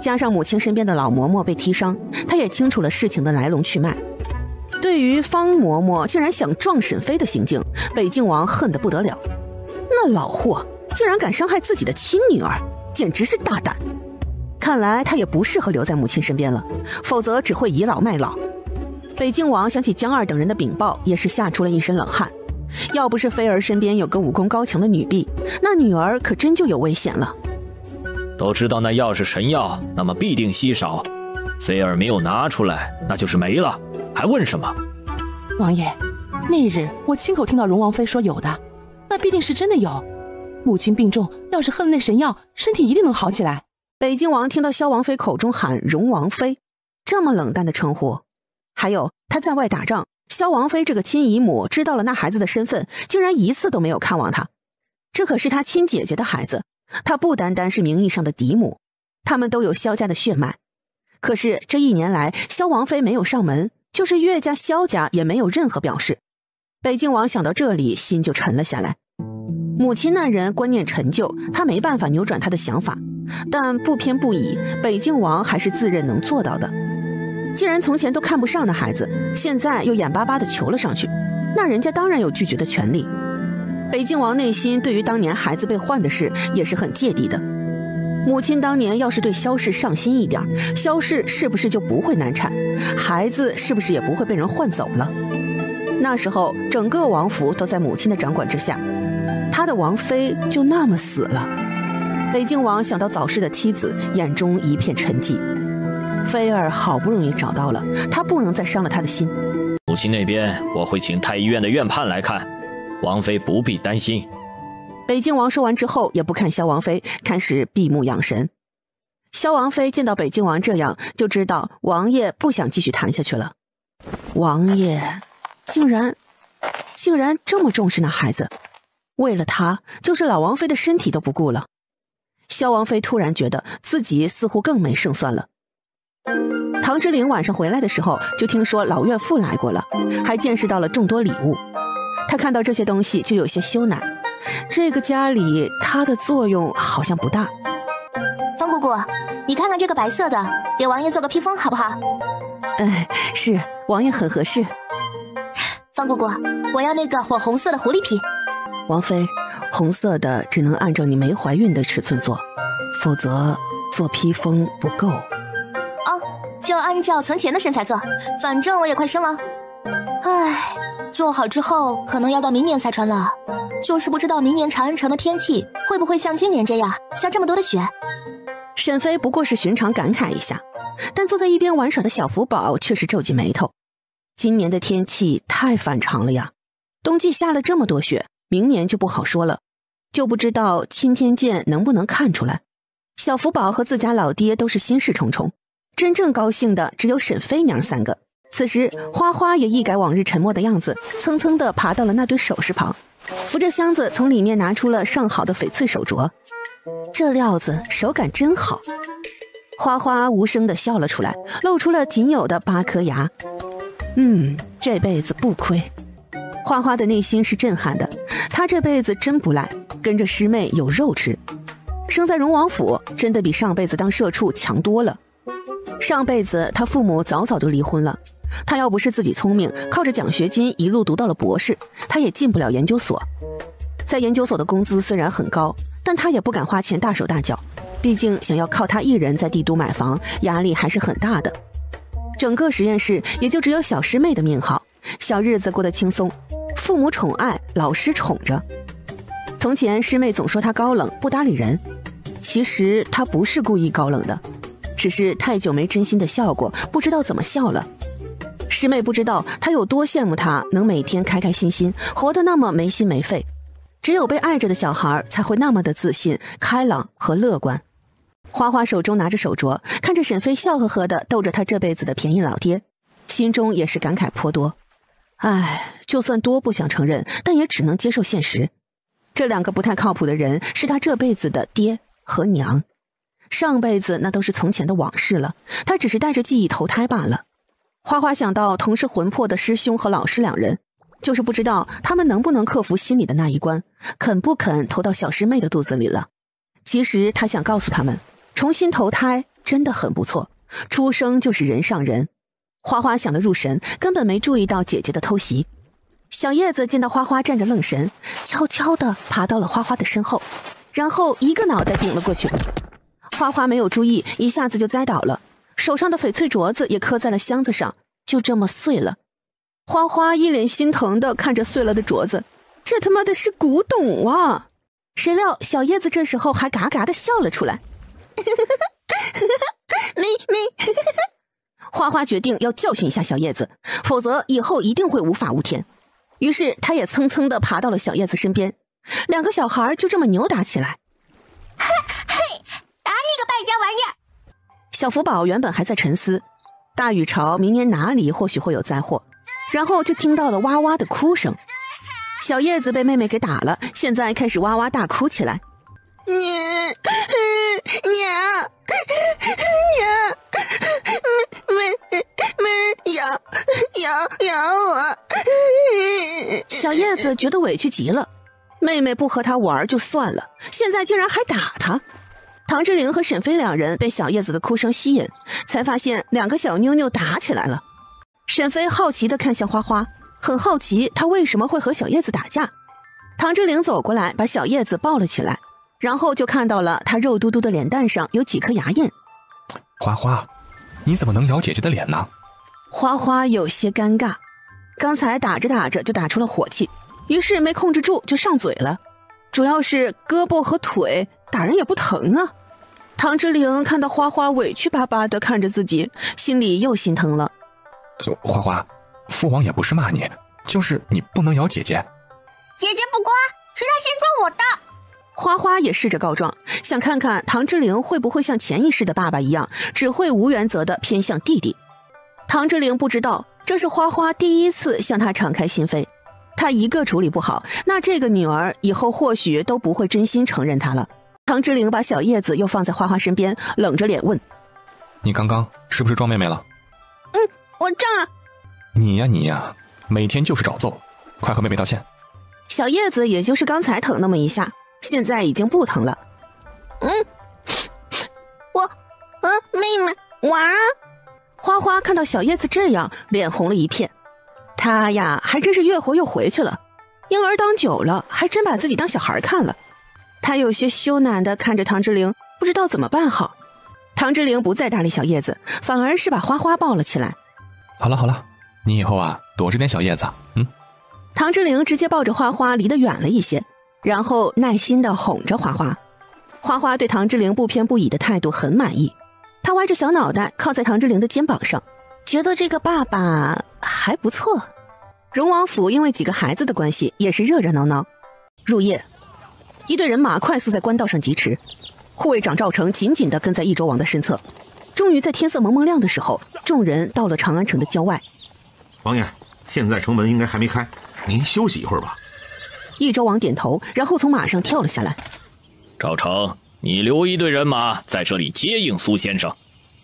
加上母亲身边的老嬷嬷被踢伤，他也清楚了事情的来龙去脉。对于方嬷嬷竟然想撞沈飞的行径，北静王恨得不得了。那老货竟然敢伤害自己的亲女儿，简直是大胆。看来他也不适合留在母亲身边了，否则只会倚老卖老。北静王想起江二等人的禀报，也是吓出了一身冷汗。要不是菲儿身边有个武功高强的女婢，那女儿可真就有危险了。都知道那药是神药，那么必定稀少，菲儿没有拿出来，那就是没了，还问什么？王爷，那日我亲口听到荣王妃说有的，那必定是真的有。母亲病重，要是喝了那神药，身体一定能好起来。北静王听到萧王妃口中喊荣王妃，这么冷淡的称呼，还有他在外打仗，萧王妃这个亲姨母知道了那孩子的身份，竟然一次都没有看望他。这可是他亲姐姐的孩子，他不单单是名义上的嫡母，他们都有萧家的血脉。可是这1年来，萧王妃没有上门，就是岳家萧家也没有任何表示。北静王想到这里，心就沉了下来。母亲那人观念陈旧，他没办法扭转他的想法，但不偏不倚，北静王还是自认能做到的。既然从前都看不上的孩子，现在又眼巴巴地求了上去，那人家当然有拒绝的权利。北静王内心对于当年孩子被换的事也是很芥蒂的。母亲当年要是对萧氏上心一点，萧氏是不是就不会难产，孩子是不是也不会被人换走了？那时候整个王府都在母亲的掌管之下，他的王妃就那么死了。北静王想到早逝的妻子，眼中一片沉寂。妃儿好不容易找到了，他不能再伤了他的心。母亲那边我会请太医院的院判来看，王妃不必担心。北静王说完之后，也不看萧王妃，开始闭目养神。萧王妃见到北静王这样，就知道王爷不想继续谈下去了。王爷竟然这么重视那孩子，为了他，就是老王妃的身体都不顾了。萧王妃突然觉得自己似乎更没胜算了。唐之陵晚上回来的时候，就听说老岳父来过了，还见识到了众多礼物。他看到这些东西就有些羞赧，这个家里他的作用好像不大。方姑姑，你看看这个白色的，给王爷做个披风好不好？是，王爷很合适。方姑姑，我要那个火红色的狐狸皮。王妃，红色的只能按照你没怀孕的尺寸做，否则做披风不够。就按照从前的身材做，反正我也快生了。唉，做好之后可能要到明年才穿了，就是不知道明年长安城的天气会不会像今年这样下这么多的雪。沈妃不过是寻常感慨一下，但坐在一边玩耍的小福宝却是皱起眉头。今年的天气太反常了呀，冬季下了这么多雪，明年就不好说了，就不知道钦天监能不能看出来。小福宝和自家老爹都是心事重重，真正高兴的只有沈妃娘三个。此时花花也一改往日沉默的样子，蹭蹭地爬到了那堆首饰旁，扶着箱子从里面拿出了上好的翡翠手镯。这料子手感真好。花花无声地笑了出来，露出了仅有的8颗牙。这辈子不亏。花花的内心是震撼的，她这辈子真不赖，跟着师妹有肉吃。生在荣王府真的比上辈子当社畜强多了。上辈子他父母早就离婚了，他要不是自己聪明，靠着奖学金一路读到了博士，他也进不了研究所。在研究所的工资虽然很高，但他也不敢花钱大手大脚，毕竟想要靠他一人在帝都买房，压力还是很大的。整个实验室也就只有小师妹的命好，小日子过得轻松，父母宠爱，老师宠着。从前师妹总说他高冷不搭理人，其实他不是故意高冷的，只是太久没真心的笑过，不知道怎么笑了。师妹不知道他有多羡慕他能每天开开心心，活得那么没心没肺。只有被爱着的小孩才会那么的自信、开朗和乐观。花花手中拿着手镯，看着沈妃笑呵呵的逗着他这辈子的便宜老爹，心中也是感慨颇多。就算多不想承认，但也只能接受现实。这两个不太靠谱的人是他这辈子的爹和娘，上辈子那都是从前的往事了，他只是带着记忆投胎罢了。花花想到同是魂魄的师兄和老师两人，就是不知道他们能不能克服心里的那一关，肯不肯投到小师妹的肚子里了。其实他想告诉他们，重新投胎真的很不错，出生就是人上人。花花想得入神，根本没注意到姐姐的偷袭。小叶子见到花花站着愣神，悄悄地爬到了花花的身后，然后一个脑袋顶了过去。花花没有注意，一下子就栽倒了，手上的翡翠镯子也磕在了箱子上，就这么碎了。花花一脸心疼地看着碎了的镯子，这他妈的是古董啊！谁料小叶子这时候还嘎嘎地笑了出来。花花决定要教训一下小叶子，否则以后一定会无法无天。于是他也蹭蹭地爬到了小叶子身边，两个小孩就这么扭打起来。嘿，打你个败家玩意儿！小福宝原本还在沉思，大雨潮明年哪里或许会有灾祸，然后就听到了哇哇的哭声。小叶子被妹妹给打了，现在开始哇哇大哭起来。娘，我。小叶子觉得委屈极了，妹妹不和他玩就算了，现在竟然还打他。唐之陵和沈妃两人被小叶子的哭声吸引，才发现两个小妞妞打起来了。沈妃好奇地看向花花，很好奇她为什么会和小叶子打架。唐之灵走过来，把小叶子抱了起来，然后就看到了她肉嘟嘟的脸蛋上有几颗牙印。花花，你怎么能咬姐姐的脸呢？花花有些尴尬，刚才打着打着就打出了火气，于是没控制住就上嘴了。主要是胳膊和腿打人也不疼啊。唐之灵看到花花委屈巴巴地看着自己，心里又心疼了。花花，父王也不是骂你，就是你不能咬姐姐。姐姐不乖，是她先抓我的。花花也试着告状，想看看唐之灵会不会像潜意识的爸爸一样，只会无原则地偏向弟弟。唐之灵不知道，这是花花第一次向他敞开心扉。他一个处理不好，那这个女儿以后或许都不会真心承认他了。唐之灵把小叶子又放在花花身边，冷着脸问：你刚刚是不是撞妹妹了？我撞了。你呀，每天就是找揍，快和妹妹道歉。小叶子也就是刚才疼那么一下，现在已经不疼了。妹妹玩啊。花花看到小叶子这样，脸红了一片。他呀，还真是越活越回去了。婴儿当久了，还真把自己当小孩看了。他有些羞赧地看着唐之灵，不知道怎么办好。唐之灵不再搭理小叶子，反而是把花花抱了起来。好了，你以后啊，躲着点小叶子。唐之灵直接抱着花花离得远了一些，然后耐心地哄着花花。花花对唐之灵不偏不倚的态度很满意，他歪着小脑袋靠在唐之灵的肩膀上，觉得这个爸爸还不错。荣王府因为几个孩子的关系，也是热热闹闹。入夜，一队人马快速在官道上疾驰，护卫长赵成紧紧地跟在益州王的身侧。终于在天色蒙蒙亮的时候，众人到了长安城的郊外。王爷，现在城门应该还没开，您休息一会儿吧。益州王点头，然后从马上跳了下来。赵成，你留一队人马在这里接应苏先生，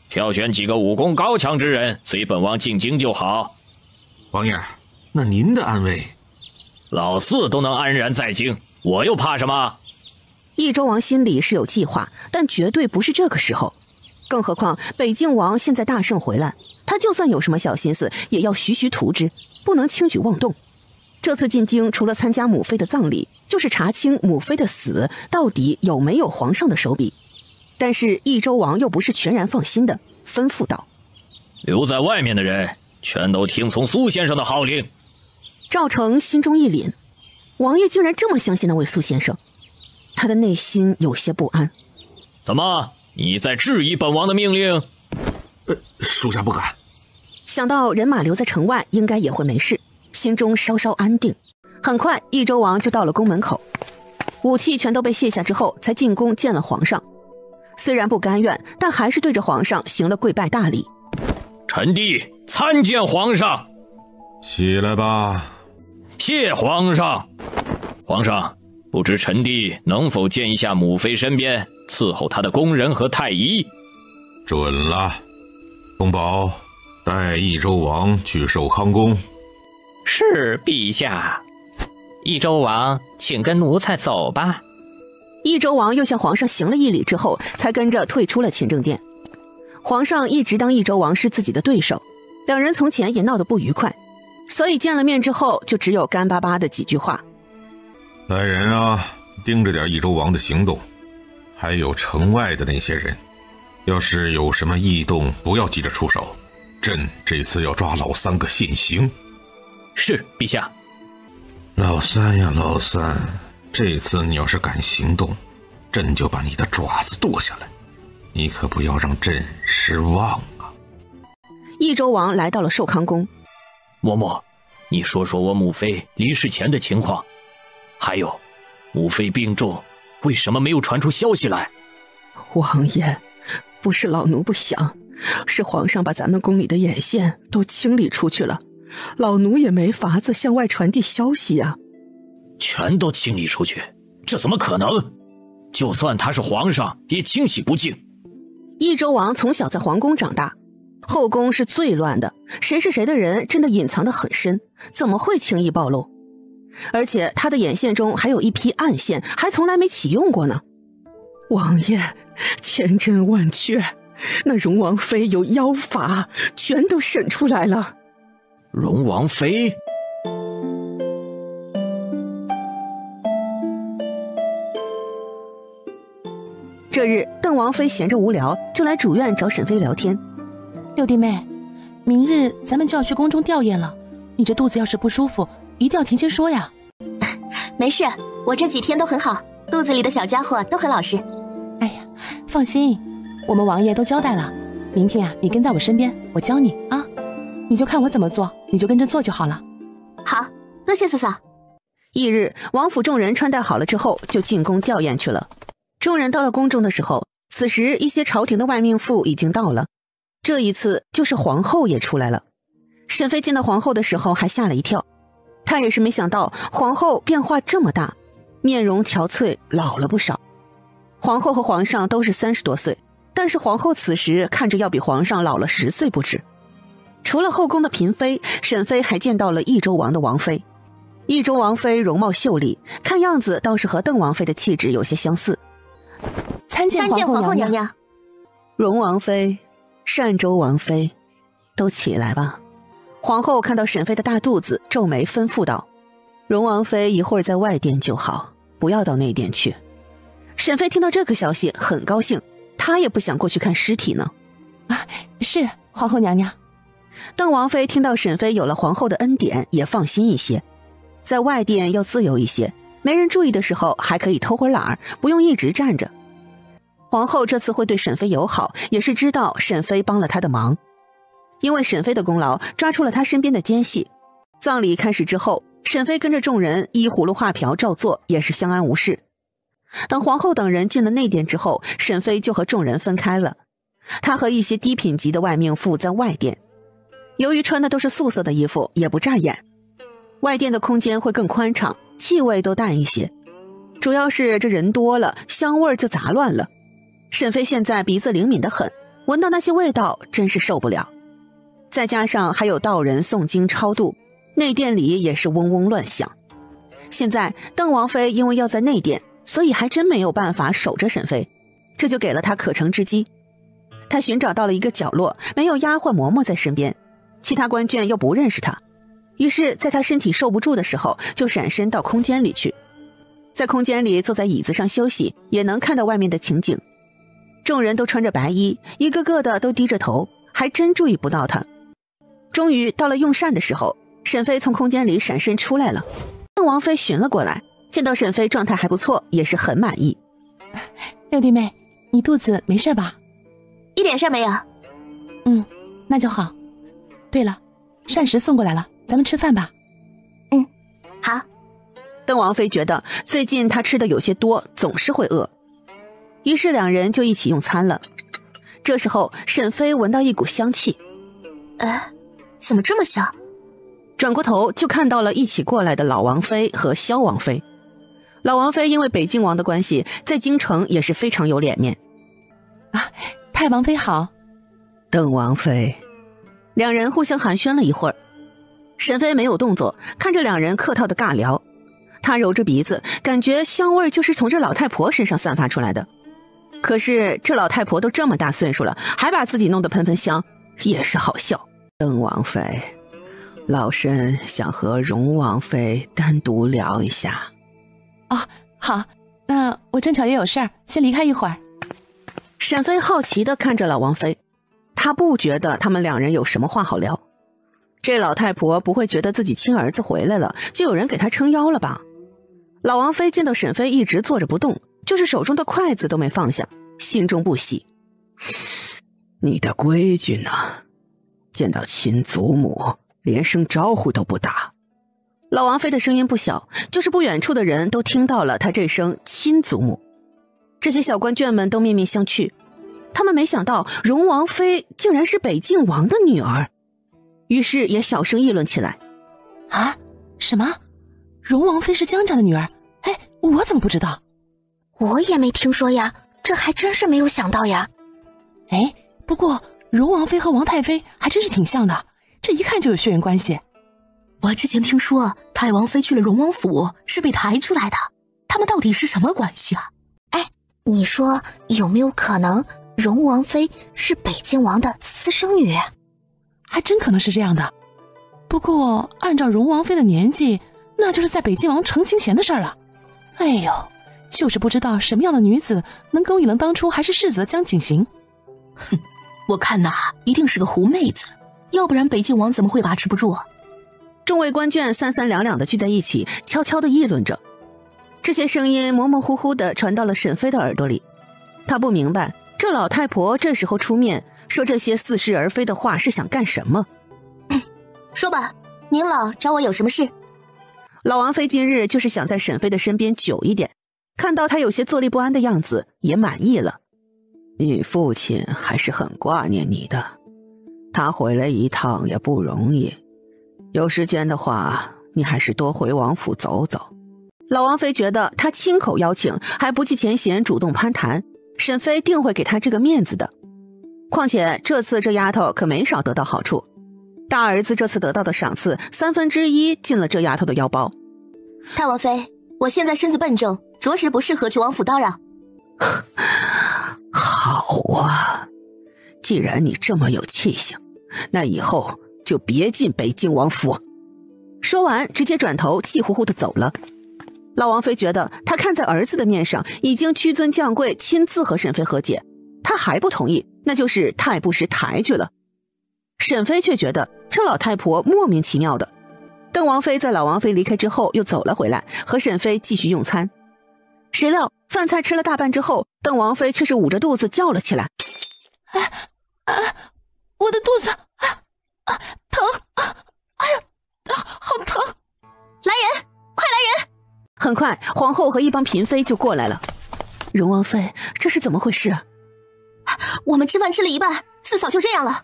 挑选几个武功高强之人随本王进京就好。王爷，那您的安危？老四都能安然在京，我又怕什么？益州王心里是有计划，但绝对不是这个时候。更何况北境王现在大胜回来，他就算有什么小心思，也要徐徐图之，不能轻举妄动。这次进京除了参加母妃的葬礼，就是查清母妃的死到底有没有皇上的手笔。但是益州王又不是全然放心的，吩咐道：留在外面的人全都听从苏先生的号令。赵成心中一凛，王爷竟然这么相信那位苏先生，他的内心有些不安。怎么，你在质疑本王的命令？属下不敢。想到人马留在城外应该也会没事，心中稍稍安定。很快益州王就到了宫门口，武器全都被卸下之后，才进宫见了皇上。虽然不甘愿，但还是对着皇上行了跪拜大礼。臣弟参见皇上。起来吧。谢皇上。皇上，不知臣弟能否见一下母妃身边伺候她的宫人和太医？准了。公宝，带益州王去寿康宫。是陛下。益州王，请跟奴才走吧。益州王又向皇上行了一礼之后，才跟着退出了勤政殿。皇上一直当益州王是自己的对手，两人从前也闹得不愉快，所以见了面之后就只有干巴巴的几句话。来人啊，盯着点益州王的行动，还有城外的那些人，要是有什么异动，不要急着出手，朕这次要抓老三个现行。是，陛下。老三呀老三，这次你要是敢行动，朕就把你的爪子剁下来，你可不要让朕失望啊。益州王来到了寿康宫。嬷嬷，你说说我母妃离世前的情况，还有母妃病重，为什么没有传出消息来？王爷，不是老奴不想，是皇上把咱们宫里的眼线都清理出去了，老奴也没法子向外传递消息啊。全都清理出去，这怎么可能？就算他是皇上，也清洗不净。益州王从小在皇宫长大，后宫是最乱的，谁是谁的人真的隐藏得很深，怎么会轻易暴露？而且他的眼线中还有一批暗线，还从来没启用过呢。王爷，千真万确，那荣王妃有妖法，全都审出来了。荣王妃？这日，邓王妃闲着无聊，就来主院找沈妃聊天。六弟妹，明日咱们就要去宫中吊唁了，你这肚子要是不舒服，一定要提前说呀。没事，我这几天都很好，肚子里的小家伙都很老实。哎呀，放心，我们王爷都交代了，明天啊，你跟在我身边，我教你啊，你就看我怎么做，你就跟着做就好了。好，多谢嫂嫂。翌日，王府众人穿戴好了之后，就进宫吊唁去了。众人到了宫中的时候，此时一些朝廷的外命妇已经到了。这一次就是皇后也出来了。沈妃见到皇后的时候还吓了一跳，她也是没想到皇后变化这么大，面容憔悴，老了不少。皇后和皇上都是30多岁，但是皇后此时看着要比皇上老了10岁不止。除了后宫的嫔妃，沈妃还见到了益州王的王妃。益州王妃容貌秀丽，看样子倒是和邓王妃的气质有些相似。参见皇后娘娘。荣王妃、单州王妃，都起来吧。皇后看到沈妃的大肚子，皱眉吩咐道：“荣王妃一会儿在外殿就好，不要到内殿去。”沈妃听到这个消息很高兴，她也不想过去看尸体呢。啊，是皇后娘娘。邓王妃听到沈妃有了皇后的恩典，也放心一些，在外殿要自由一些，没人注意的时候还可以偷会懒儿，不用一直站着。皇后这次会对沈妃友好，也是知道沈妃帮了她的忙，因为沈妃的功劳抓出了她身边的奸细。葬礼开始之后，沈妃跟着众人依葫芦画瓢照做，也是相安无事。等皇后等人进了内殿之后，沈妃就和众人分开了，她和一些低品级的外命妇在外殿。由于穿的都是素色的衣服，也不扎眼，外殿的空间会更宽敞，气味都淡一些。主要是这人多了，香味就杂乱了。沈妃现在鼻子灵敏得很，闻到那些味道真是受不了。再加上还有道人诵经超度，内殿里也是嗡嗡乱响。现在邓王妃因为要在内殿，所以还真没有办法守着沈妃，这就给了她可乘之机。她寻找到了一个角落，没有丫鬟嬷嬷在身边，其他官眷又不认识她，于是在她身体受不住的时候，就闪身到空间里去。在空间里坐在椅子上休息，也能看到外面的情景。众人都穿着白衣，一个个的都低着头，还真注意不到她。终于到了用膳的时候，沈妃从空间里闪身出来了。邓王妃寻了过来，见到沈妃状态还不错，也是很满意。六弟妹，你肚子没事吧？一点事没有。那就好。对了，膳食送过来了，咱们吃饭吧。好。邓王妃觉得最近她吃的有些多，总是会饿，于是两人就一起用餐了。这时候沈妃闻到一股香气，怎么这么香？转过头就看到了一起过来的老王妃和萧王妃。老王妃因为北静王的关系，在京城也是非常有脸面。太王妃好。邓王妃。两人互相寒暄了一会儿，沈妃没有动作，看着两人客套的尬聊。她揉着鼻子，感觉香味就是从这老太婆身上散发出来的。可是这老太婆都这么大岁数了，还把自己弄得喷喷香，也是好笑。邓王妃，老身想和荣王妃单独聊一下。好，那我正巧也有事儿，先离开一会儿。沈妃好奇地看着老王妃，她不觉得他们两人有什么话好聊。这老太婆不会觉得自己亲儿子回来了，就有人给她撑腰了吧？老王妃见到沈妃一直坐着不动，就是手中的筷子都没放下，心中不喜。你的规矩呢？见到亲祖母连声招呼都不打。老王妃的声音不小，就是不远处的人都听到了她这声亲祖母。这些小官眷们都面面相觑，他们没想到荣王妃竟然是北静王的女儿，于是也小声议论起来。什么？荣王妃是江家的女儿？我怎么不知道？我也没听说呀，这还真是没有想到呀。不过荣王妃和王太妃还真是挺像的，这一看就有血缘关系。我之前听说太王妃去了荣王府是被抬出来的，他们到底是什么关系啊？你说有没有可能荣王妃是北静王的私生女？还真可能是这样的。不过按照荣王妃的年纪，那就是在北静王成亲前的事儿了。就是不知道什么样的女子能勾引了当初还是世子的江景行。哼，我看呐，一定是个狐妹子，要不然北静王怎么会把持不住啊？众位官眷三三两两的聚在一起，悄悄的议论着。这些声音模模糊糊的传到了沈飞的耳朵里，他不明白这老太婆这时候出面说这些似是而非的话是想干什么。说吧，您老找我有什么事？老王妃今日就是想在沈飞的身边久一点，看到他有些坐立不安的样子，也满意了。你父亲还是很挂念你的，他回来一趟也不容易，有时间的话，你还是多回王府走走。老王妃觉得他亲口邀请，还不计前嫌主动攀谈，沈飞定会给他这个面子的。况且这次这丫头可没少得到好处，大儿子这次得到的赏赐1/3进了这丫头的腰包。太王妃，我现在身子笨重，着实不适合去王府叨扰。好啊，既然你这么有气性，那以后就别进北静王府。说完直接转头气呼呼地走了。老王妃觉得他看在儿子的面上，已经屈尊降贵，亲自和沈飞和解，他还不同意，那就是太不识抬举了。沈飞却觉得这老太婆莫名其妙的。邓王妃在老王妃离开之后又走了回来，和沈飞继续用餐。谁料饭菜吃了大半之后，邓王妃却是捂着肚子叫了起来：我的肚子疼，哎呀，好疼！来人，快来人！很快皇后和一帮嫔妃就过来了。荣王妃，这是怎么回事？我们吃饭吃了一半，四嫂就这样了。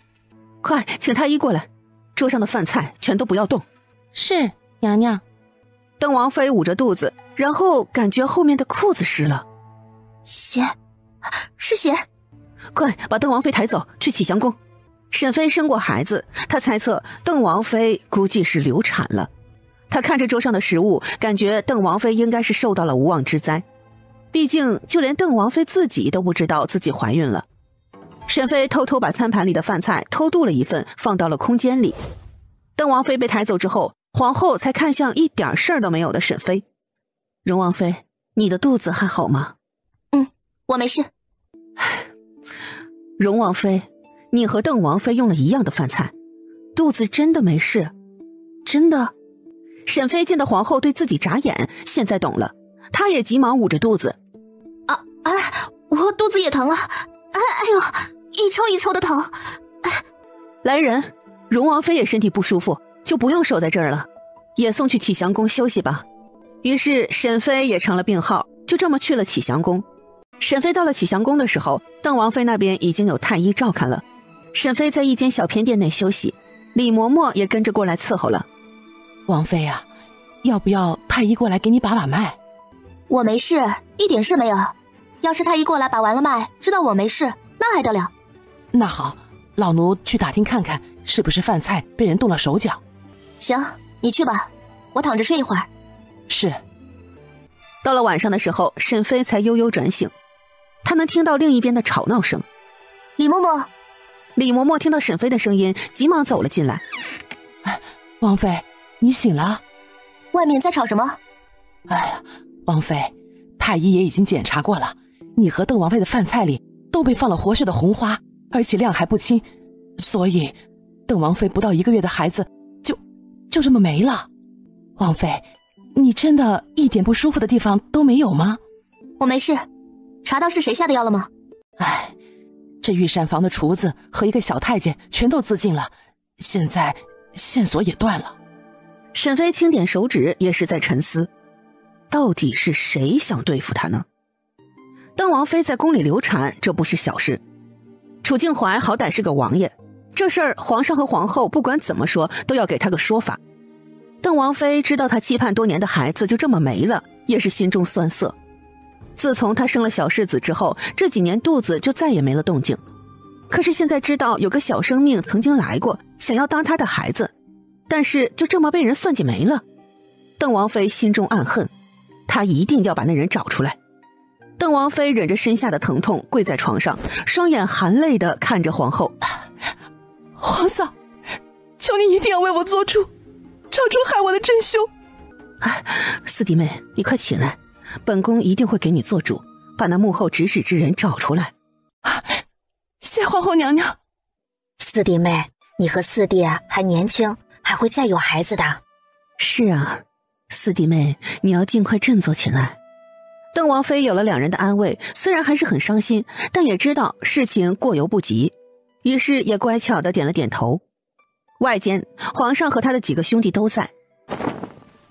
快请太医过来，桌上的饭菜全都不要动。是，娘娘。邓王妃捂着肚子，然后感觉后面的裤子湿了。血，是血！快把邓王妃抬走，去启祥宫。沈妃生过孩子，她猜测邓王妃估计是流产了。她看着桌上的食物，感觉邓王妃应该是受到了无妄之灾。毕竟就连邓王妃自己都不知道自己怀孕了。沈妃偷偷把餐盘里的饭菜偷渡了一份，放到了空间里。邓王妃被抬走之后，皇后才看向一点事儿都没有的沈妃。荣王妃，你的肚子还好吗？我没事。荣王妃，你和邓王妃用了一样的饭菜，肚子真的没事？真的？沈妃见到皇后对自己眨眼，现在懂了，她也急忙捂着肚子。我肚子也疼了，哎呦，一抽一抽的疼。来人，荣王妃也身体不舒服，就不用守在这儿了，也送去启祥宫休息吧。于是沈妃也成了病号，就这么去了启祥宫。沈妃到了启祥宫的时候，邓王妃那边已经有太医照看了。沈妃在一间小偏殿内休息，李嬷嬷也跟着过来伺候了。王妃啊，要不要太医过来给你把把脉？我没事，一点事没有。要是太医过来把完了脉，知道我没事，那还得了？那好，老奴去打听看看，是不是饭菜被人动了手脚。行，你去吧，我躺着睡一会儿。是。到了晚上的时候，沈妃才悠悠转醒，她能听到另一边的吵闹声。李嬷嬷，李嬷嬷听到沈妃的声音，急忙走了进来。王妃，你醒了？外面在吵什么？哎呀，王妃，太医也已经检查过了，你和邓王妃的饭菜里都被放了活血的红花，而且量还不轻，所以邓王妃不到1个月的孩子就这么没了。王妃，你真的一点不舒服的地方都没有吗？我没事。查到是谁下的药了吗？哎，这御膳房的厨子和一个小太监全都自尽了，现在线索也断了。沈妃轻点手指，也是在沉思，到底是谁想对付她呢？邓王妃在宫里流产，这不是小事。楚静怀好歹是个王爷，这事儿皇上和皇后不管怎么说都要给他个说法。邓王妃知道她期盼多年的孩子就这么没了，也是心中酸涩。自从她生了小世子之后，这几年肚子就再也没了动静。可是现在知道有个小生命曾经来过，想要当她的孩子，但是就这么被人算计没了。邓王妃心中暗恨，她一定要把那人找出来。邓王妃忍着身下的疼痛，跪在床上，双眼含泪地看着皇后。皇嫂，求你一定要为我做主，找出害我的真凶。四弟妹，你快起来，本宫一定会给你做主，把那幕后指使之人找出来。谢皇后娘娘。四弟妹，你和四弟还年轻，还会再有孩子的。是啊，四弟妹，你要尽快振作起来。邓王妃有了两人的安慰，虽然还是很伤心，但也知道事情过犹不及，于是也乖巧地点了点头。外间，皇上和他的几个兄弟都在。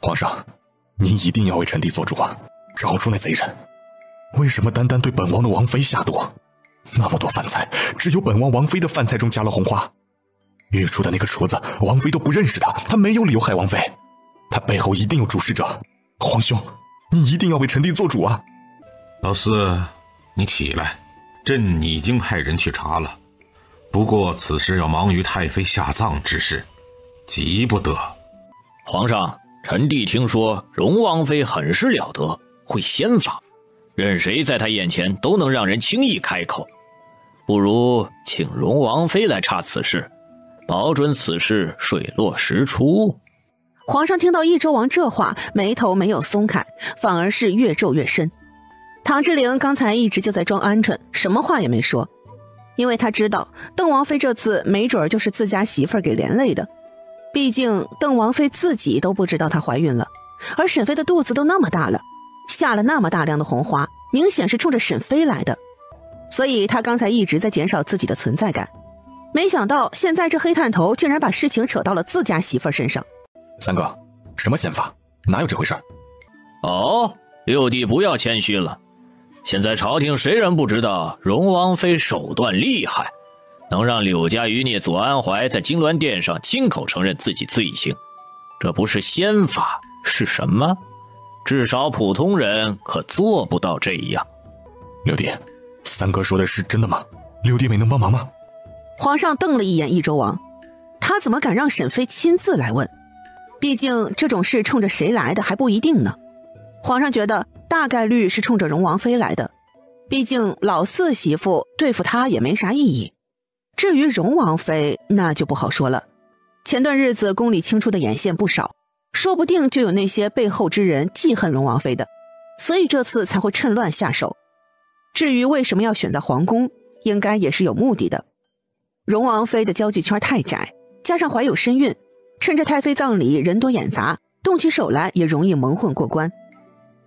皇上，您一定要为臣弟做主啊，找出那贼人。为什么单单对本王的王妃下毒？那么多饭菜，只有本王王妃的饭菜中加了红花。御厨的那个厨子，王妃都不认识他，他没有理由害王妃，他背后一定有主使者。皇兄，你一定要为臣弟做主啊！老四，你起来，朕已经派人去查了，不过此事要忙于太妃下葬之事，急不得。皇上，臣弟听说荣王妃很是了得，会仙法，任谁在她眼前都能让人轻易开口。不如请荣王妃来查此事，保准此事水落石出。皇上听到益州王这话，眉头没有松开，反而是越皱越深。唐之陵刚才一直就在装鹌鹑，什么话也没说，因为他知道邓王妃这次没准就是自家媳妇儿给连累的。毕竟邓王妃自己都不知道她怀孕了，而沈妃的肚子都那么大了，下了那么大量的红花，明显是冲着沈妃来的。所以他刚才一直在减少自己的存在感，没想到现在这黑探头竟然把事情扯到了自家媳妇儿身上。三哥，什么仙法？哪有这回事？哦，六弟不要谦虚了，现在朝廷谁人不知道荣王妃手段厉害，能让柳家余孽左安怀在金銮殿上亲口承认自己罪行，这不是仙法是什么？至少普通人可做不到这样。六弟，三哥说的是真的吗？六弟妹能帮忙吗？皇上瞪了一眼益州王，他怎么敢让沈妃亲自来问？毕竟这种事冲着谁来的还不一定呢。皇上觉得大概率是冲着荣王妃来的，毕竟老四媳妇对付她也没啥意义。至于荣王妃，那就不好说了。前段日子宫里清出的眼线不少，说不定就有那些背后之人记恨荣王妃的，所以这次才会趁乱下手。至于为什么要选在皇宫，应该也是有目的的。荣王妃的交际圈太窄，加上怀有身孕，趁着太妃葬礼人多眼杂，动起手来也容易蒙混过关。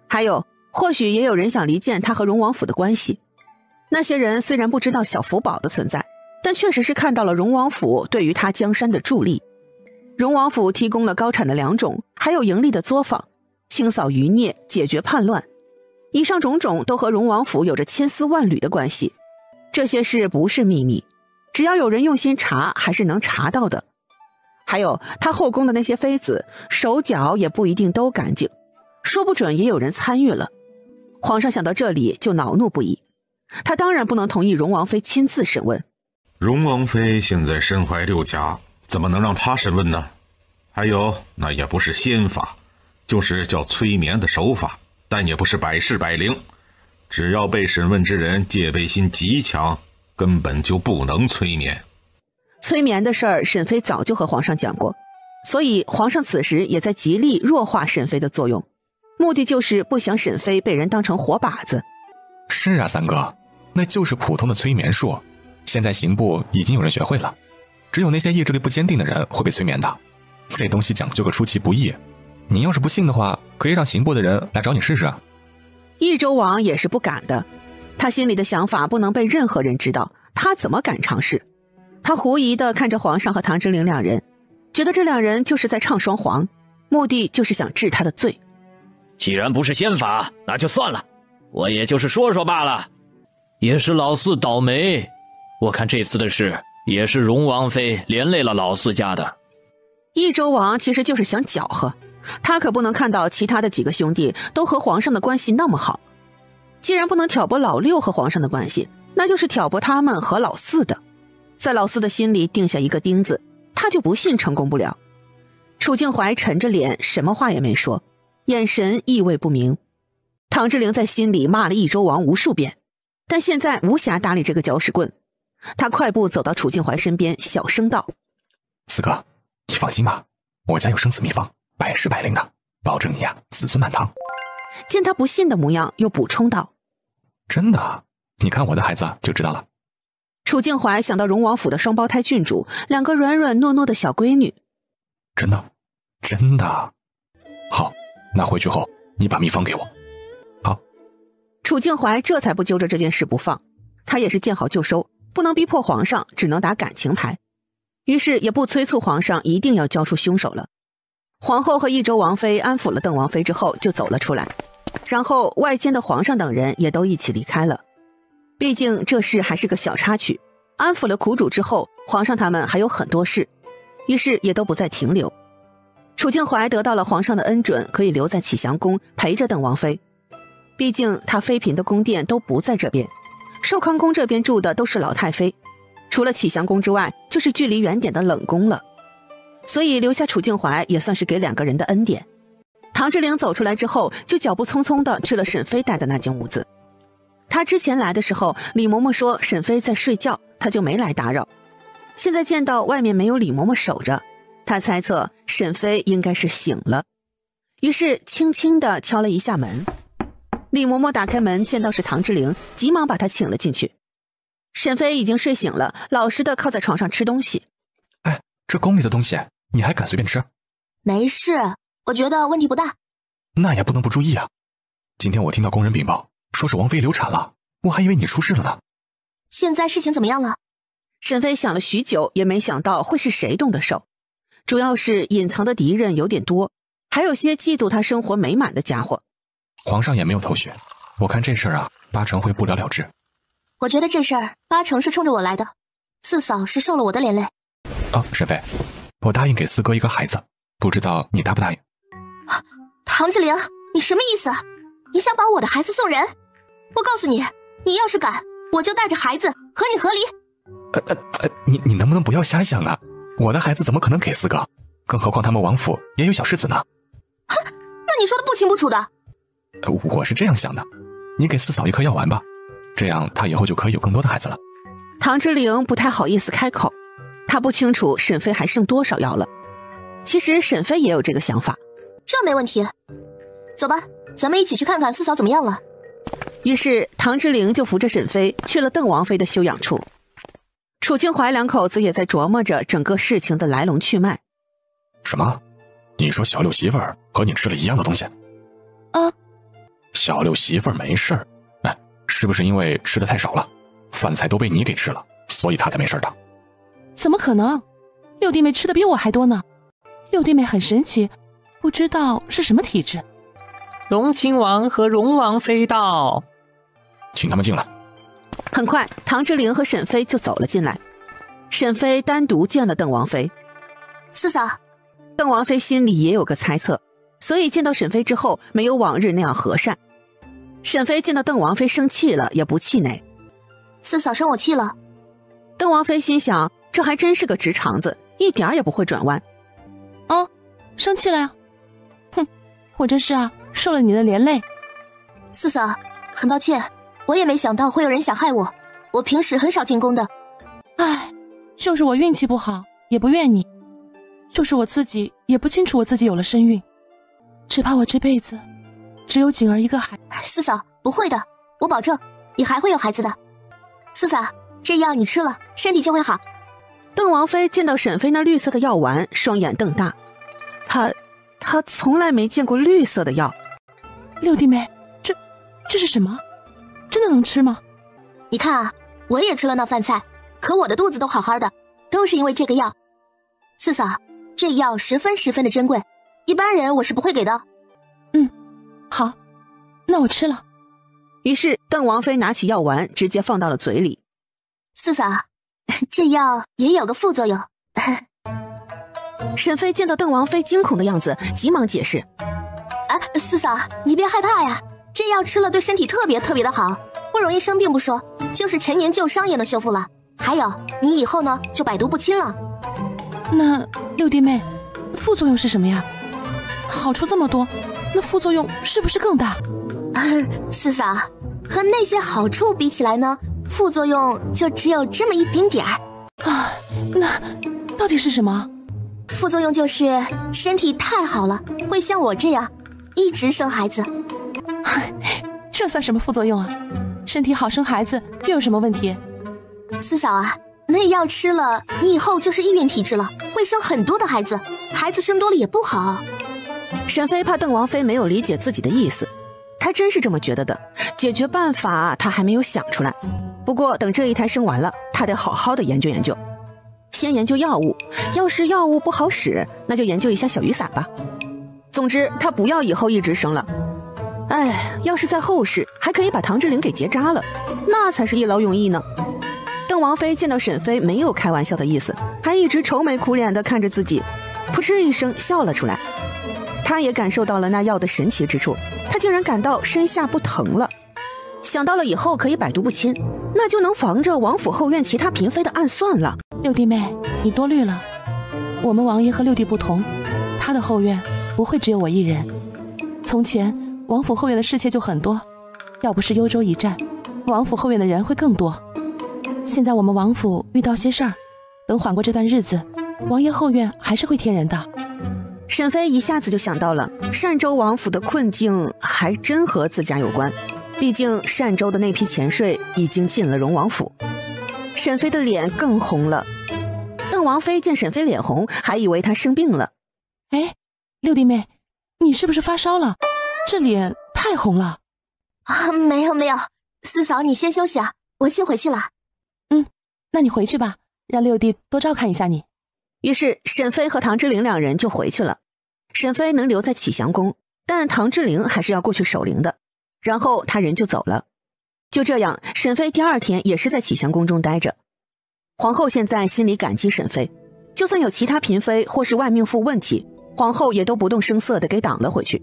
还有，或许也有人想离间她和荣王府的关系。那些人虽然不知道小福宝的存在，但确实是看到了荣王府对于他江山的助力。荣王府提供了高产的良种，还有盈利的作坊，清扫余孽，解决叛乱。以上种种都和荣王府有着千丝万缕的关系。这些事不是秘密，只要有人用心查，还是能查到的。还有他后宫的那些妃子，手脚也不一定都干净，说不准也有人参与了。皇上想到这里就恼怒不已，他当然不能同意荣王妃亲自审问。荣王妃现在身怀六甲，怎么能让她审问呢？还有，那也不是仙法，就是叫催眠的手法，但也不是百试百灵。只要被审问之人戒备心极强，根本就不能催眠。催眠的事儿，沈妃早就和皇上讲过，所以皇上此时也在极力弱化沈妃的作用，目的就是不想沈妃被人当成活靶子。是啊，三哥，那就是普通的催眠术，现在刑部已经有人学会了，只有那些意志力不坚定的人会被催眠的。这东西讲究个出其不意，你要是不信的话，可以让刑部的人来找你试试啊。益州王也是不敢的，他心里的想法不能被任何人知道，他怎么敢尝试？他狐疑地看着皇上和唐之陵两人，觉得这两人就是在唱双簧，目的就是想治他的罪。既然不是仙法，那就算了，我也就是说说罢了。也是老四倒霉，我看这次的事也是荣王妃连累了老四家的。益州王其实就是想搅和，他可不能看到其他的几个兄弟都和皇上的关系那么好。既然不能挑拨老六和皇上的关系，那就是挑拨他们和老四的，在老四的心里定下一个钉子，他就不信成功不了。楚静怀沉着脸，什么话也没说，眼神意味不明。唐之陵在心里骂了益州王无数遍，但现在无暇搭理这个搅屎棍。他快步走到楚静怀身边，小声道：四哥，你放心吧，我家有生死秘方，百试百灵的，保证你呀子孙满堂。见他不信的模样，又补充道：“真的，你看我的孩子就知道了。”楚静怀想到荣王府的双胞胎郡主，2个软软糯糯的小闺女。真的，真的。好，那回去后你把秘方给我。好。楚静怀这才不揪着这件事不放，他也是见好就收，不能逼迫皇上，只能打感情牌。于是也不催促皇上一定要交出凶手了。皇后和益州王妃安抚了邓王妃之后就走了出来，然后外间的皇上等人也都一起离开了。毕竟这事还是个小插曲，安抚了苦主之后，皇上他们还有很多事，于是也都不再停留。楚静怀得到了皇上的恩准，可以留在启祥宫陪着邓王妃。毕竟他妃嫔的宫殿都不在这边，寿康宫这边住的都是老太妃，除了启祥宫之外，就是距离远点的冷宫了。所以留下楚静怀也算是给2个人的恩典。唐之陵走出来之后，就脚步匆匆地去了沈妃待的那间屋子。他之前来的时候，李嬷嬷说沈妃在睡觉，他就没来打扰。现在见到外面没有李嬷嬷守着，他猜测沈妃应该是醒了，于是轻轻地敲了一下门。李嬷嬷打开门，见到是唐之陵，急忙把她请了进去。沈妃已经睡醒了，老实的靠在床上吃东西。哎，这宫里的东西你还敢随便吃？没事，我觉得问题不大。那也不能不注意啊。今天我听到宫人禀报，说是王妃流产了，我还以为你出事了呢。现在事情怎么样了？沈妃想了许久，也没想到会是谁动的手。主要是隐藏的敌人有点多，还有些嫉妒她生活美满的家伙。皇上也没有头绪，我看这事儿啊，8成会不了了之。我觉得这事儿8成是冲着我来的，四嫂是受了我的连累。哦，沈妃，我答应给四哥一个孩子，不知道你答不答应？唐之陵，你什么意思？你想把我的孩子送人？我告诉你，你要是敢，我就带着孩子和你和离。你能不能不要瞎想啊？我的孩子怎么可能给四哥？更何况他们王府也有小世子呢。哼，那你说的不清不楚的。我是这样想的，你给四嫂一颗药丸吧，这样她以后就可以有更多的孩子了。唐之陵不太好意思开口，他不清楚沈妃还剩多少药了。其实沈妃也有这个想法。这没问题，走吧，咱们一起去看看四嫂怎么样了。于是唐之陵就扶着沈妃去了邓王妃的休养处。楚静怀2口子也在琢磨着整个事情的来龙去脉。什么？你说小六媳妇儿和你吃了一样的东西？啊？小六媳妇儿没事儿，哎，是不是因为吃的太少了，饭菜都被你给吃了，所以她才没事的？怎么可能？六弟妹吃的比我还多呢。六弟妹很神奇，不知道是什么体质。荣亲王和荣王妃到，请他们进来。很快，唐之陵和沈妃就走了进来。沈妃单独见了邓王妃。四嫂，邓王妃心里也有个猜测，所以见到沈妃之后，没有往日那样和善。沈妃见到邓王妃生气了，也不气馁。四嫂生我气了。邓王妃心想，这还真是个直肠子，一点也不会转弯。哦，生气了呀？哼，我这是啊，受了你的连累。四嫂，很抱歉，我也没想到会有人想害我，我平时很少进宫的。唉，就是我运气不好，也不怨你，就是我自己也不清楚我自己有了身孕，只怕我这辈子只有景儿一个孩。四嫂，不会的，我保证你还会有孩子的。四嫂，这药你吃了，身体就会好。邓王妃见到沈妃那绿色的药丸，双眼瞪大。她从来没见过绿色的药。六弟妹，这是什么？真的能吃吗？你看啊，我也吃了那饭菜，可我的肚子都好好的，都是因为这个药。四嫂，这药十分的珍贵，一般人我是不会给的。嗯，好，那我吃了。于是邓王妃拿起药丸，直接放到了嘴里。四嫂，这药也有个副作用。沈妃见到邓王妃惊恐的样子，急忙解释：四嫂，你别害怕呀，这药吃了对身体特别的好，不容易生病不说，就是陈年旧伤也能修复了。还有，你以后呢就百毒不侵了。那六弟妹，副作用是什么呀？好处这么多，那副作用是不是更大？四嫂，和那些好处比起来呢，副作用就只有这么一丁点儿。啊，那到底是什么？副作用就是身体太好了，会像我这样一直生孩子。这算什么副作用啊？身体好生孩子又有什么问题？四嫂啊，那药吃了，你以后就是易孕体质了，会生很多的孩子，孩子生多了也不好。沈飞怕邓王妃没有理解自己的意思，她真是这么觉得的。解决办法她还没有想出来，不过等这一胎生完了，她得好好的研究研究。先研究药物，要是药物不好使，那就研究一下小雨伞吧。总之，她不要以后一直生了。要是在后世还可以把唐之灵给结扎了，那才是一劳永逸呢。邓王妃见到沈飞没有开玩笑的意思，还一直愁眉苦脸地看着自己，扑哧一声笑了出来。她也感受到了那药的神奇之处，她竟然感到身下不疼了。想到了以后可以百毒不侵，那就能防着王府后院其他嫔妃的暗算了。六弟妹，你多虑了。我们王爷和六弟不同，他的后院不会只有我一人。从前王府后院的侍妾就很多，要不是幽州一战，王府后院的人会更多。现在我们王府遇到些事儿，等缓过这段日子，王爷后院还是会添人的。沈飞一下子就想到了单州王府的困境，还真和自家有关。毕竟单州的那批钱税已经进了荣王府。沈飞的脸更红了。邓王妃见沈飞脸红，还以为他生病了。六弟妹，你是不是发烧了？这脸太红了。没有，四嫂你先休息啊，我先回去了。那你回去吧，让六弟多照看一下你。于是沈飞和唐之灵两人就回去了。沈飞能留在启祥宫，但唐之灵还是要过去守灵的，然后他人就走了。就这样，沈飞第二天也是在启祥宫中待着。皇后现在心里感激沈飞，就算有其他嫔妃或是外命妇问起，皇后也都不动声色地给挡了回去。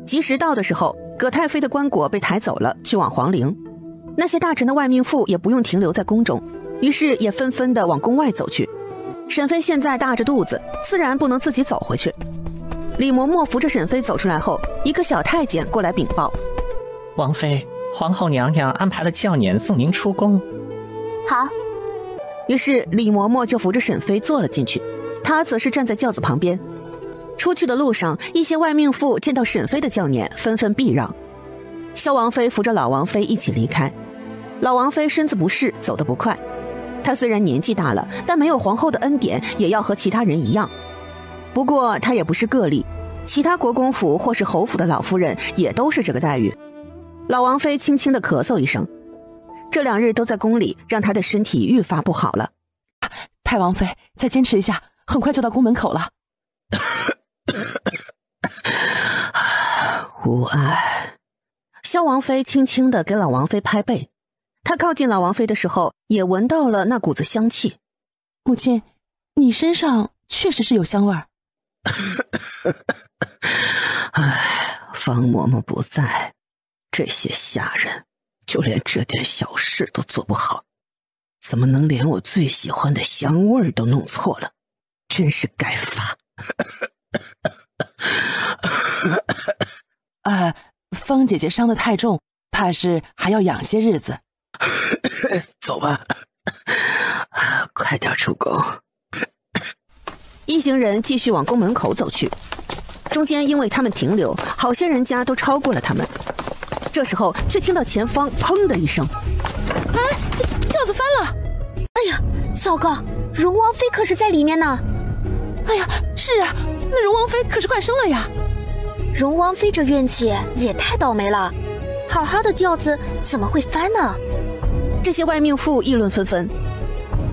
及时到的时候，葛太妃的棺椁被抬走了，去往皇陵。那些大臣的外命妇也不用停留在宫中，于是也纷纷地往宫外走去。沈飞现在大着肚子，自然不能自己走回去。李嬷嬷扶着沈飞走出来后，一个小太监过来禀报：王妃，皇后娘娘安排了轿辇送您出宫。好。于是李嬷嬷就扶着沈飞坐了进去，她则是站在轿子旁边。出去的路上，一些外命妇见到沈飞的轿辇，纷纷避让。萧王妃扶着老王妃一起离开。老王妃身子不适，走得不快。她虽然年纪大了，但没有皇后的恩典，也要和其他人一样。不过她也不是个例，其他国公府或是侯府的老夫人也都是这个待遇。老王妃轻轻地咳嗽一声，这2日都在宫里，让她的身体愈发不好了。太王妃，再坚持一下，很快就到宫门口了。无碍。萧王妃轻轻地给老王妃拍背，她靠近老王妃的时候，也闻到了那股子香气。母亲，你身上确实是有香味儿。方嬷嬷不在，这些下人就连这点小事都做不好，怎么能连我最喜欢的香味都弄错了？真是该罚。方姐姐伤得太重，怕是还要养些日子。走吧，快点出宫。一行人继续往宫门口走去，中间因为他们停留，好些人家都超过了他们。这时候却听到前方砰的一声，轿子翻了！哎呀，糟糕，荣王妃可是在里面呢。哎呀，是啊，那荣王妃可是快生了呀。荣王妃这运气也太倒霉了，好好的轿子怎么会翻呢？这些外命妇议论纷纷。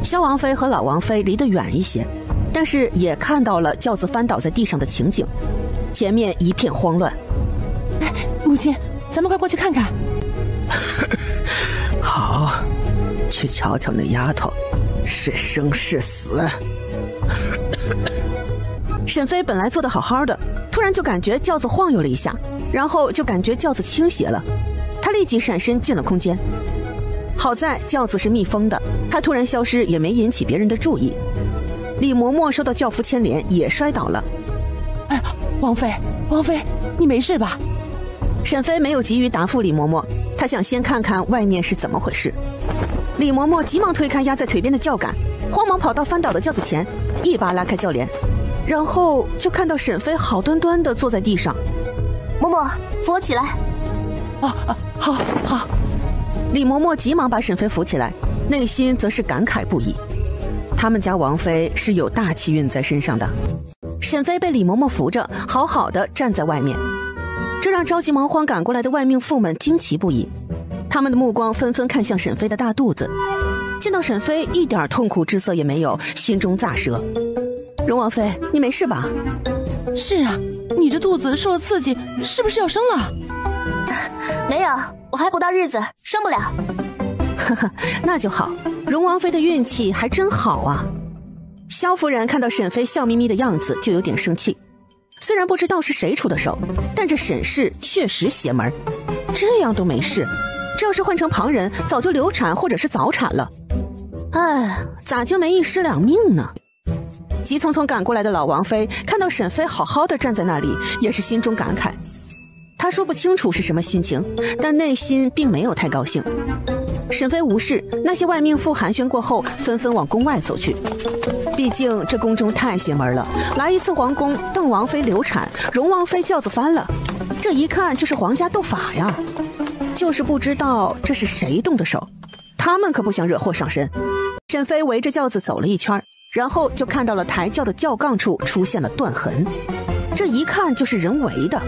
萧王妃和老王妃离得远一些，但是也看到了轿子翻倒在地上的情景，前面一片慌乱。母亲，咱们快过去看看。好，去瞧瞧那丫头是生是死。沈飞本来坐得好好的，突然就感觉轿子晃悠了一下，然后就感觉轿子倾斜了，他立即闪身进了空间。好在轿子是密封的，他突然消失也没引起别人的注意。李嬷嬷受到轿夫牵连也摔倒了。王妃，你没事吧？沈飞没有急于答复李嬷嬷，他想先看看外面是怎么回事。李嬷嬷急忙推开压在腿边的轿杆，慌忙跑到翻倒的轿子前，一把拉开轿帘，然后就看到沈飞好端端地坐在地上。嬷嬷，扶我起来。好。李嬷嬷急忙把沈飞扶起来，内心则是感慨不已。他们家王妃是有大气运在身上的。沈飞被李嬷嬷扶着，好好的站在外面，这让着急忙慌赶过来的外命妇们惊奇不已。他们的目光纷纷看向沈飞的大肚子，见到沈飞一点痛苦之色也没有，心中咋舌。荣王妃，你没事吧？是啊，你这肚子受了刺激，是不是要生了？没有，我还不到日子，生不了。呵呵，那就好。荣王妃的运气还真好啊。萧夫人看到沈飞笑眯眯的样子，就有点生气。虽然不知道是谁出的手，但这沈氏确实邪门，这样都没事，这要是换成旁人，早就流产或者是早产了。哎，咋就没一尸两命呢？急匆匆赶过来的老王妃看到沈飞好好的站在那里，也是心中感慨。她说不清楚是什么心情，但内心并没有太高兴。沈飞无事，那些外命妇寒暄过后，纷纷往宫外走去。毕竟这宫中太邪门了，来一次皇宫，邓王妃流产，荣王妃轿子翻了，这一看就是皇家斗法呀。就是不知道这是谁动的手，他们可不想惹祸上身。沈飞围着轿子走了一圈，然后就看到了抬轿的轿杠处出现了断痕，这一看就是人为的。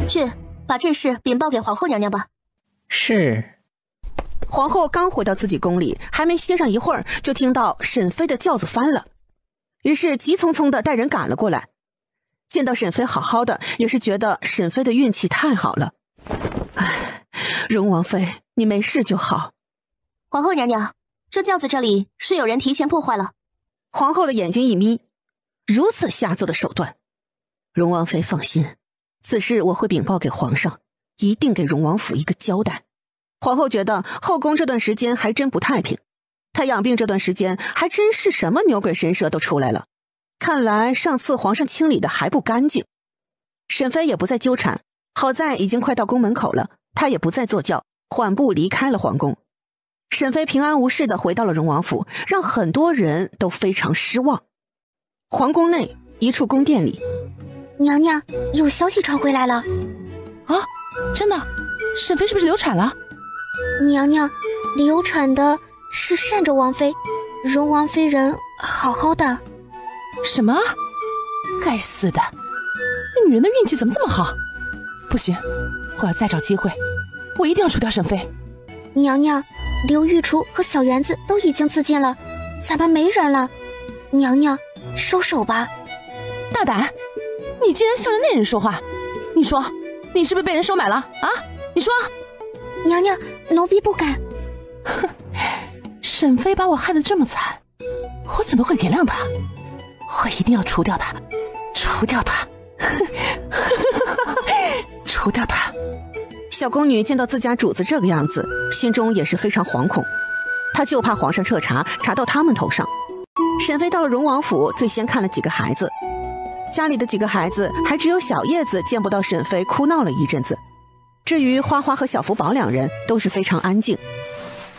去把这事禀报给皇后娘娘吧。是。皇后刚回到自己宫里，还没歇上一会儿，就听到沈飞的轿子翻了，于是急匆匆的带人赶了过来。见到沈飞好好的，也是觉得沈飞的运气太好了。唉，荣王妃，你没事就好。皇后娘娘，这轿子这里是有人提前破坏了。皇后的眼睛一眯，如此下作的手段。荣王妃放心，此事我会禀报给皇上，一定给荣王府一个交代。皇后觉得后宫这段时间还真不太平，她养病这段时间还真是什么牛鬼神蛇都出来了，看来上次皇上清理的还不干净。沈飞也不再纠缠，好在已经快到宫门口了，他也不再坐轿，缓步离开了皇宫。沈飞平安无事地回到了荣王府，让很多人都非常失望。皇宫内一处宫殿里，娘娘，有消息传回来了。啊，真的？沈飞是不是流产了？娘娘，流产的是善纣王妃，荣王妃人好好的。什么？该死的，那女人的运气怎么这么好？不行，我要再找机会，我一定要除掉沈飞。娘娘，刘御厨和小园子都已经自尽了，咱们没人了。娘娘，收手吧。大胆，你竟然向着那人说话，你说你是不是被人收买了啊？你说。娘娘，奴婢不敢。哼，沈飞把我害得这么惨，我怎么会原谅他？我一定要除掉他，除掉他，除掉他。小宫女见到自家主子这个样子，心中也是非常惶恐，她就怕皇上彻查，查到他们头上。沈飞到了荣王府，最先看了几个孩子，家里的几个孩子还只有小叶子见不到沈飞，哭闹了一阵子。至于花花和小福宝两人都是非常安静。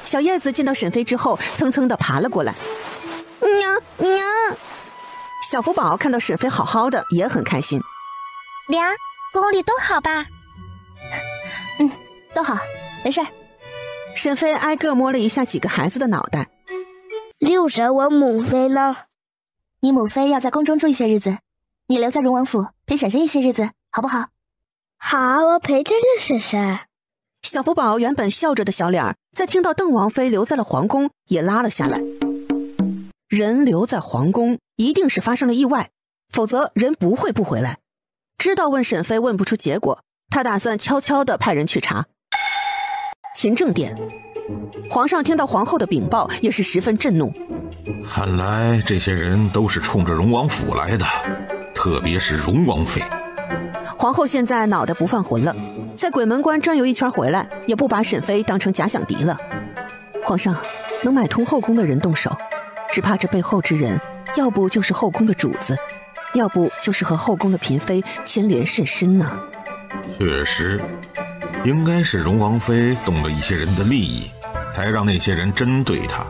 小叶子见到沈飞之后，蹭蹭地爬了过来。娘。小福宝看到沈飞好好的，也很开心。娘，宫里都好吧？都好，没事。沈飞挨个摸了一下几个孩子的脑袋。六婶，我母妃呢？你母妃要在宫中住一些日子，你留在荣王府陪婶婶一些日子，好不好？好，我陪着六婶婶。小福宝原本笑着的小脸，在听到邓王妃留在了皇宫，也拉了下来。人留在皇宫，一定是发生了意外，否则人不会不回来。知道问沈飞问不出结果，他打算悄悄地派人去查。勤政殿，皇上听到皇后的禀报，也是十分震怒。看来这些人都是冲着荣王府来的，特别是荣王妃。皇后现在脑袋不犯浑了，在鬼门关转悠一圈回来，也不把沈飞当成假想敌了。皇上，能买通后宫的人动手，只怕这背后之人，要不就是后宫的主子，要不就是和后宫的嫔妃牵连甚深呢。确实，应该是荣王妃动了一些人的利益，才让那些人针对她。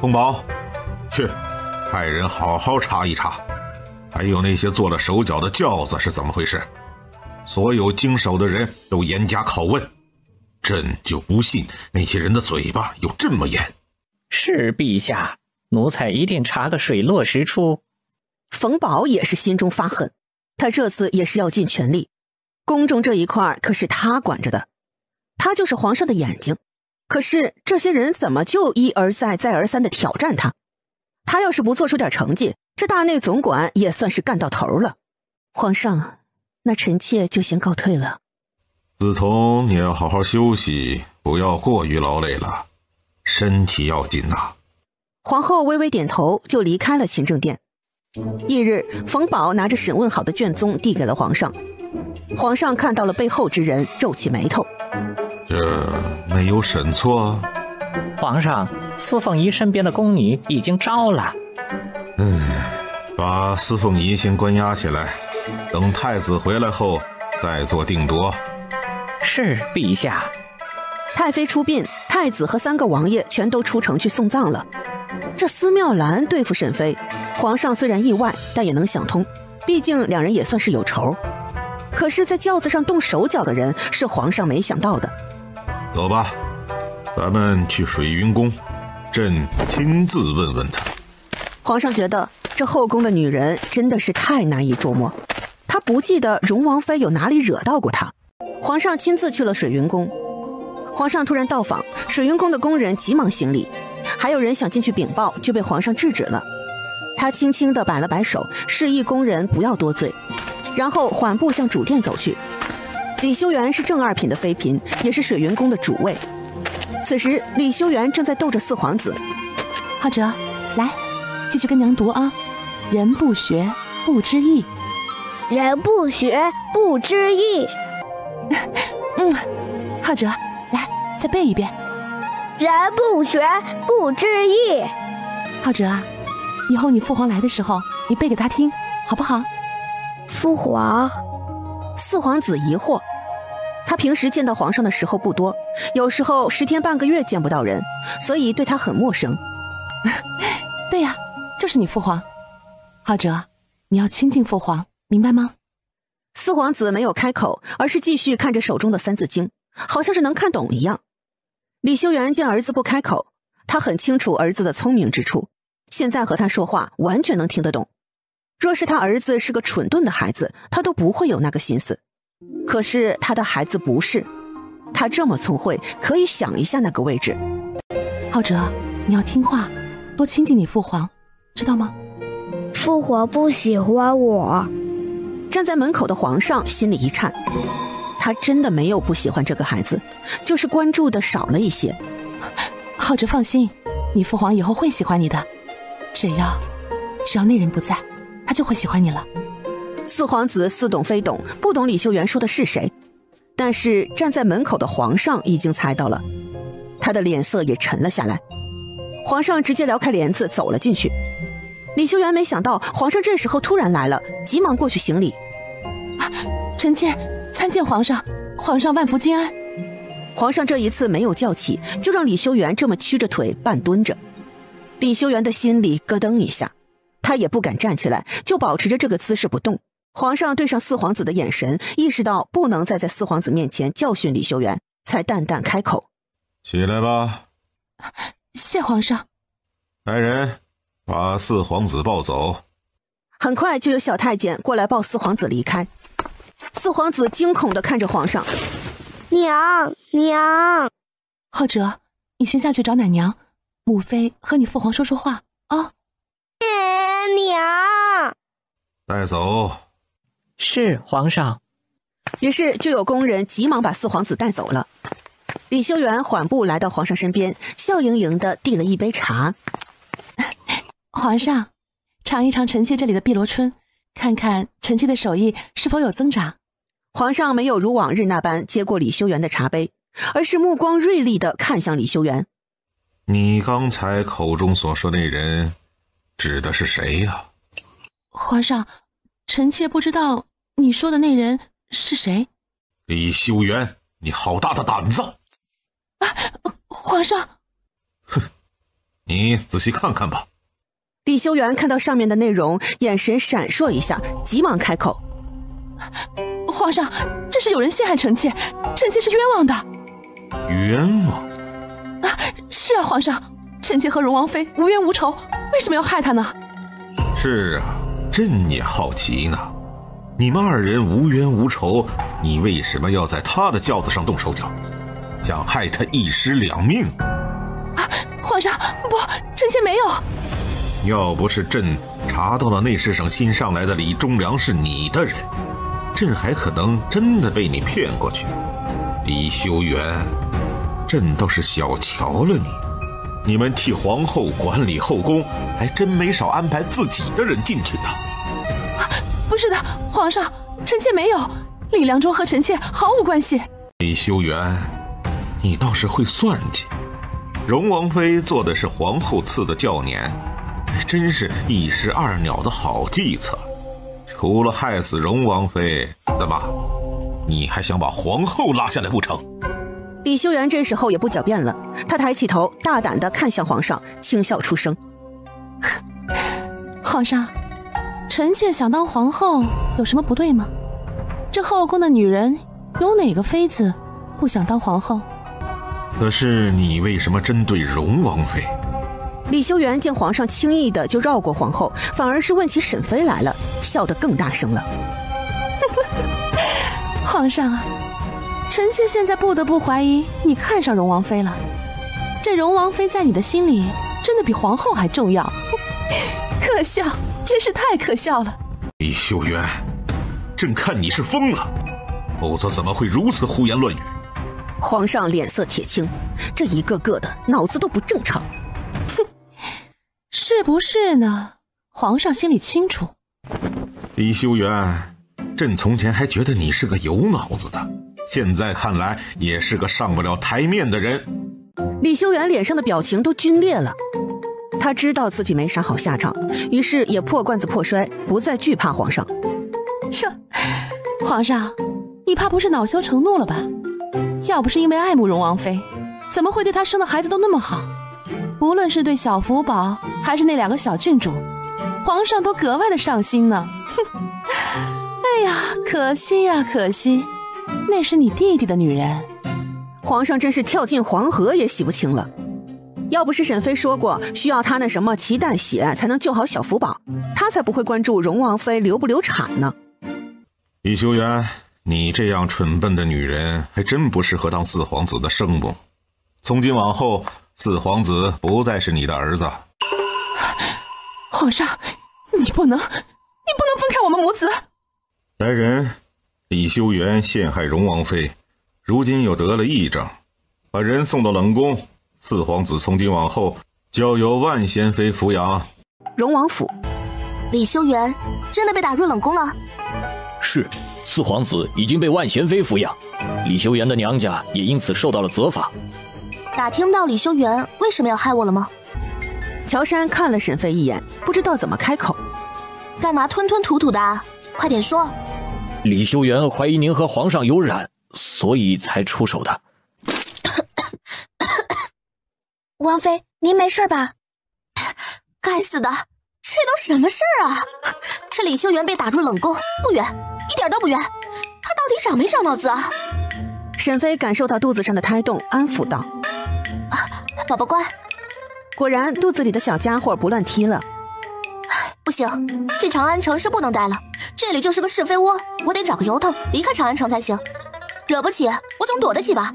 凤宝，去，派人好好查一查，还有那些做了手脚的轿子是怎么回事，所有经手的人都严加拷问。朕就不信那些人的嘴巴有这么严。是陛下，奴才一定查个水落石出。冯宝也是心中发恨，他这次也是要尽全力。宫中这一块可是他管着的，他就是皇上的眼睛。可是这些人怎么就一而再再而三的挑战他？他要是不做出点成绩，这大内总管也算是干到头了。皇上，那臣妾就先告退了。梓潼，你要好好休息，不要过于劳累了，身体要紧呐。皇后微微点头，就离开了勤政殿。翌日，冯宝拿着审问好的卷宗递给了皇上。皇上看到了背后之人，皱起眉头。这没有审错。皇上，司凤仪身边的宫女已经招了。把司凤仪先关押起来，等太子回来后再做定夺。是陛下。太妃出殡，太子和3个王爷全都出城去送葬了。这司妙兰对付沈妃，皇上虽然意外，但也能想通，毕竟两人也算是有仇。可是在轿子上动手脚的人是皇上没想到的。走吧，咱们去水云宫，朕亲自问问他。皇上觉得这后宫的女人真的是太难以捉摸，他不记得荣王妃有哪里惹到过他。皇上亲自去了水云宫。皇上突然到访，水云宫的宫人急忙行礼，还有人想进去禀报，就被皇上制止了。他轻轻地摆了摆手，示意宫人不要多嘴，然后缓步向主殿走去。李修缘是正2品的妃嫔，也是水云宫的主位。此时李修缘正在逗着4皇子。浩哲，来，继续跟娘读啊。人不学不知义，人不学不知义。浩哲，来，再背一遍。人不学不知义。浩哲啊，以后你父皇来的时候，你背给他听，好不好？父皇，4皇子疑惑。他平时见到皇上的时候不多，有时候10天半个月见不到人，所以对他很陌生。对呀，就是你父皇。浩哲，你要亲近父皇，明白吗？4皇子没有开口，而是继续看着手中的3字经，好像是能看懂一样。李修缘见儿子不开口，他很清楚儿子的聪明之处，现在和他说话完全能听得懂。若是他儿子是个蠢钝的孩子，他都不会有那个心思。可是他的孩子不是，他这么聪慧，可以想一下那个位置。浩哲，你要听话，多亲近你父皇，知道吗？父皇不喜欢我。站在门口的皇上心里一颤，他真的没有不喜欢这个孩子，就是关注的少了一些。浩哲放心，你父皇以后会喜欢你的，只要那人不在，他就会喜欢你了。4皇子似懂非懂，不懂李修缘说的是谁，但是站在门口的皇上已经猜到了，他的脸色也沉了下来。皇上直接撩开帘子走了进去。李修缘没想到皇上这时候突然来了，急忙过去行礼。臣妾参见皇上，皇上万福金安。皇上这一次没有叫起，就让李修缘这么屈着腿半蹲着。李修缘的心里咯噔一下，他也不敢站起来，就保持着这个姿势不动。皇上对上4皇子的眼神，意识到不能再在4皇子面前教训李修缘，才淡淡开口：起来吧。谢皇上。来人，把4皇子抱走。很快就有小太监过来抱4皇子离开。4皇子惊恐地看着皇上：娘。浩哲，你先下去找奶娘，母妃和你父皇说说话啊。娘，带走。是皇上。于是就有宫人急忙把4皇子带走了。李修缘缓步来到皇上身边，笑盈盈地递了一杯茶。皇上，尝一尝臣妾这里的碧螺春，看看臣妾的手艺是否有增长。皇上没有如往日那般接过李修缘的茶杯，而是目光锐利地看向李修缘。你刚才口中所说那人指的是谁呀？皇上，臣妾不知道你说的那人是谁。李修缘，你好大的胆子！皇上。哼，你仔细看看吧。李修缘看到上面的内容，眼神闪烁一下，急忙开口：皇上，这是有人陷害臣妾，臣妾是冤枉的。冤枉？是啊，皇上，臣妾和荣王妃无冤无仇，为什么要害她呢？是啊，朕也好奇呢。你们二人无冤无仇，你为什么要在他的轿子上动手脚，想害他一尸两命？皇上，不，臣妾没有。要不是朕查到了内侍省新上来的李忠良是你的人，朕还可能真的被你骗过去。李修缘，朕倒是小瞧了你。你们替皇后管理后宫，还真没少安排自己的人进去呢。不是的，皇上，臣妾没有，李良忠和臣妾毫无关系。李修缘，你倒是会算计。荣王妃做的是皇后赐的轿辇，真是一石二鸟的好计策。除了害死荣王妃，怎么，你还想把皇后拉下来不成？李修缘这时候也不狡辩了，他抬起头，大胆地看向皇上，轻笑出声：皇上，臣妾想当皇后有什么不对吗？这后宫的女人有哪个妃子不想当皇后？可是你为什么针对荣王妃？李修缘见皇上轻易的就绕过皇后，反而是问起沈妃来了，笑得更大声了。皇上啊，臣妾现在不得不怀疑你看上荣王妃了。这荣王妃在你的心里真的比皇后还重要，可笑，真是太可笑了。李修缘，朕看你是疯了，否则怎么会如此胡言乱语？皇上脸色铁青，这一个个的脑子都不正常。是不是呢？皇上心里清楚。李修缘，朕从前还觉得你是个有脑子的，现在看来也是个上不了台面的人。李修缘脸上的表情都皲裂了，他知道自己没啥好下场，于是也破罐子破摔，不再惧怕皇上。哟，皇上，你怕不是恼羞成怒了吧？要不是因为爱慕荣王妃，怎么会对她生的孩子都那么好？无论是对小福宝还是那2个小郡主，皇上都格外的上心呢。哎呀，可惜呀，可惜，那是你弟弟的女人。皇上真是跳进黄河也洗不清了。要不是沈妃说过需要他那什么脐带血才能救好小福宝，他才不会关注荣王妃流不流产呢。李修缘，你这样蠢笨的女人还真不适合当四皇子的生母。从今往后，四皇子不再是你的儿子。皇上，你不能分开我们母子。来人，李修缘陷害荣王妃，如今又得了癔症，把人送到冷宫。四皇子从今往后交由万贤妃抚养。荣王府，李修缘真的被打入冷宫了？是，四皇子已经被万贤妃抚养，李修缘的娘家也因此受到了责罚。打听到李修缘为什么要害我了吗？乔杉看了沈妃一眼，不知道怎么开口。干嘛吞吞吐吐的啊？快点说。李修缘怀疑您和皇上有染，所以才出手的。王妃，您没事吧？该死的，这都什么事儿啊？这李修缘被打入冷宫，不冤，一点都不冤。他到底长没长脑子啊？沈妃感受到肚子上的胎动，安抚道：宝宝乖。果然肚子里的小家伙不乱踢了。不行，这长安城是不能待了，这里就是个是非窝，我得找个由头离开长安城才行。惹不起我总躲得起吧？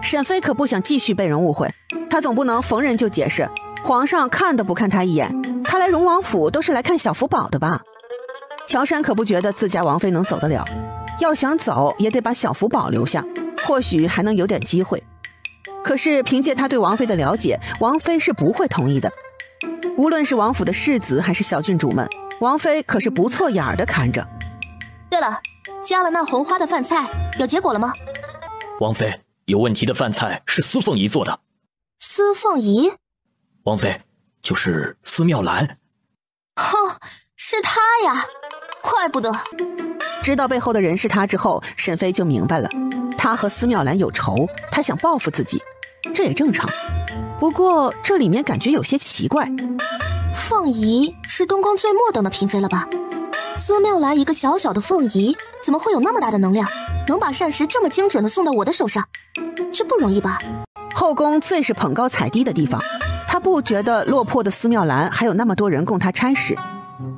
沈妃可不想继续被人误会，她总不能逢人就解释皇上看都不看她一眼，她来荣王府都是来看小福宝的吧？乔杉可不觉得自家王妃能走得了，要想走也得把小福宝留下，或许还能有点机会。可是凭借他对王妃的了解，王妃是不会同意的。无论是王府的世子还是小郡主们，王妃可是不错眼儿的看着。对了，加了那红花的饭菜有结果了吗？王妃，有问题的饭菜是司凤仪做的。司凤仪？王妃，就是司妙兰。哼，是他呀，怪不得。知道背后的人是他之后，沈妃就明白了，他和司妙兰有仇，他想报复自己，这也正常。不过这里面感觉有些奇怪。凤仪是东宫最末等的嫔妃了吧？司妙兰一个小小的凤仪，怎么会有那么大的能量，能把膳食这么精准的送到我的手上？这不容易吧？后宫最是捧高踩低的地方，他不觉得落魄的司妙兰还有那么多人供他差使，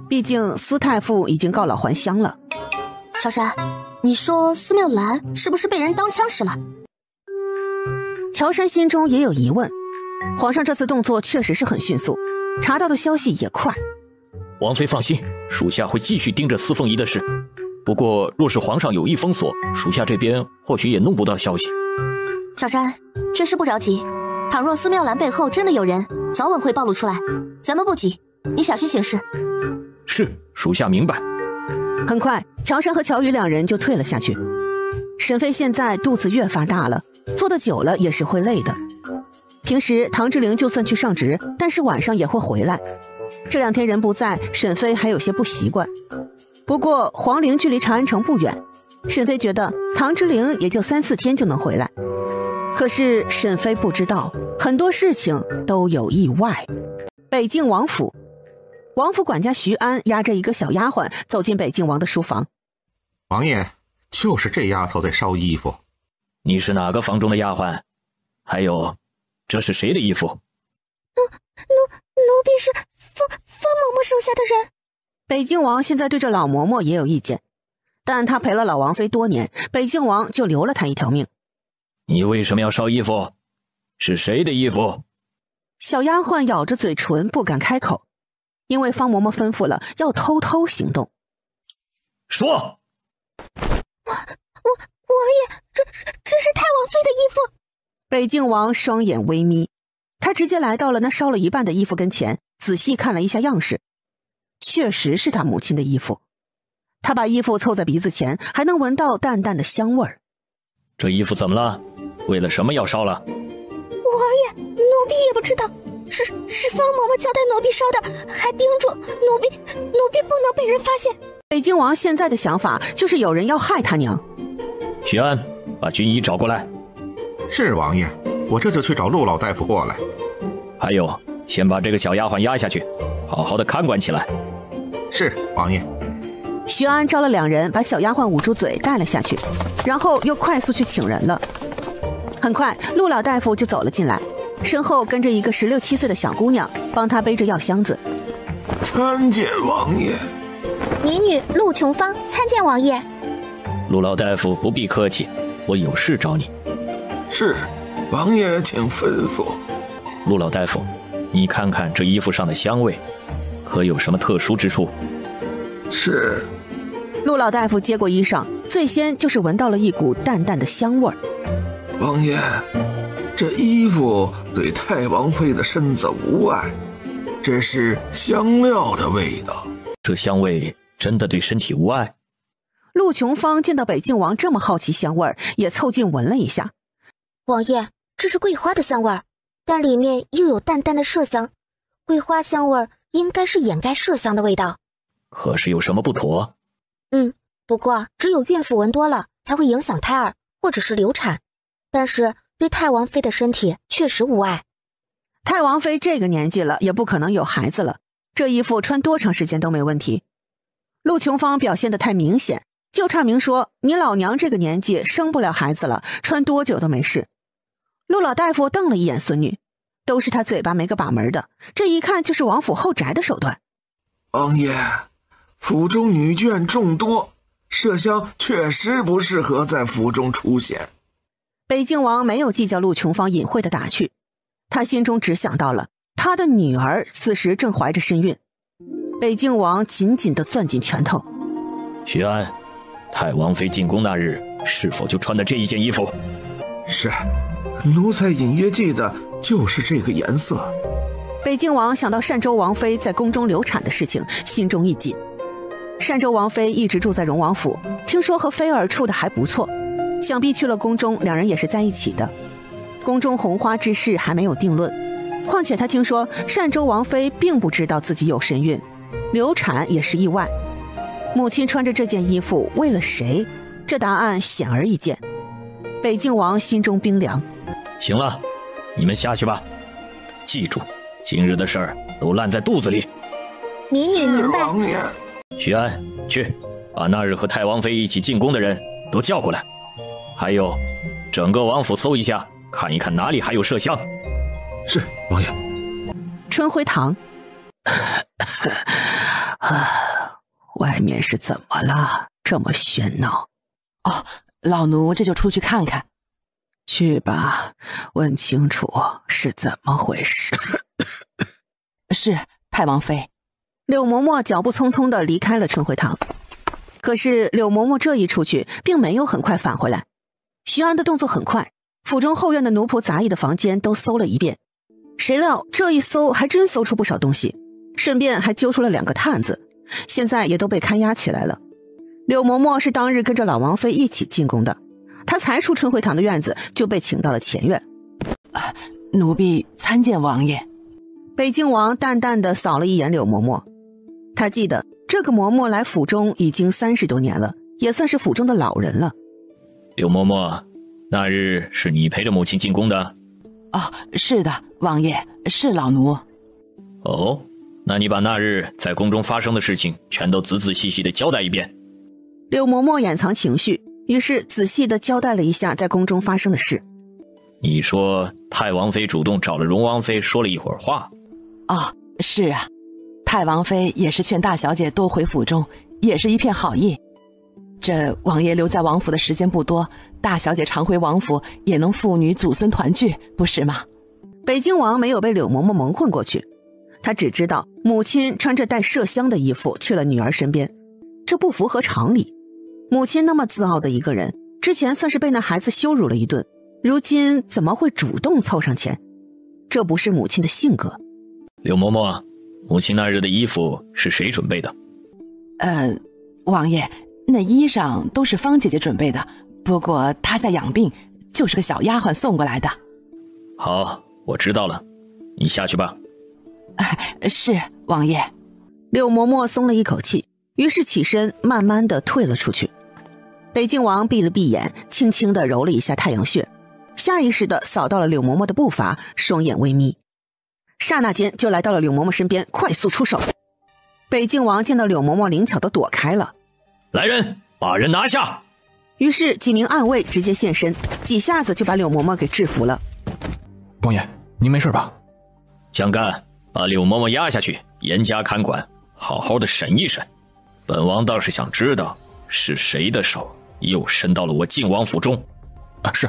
毕竟司太傅已经告老还乡了。乔杉，你说司妙兰是不是被人当枪使了？乔杉心中也有疑问，皇上这次动作确实是很迅速，查到的消息也快。王妃放心，属下会继续盯着司凤仪的事。不过若是皇上有意封锁，属下这边或许也弄不到消息。乔杉，这事不着急，倘若司妙兰背后真的有人，早晚会暴露出来，咱们不急，你小心行事。是，属下明白。很快，乔杉和乔宇两人就退了下去。沈妃现在肚子越发大了，坐得久了也是会累的。平时唐之灵就算去上职，但是晚上也会回来。这2天人不在，沈妃还有些不习惯。不过皇陵距离长安城不远，沈妃觉得唐之灵也就3、4天就能回来。可是沈妃不知道，很多事情都有意外。北静王府，王府管家徐安押着一个小丫鬟走进北静王的书房。王爷，就是这丫头在烧衣服。你是哪个房中的丫鬟？还有，这是谁的衣服？奴婢是方嬷嬷手下的人。北静王现在对这老嬷嬷也有意见，但他陪了老王妃多年，北静王就留了他一条命。你为什么要烧衣服？是谁的衣服？小丫鬟咬着嘴唇不敢开口，因为方嬷嬷吩咐了要偷偷行动。说！王爷，这是太王妃的衣服。北静王双眼微眯，他直接来到了那烧了一半的衣服跟前，仔细看了一下样式，确实是他母亲的衣服。他把衣服凑在鼻子前，还能闻到淡淡的香味儿。这衣服怎么了？为了什么要烧了？王爷，奴婢也不知道，是方嬷嬷交代奴婢烧的，还叮嘱奴婢不能被人发现。北静王现在的想法就是有人要害他娘。徐安，把军医找过来。是王爷，我这就去找陆老大夫过来。还有，先把这个小丫鬟押下去，好好的看管起来。是王爷。徐安招了2人，把小丫鬟捂住嘴带了下去，然后又快速去请人了。很快，陆老大夫就走了进来，身后跟着一个16、17岁的小姑娘，帮他背着药箱子。参见王爷。民女陆琼芳参见王爷。陆老大夫不必客气，我有事找你。是，王爷请吩咐。陆老大夫，你看看这衣服上的香味，可有什么特殊之处？是。陆老大夫接过衣裳，最先就是闻到了一股淡淡的香味儿。王爷，这衣服对太王妃的身子无碍，这是香料的味道。这香味真的对身体无碍？陆琼芳见到北静王这么好奇香味儿，也凑近闻了一下。王爷，这是桂花的香味儿，但里面又有淡淡的麝香，桂花香味儿应该是掩盖麝香的味道。可是有什么不妥？不过只有孕妇闻多了才会影响胎儿或者是流产，但是对太王妃的身体确实无碍。太王妃这个年纪了，也不可能有孩子了，这衣服穿多长时间都没问题。陆琼芳表现得太明显，就差明说你老娘这个年纪生不了孩子了，穿多久都没事。陆老大夫瞪了一眼孙女，都是他嘴巴没个把门的，这一看就是王府后宅的手段。王爷，府中女眷众多，麝香确实不适合在府中出现。北静王没有计较陆琼芳隐晦的打趣，他心中只想到了他的女儿此时正怀着身孕。北静王紧紧地攥紧拳头。徐安，太王妃进宫那日是否就穿的这一件衣服？是，奴才隐约记得就是这个颜色。北静王想到单州王妃在宫中流产的事情，心中一紧。单州王妃一直住在荣王府，听说和菲儿处得还不错，想必去了宫中两人也是在一起的。宫中红花之事还没有定论，况且他听说单州王妃并不知道自己有身孕，流产也是意外。母亲穿着这件衣服为了谁？这答案显而易见。北静王心中冰凉。行了，你们下去吧。记住，今日的事儿都烂在肚子里。民女明白。王爷，徐安，去把那日和太王妃一起进宫的人都叫过来。还有，整个王府搜一下，看一看哪里还有麝香。是，王爷。春晖堂，外面是怎么了？这么喧闹？哦，老奴这就出去看看。去吧，问清楚是怎么回事。是，太王妃。柳嬷嬷脚步匆匆地离开了春晖堂。可是柳嬷嬷这一出去，并没有很快返回来。徐安的动作很快，府中后院的奴仆杂役的房间都搜了一遍。谁料这一搜还真搜出不少东西，顺便还揪出了2个探子，现在也都被看押起来了。柳嬷嬷是当日跟着老王妃一起进宫的，她才出春晖堂的院子就被请到了前院。奴婢参见王爷。北静王淡淡地扫了一眼柳嬷嬷，他记得这个嬷嬷来府中已经30多年了，也算是府中的老人了。柳嬷嬷，那日是你陪着母亲进宫的？哦，是的，王爷，是老奴。哦，那你把那日在宫中发生的事情全都仔仔细细地交代一遍。柳嬷嬷掩藏情绪，于是仔细地交代了一下在宫中发生的事。你说太王妃主动找了荣王妃说了一会儿话？哦，是啊，太王妃也是劝大小姐多回府中，也是一片好意。这王爷留在王府的时间不多，大小姐常回王府也能父女祖孙团聚，不是吗？北静王没有被柳嬷嬷蒙混过去，他只知道母亲穿着带麝香的衣服去了女儿身边，这不符合常理。母亲那么自傲的一个人，之前算是被那孩子羞辱了一顿，如今怎么会主动凑上前？这不是母亲的性格。柳嬷嬷，母亲那日的衣服是谁准备的？王爷，那衣裳都是芳姐姐准备的，不过她在养病，就是个小丫鬟送过来的。好，我知道了，你下去吧。是，王爷。柳嬷嬷松了一口气，于是起身慢慢地退了出去。北静王闭了闭眼，轻轻地揉了一下太阳穴，下意识地扫到了柳嬷嬷的步伐，双眼微眯，刹那间就来到了柳嬷嬷身边，快速出手。北静王见到柳嬷嬷灵巧地躲开了。来人，把人拿下！于是几名暗卫直接现身，几下子就把柳嬷嬷给制服了。王爷，您没事吧？江干，把柳嬷嬷押下去，严加看管，好好的审一审。本王倒是想知道，是谁的手又伸到了我靖王府中？是。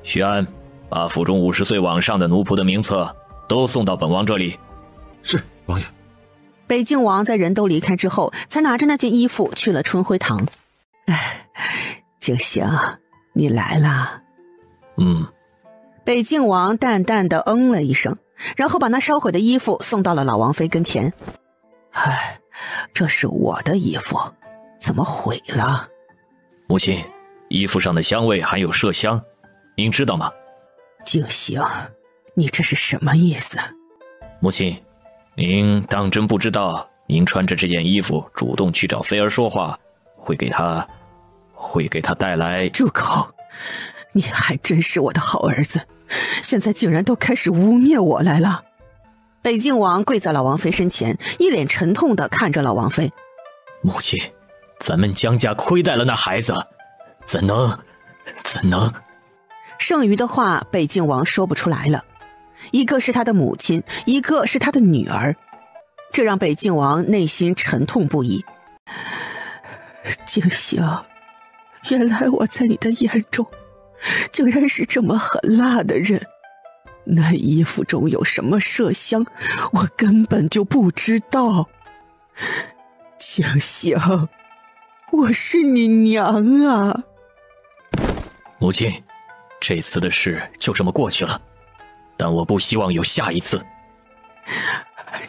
徐安，把府中50岁往上的奴仆的名册都送到本王这里。是，王爷。北静王在人都离开之后，才拿着那件衣服去了春晖堂。静行，你来了。北静王淡淡的了一声，然后把那烧毁的衣服送到了老王妃跟前。这是我的衣服，怎么毁了？母亲，衣服上的香味含有麝香，您知道吗？静行，你这是什么意思？母亲，您当真不知道，您穿着这件衣服主动去找妃儿说话，会给她带来……住口！你还真是我的好儿子，现在竟然都开始污蔑我来了。北静王跪在老王妃身前，一脸沉痛地看着老王妃。母亲，咱们江家亏待了那孩子，怎能？剩余的话北静王说不出来了，一个是他的母亲，一个是他的女儿，这让北静王内心沉痛不已。静行，原来我在你的眼中竟然是这么狠辣的人，那衣服中有什么麝香，我根本就不知道。静行，我是你娘啊！母亲，这次的事就这么过去了，但我不希望有下一次。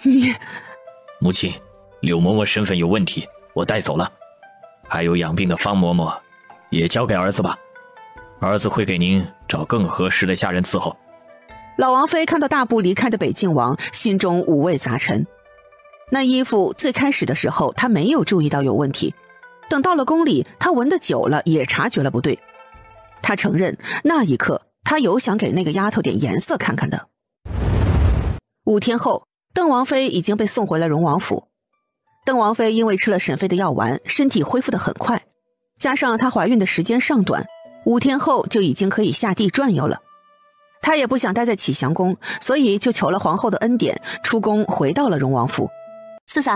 你……母亲，柳嬷嬷身份有问题，我带走了，还有养病的方嬷嬷，也交给儿子吧，儿子会给您找更合适的下人伺候。老王妃看到大步离开的北静王，心中五味杂陈。那衣服最开始的时候他没有注意到有问题，等到了宫里，他闻得久了也察觉了不对。他承认那一刻他有想给那个丫头点颜色看看的。5天后，邓王妃已经被送回了荣王府。邓王妃因为吃了沈妃的药丸，身体恢复得很快，加上她怀孕的时间尚短5天后就已经可以下地转悠了。他也不想待在启祥宫，所以就求了皇后的恩典，出宫回到了荣王府。四嫂，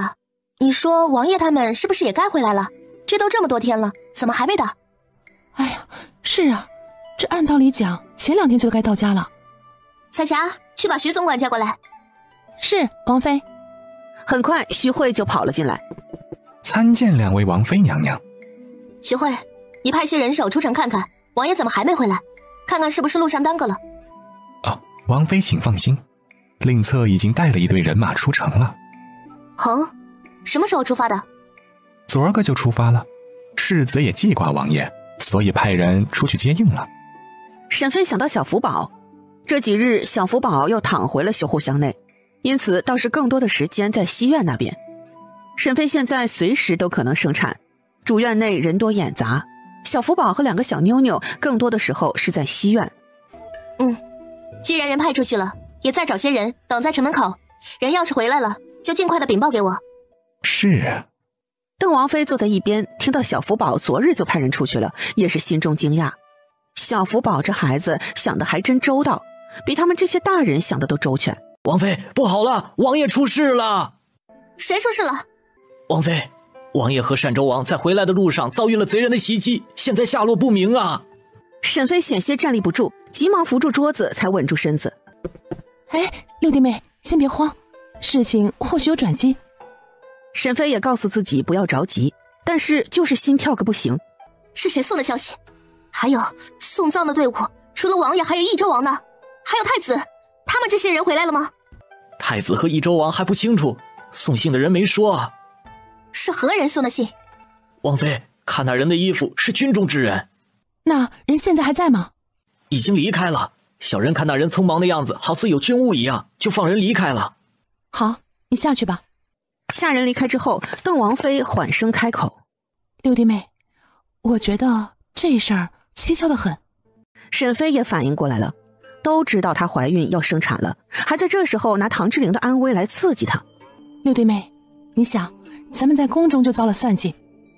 你说王爷他们是不是也该回来了？这都这么多天了，怎么还没到？哎呀，是啊，这按道理讲前2天就该到家了。彩霞，去把徐总管叫过来。是，王妃。很快徐慧就跑了进来。参见2位王妃娘娘。徐慧，你派些人手出城看看，王爷怎么还没回来？看看是不是路上耽搁了。王妃请放心，令策已经带了一队人马出城了。哦，什么时候出发的？昨儿个就出发了，世子也记挂王爷，所以派人出去接应了。沈妃想到小福宝，这几日小福宝又躺回了修护箱内，因此倒是更多的时间在西院那边。沈妃现在随时都可能生产，主院内人多眼杂，小福宝和2个小妞妞更多的时候是在西院。既然人派出去了，也再找些人等在城门口，人要是回来了，就尽快的禀报给我。是。邓王妃坐在一边，听到小福宝昨日就派人出去了，也是心中惊讶。小福宝这孩子想的还真周到，比他们这些大人想的都周全。王妃，不好了，王爷出事了！谁出事了？王妃，王爷和单州王在回来的路上遭遇了贼人的袭击，现在下落不明啊！沈妃险些站立不住，急忙扶住桌子才稳住身子。哎，六弟妹，先别慌，事情或许有转机。沈妃也告诉自己不要着急，但是就是心跳个不行。是谁送的消息？还有送葬的队伍，除了王爷还有益州王呢，还有太子，他们这些人回来了吗？太子和益州王还不清楚，送信的人没说。是何人送的信？王妃，看那人的衣服是军中之人。那人现在还在吗？已经离开了。小人看那人匆忙的样子，好似有军务一样，就放人离开了。好，你下去吧。下人离开之后，邓王妃缓声开口：“六弟妹，我觉得这事儿蹊跷得很。”沈妃也反应过来了，都知道她怀孕要生产了，还在这时候拿唐志玲的安危来刺激她。六弟妹，你想，咱们在宫中就遭了算计，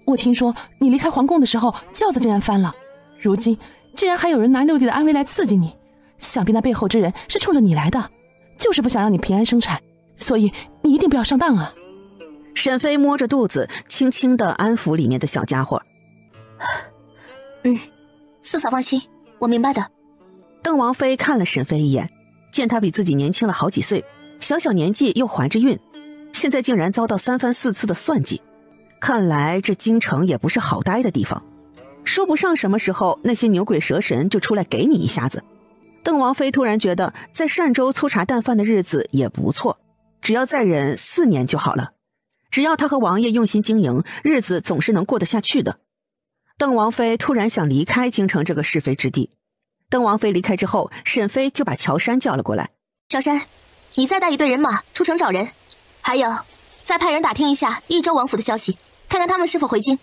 我听说你离开皇宫的时候轿子竟然翻了，如今竟然还有人拿六弟的安危来刺激你，想必那背后之人是冲着你来的，就是不想让你平安生产，所以你一定不要上当啊。沈妃摸着肚子，轻轻地安抚里面的小家伙。四嫂放心，我明白的。邓王妃看了沈妃一眼，见她比自己年轻了好几岁，小小年纪又怀着孕，现在竟然遭到3番4次的算计，看来这京城也不是好待的地方，说不上什么时候那些牛鬼蛇神就出来给你一下子。邓王妃突然觉得在单州粗茶淡饭的日子也不错，只要再忍4年就好了，只要她和王爷用心经营，日子总是能过得下去的。邓王妃突然想离开京城这个是非之地。邓王妃离开之后，沈妃就把乔杉叫了过来。乔杉，你再带一队人马出城找人，还有再派人打听一下益州王府的消息，看看他们是否回京。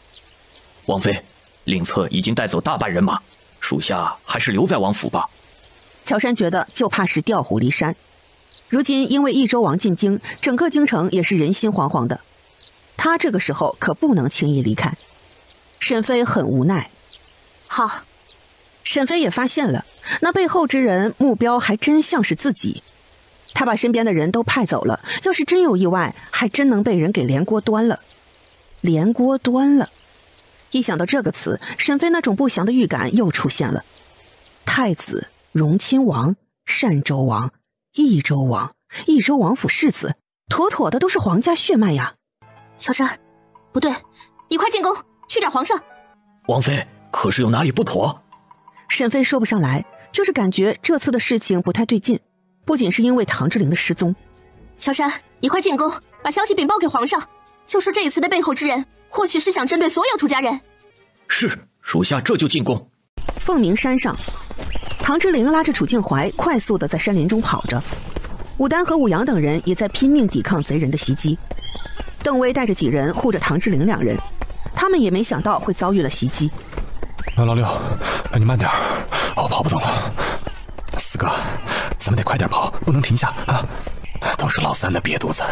王妃，令策已经带走大半人马，属下还是留在王府吧。乔杉觉得就怕是调虎离山，如今因为益州王进京，整个京城也是人心惶惶的，他这个时候可不能轻易离开。沈妃很无奈。好。沈妃也发现了，那背后之人目标还真像是自己。他把身边的人都派走了，要是真有意外，还真能被人给连锅端了。连锅端了，一想到这个词，沈妃那种不祥的预感又出现了。太子、荣亲王、单州王、益州王、益州王府世子，妥妥的都是皇家血脉呀。乔杉，不对，你快进宫去找皇上。王妃，可是有哪里不妥？沈妃说不上来，就是感觉这次的事情不太对劲，不仅是因为唐志玲的失踪。乔杉，你快进宫把消息禀报给皇上，就说这一次的背后之人或许是想针对所有楚家人。是，属下这就进宫。凤鸣山上，唐志玲拉着楚静怀快速地在山林中跑着，武丹和武阳等人也在拼命抵抗贼人的袭击。邓威带着几人护着唐志玲2人，他们也没想到会遭遇了袭击。老六，你慢点，我跑不动了。四哥，咱们得快点跑，不能停下啊！都是老三的瘪肚子，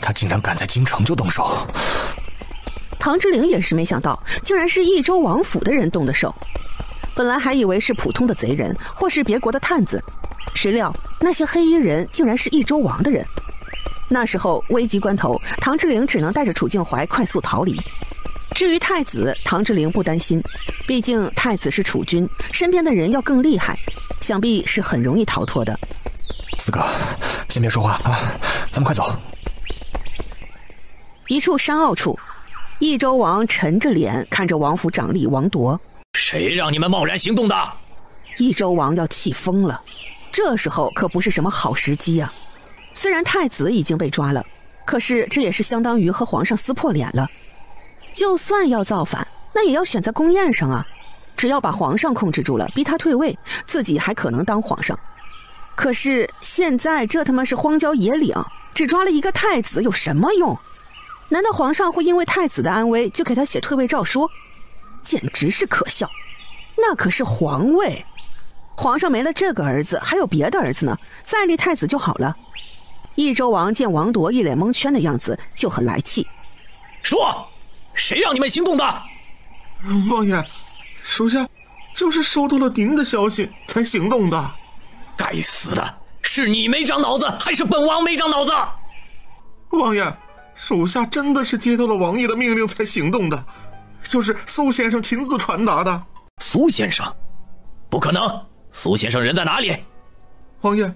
他竟然敢在京城就动手。唐志玲也是没想到，竟然是益州王府的人动的手。本来还以为是普通的贼人或是别国的探子，谁料那些黑衣人竟然是益州王的人。那时候危急关头，唐志陵只能带着楚静怀快速逃离。至于太子，唐志陵不担心，毕竟太子是楚军，身边的人要更厉害，想必是很容易逃脱的。四哥，先别说话啊，咱们快走。一处山坳处，益州王沉着脸看着王府长吏王铎。谁让你们贸然行动的？益州王要气疯了，这时候可不是什么好时机啊。虽然太子已经被抓了，可是这也是相当于和皇上撕破脸了。就算要造反，那也要选在宫宴上啊。只要把皇上控制住了，逼他退位，自己还可能当皇上。可是现在这他妈是荒郊野岭，只抓了一个太子有什么用？难道皇上会因为太子的安危就给他写退位诏书？简直是可笑。那可是皇位，皇上没了这个儿子还有别的儿子呢，再立太子就好了。益州王见王铎一脸蒙圈的样子，就很来气。说，谁让你们行动的？王爷，属下就是收到了您的消息才行动的。该死的，是你没长脑子，还是本王没长脑子？王爷，属下真的是接到了王爷的命令才行动的，就是苏先生亲自传达的。苏先生？不可能，苏先生人在哪里？王爷，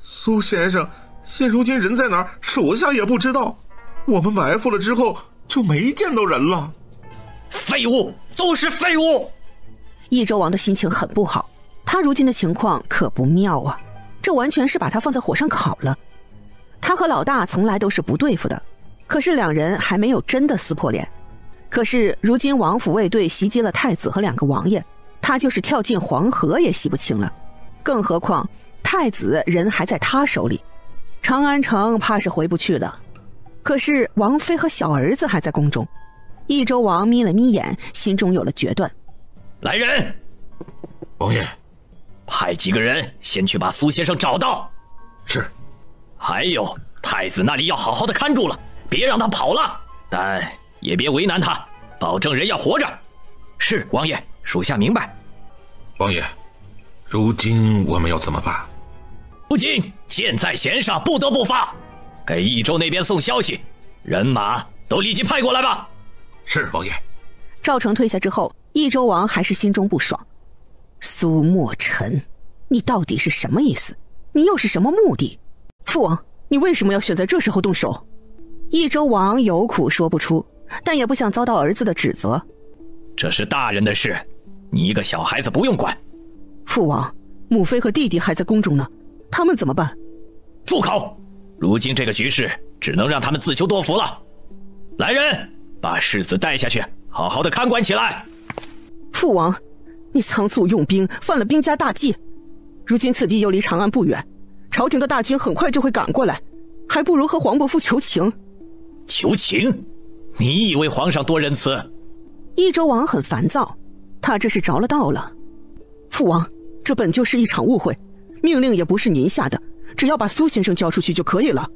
苏先生现如今人在哪儿，属下也不知道。我们埋伏了之后就没见到人了。废物，都是废物！益州王的心情很不好，他如今的情况可不妙啊，这完全是把他放在火上烤了。他和老大从来都是不对付的，可是两人还没有真的撕破脸。可是如今王府卫队袭击了太子和2个王爷，他就是跳进黄河也洗不清了。更何况太子人还在他手里，长安城怕是回不去的。可是王妃和小儿子还在宫中。益州王眯了眯眼，心中有了决断。来人！王爷，派几个人先去把苏先生找到。是。还有太子那里要好好的看住了，别让他跑了，但也别为难他，保证人要活着。是，王爷，属下明白。王爷，如今我们要怎么办？不仅箭在弦上，不得不发，给益州那边送消息，人马都立即派过来吧。是，王爷。赵成退下之后，益州王还是心中不爽。苏墨尘，你到底是什么意思？你又是什么目的？父王，你为什么要选在这时候动手？益州王有苦说不出，但也不想遭到儿子的指责。这是大人的事，你一个小孩子不用管。父王，母妃和弟弟还在宫中呢，他们怎么办？住口！如今这个局势，只能让他们自求多福了。来人，把世子带下去，好好的看管起来。父王，你仓促用兵，犯了兵家大忌。如今此地又离长安不远，朝廷的大军很快就会赶过来，还不如和皇伯父求情。求情？你以为皇上多仁慈？益州王很烦躁，他这是着了道了。父王，这本就是一场误会，命令也不是您下的，只要把苏先生交出去就可以了。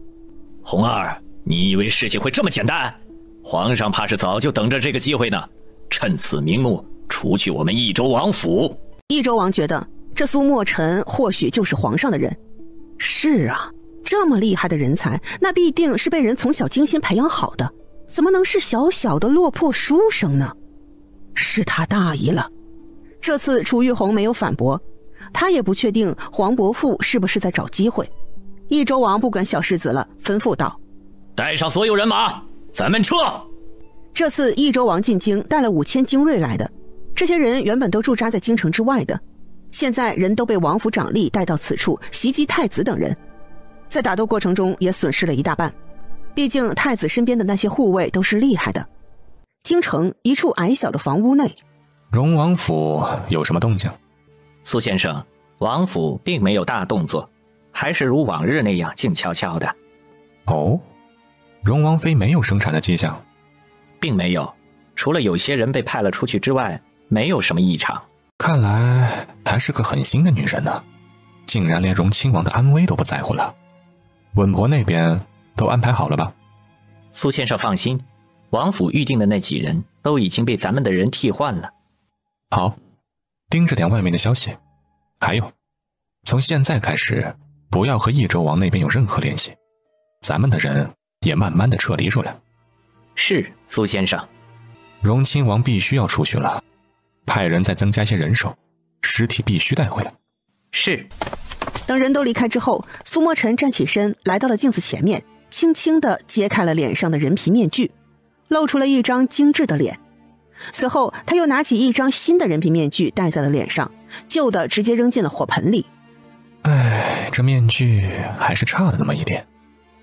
红儿，你以为事情会这么简单？皇上怕是早就等着这个机会呢，趁此明目除去我们益州王府。益州王觉得这苏墨尘或许就是皇上的人。是啊，这么厉害的人才，那必定是被人从小精心培养好的，怎么能是小小的落魄书生呢？是他大意了。这次楚玉红没有反驳，他也不确定黄伯父是不是在找机会。益州王不管小世子了，吩咐道：带上所有人马，咱们撤。这次益州王进京带了5000精锐来的，这些人原本都驻扎在京城之外的，现在人都被王府长吏带到此处袭击太子等人，在打斗过程中也损失了一大半，毕竟太子身边的那些护卫都是厉害的。京城一处矮小的房屋内，荣王府有什么动静？苏先生，王府并没有大动作，还是如往日那样静悄悄的。哦，荣王妃没有生产的迹象？并没有，除了有些人被派了出去之外，没有什么异常。看来还是个狠心的女人呢，竟然连荣亲王的安危都不在乎了。稳婆那边都安排好了吧？苏先生放心，王府预定的那几人都已经被咱们的人替换了。好，盯着点外面的消息。还有，从现在开始，不要和益州王那边有任何联系，咱们的人也慢慢的撤离出来。是，苏先生。荣亲王必须要出去了，派人再增加一些人手，尸体必须带回来。是。等人都离开之后，苏墨尘站起身，来到了镜子前面，轻轻地揭开了脸上的人皮面具，露出了一张精致的脸。随后他又拿起一张新的人皮面具戴在了脸上，旧的直接扔进了火盆里。哎，这面具还是差了那么一点，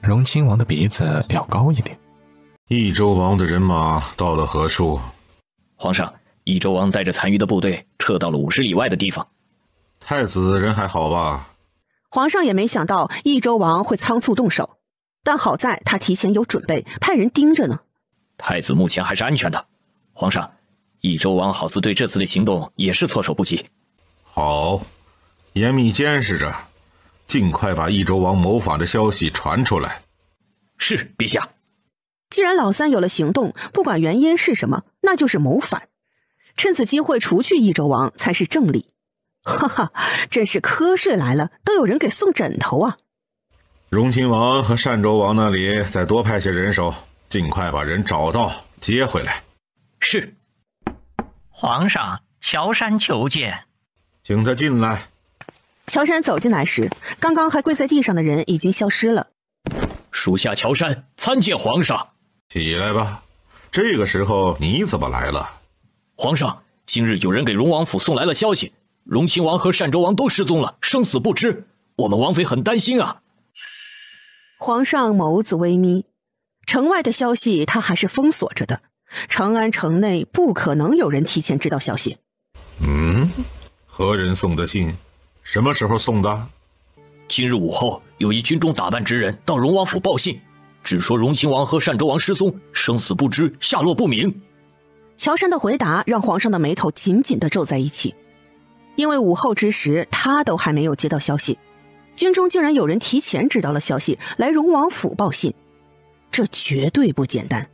荣亲王的鼻子要高一点。益州王的人马到了何处？皇上，益州王带着残余的部队撤到了50里外的地方。太子人还好吧？皇上也没想到益州王会仓促动手，但好在他提前有准备，派人盯着呢。太子目前还是安全的。皇上，益州王好似对这次的行动也是措手不及。好，严密监视着，尽快把益州王谋反的消息传出来。是，陛下。既然老三有了行动，不管原因是什么，那就是谋反。趁此机会除去益州王才是正理。哈哈，真是瞌睡来了都有人给送枕头啊！荣亲王和单州王那里再多派些人手，尽快把人找到接回来。是。皇上，乔杉求见。请他进来。乔杉走进来时，刚刚还跪在地上的人已经消失了。属下乔杉参见皇上。起来吧，这个时候你怎么来了？皇上，今日有人给荣王府送来了消息，荣亲王和单州王都失踪了，生死不知，我们王妃很担心啊。皇上眸子微眯，城外的消息他还是封锁着的，长安城内不可能有人提前知道消息。何人送的信？什么时候送的？今日午后，有一军中打扮之人到荣王府报信，只说荣亲王和单州王失踪，生死不知，下落不明。乔杉的回答让皇上的眉头紧紧地皱在一起，因为午后之时他都还没有接到消息，军中竟然有人提前知道了消息来荣王府报信，这绝对不简单。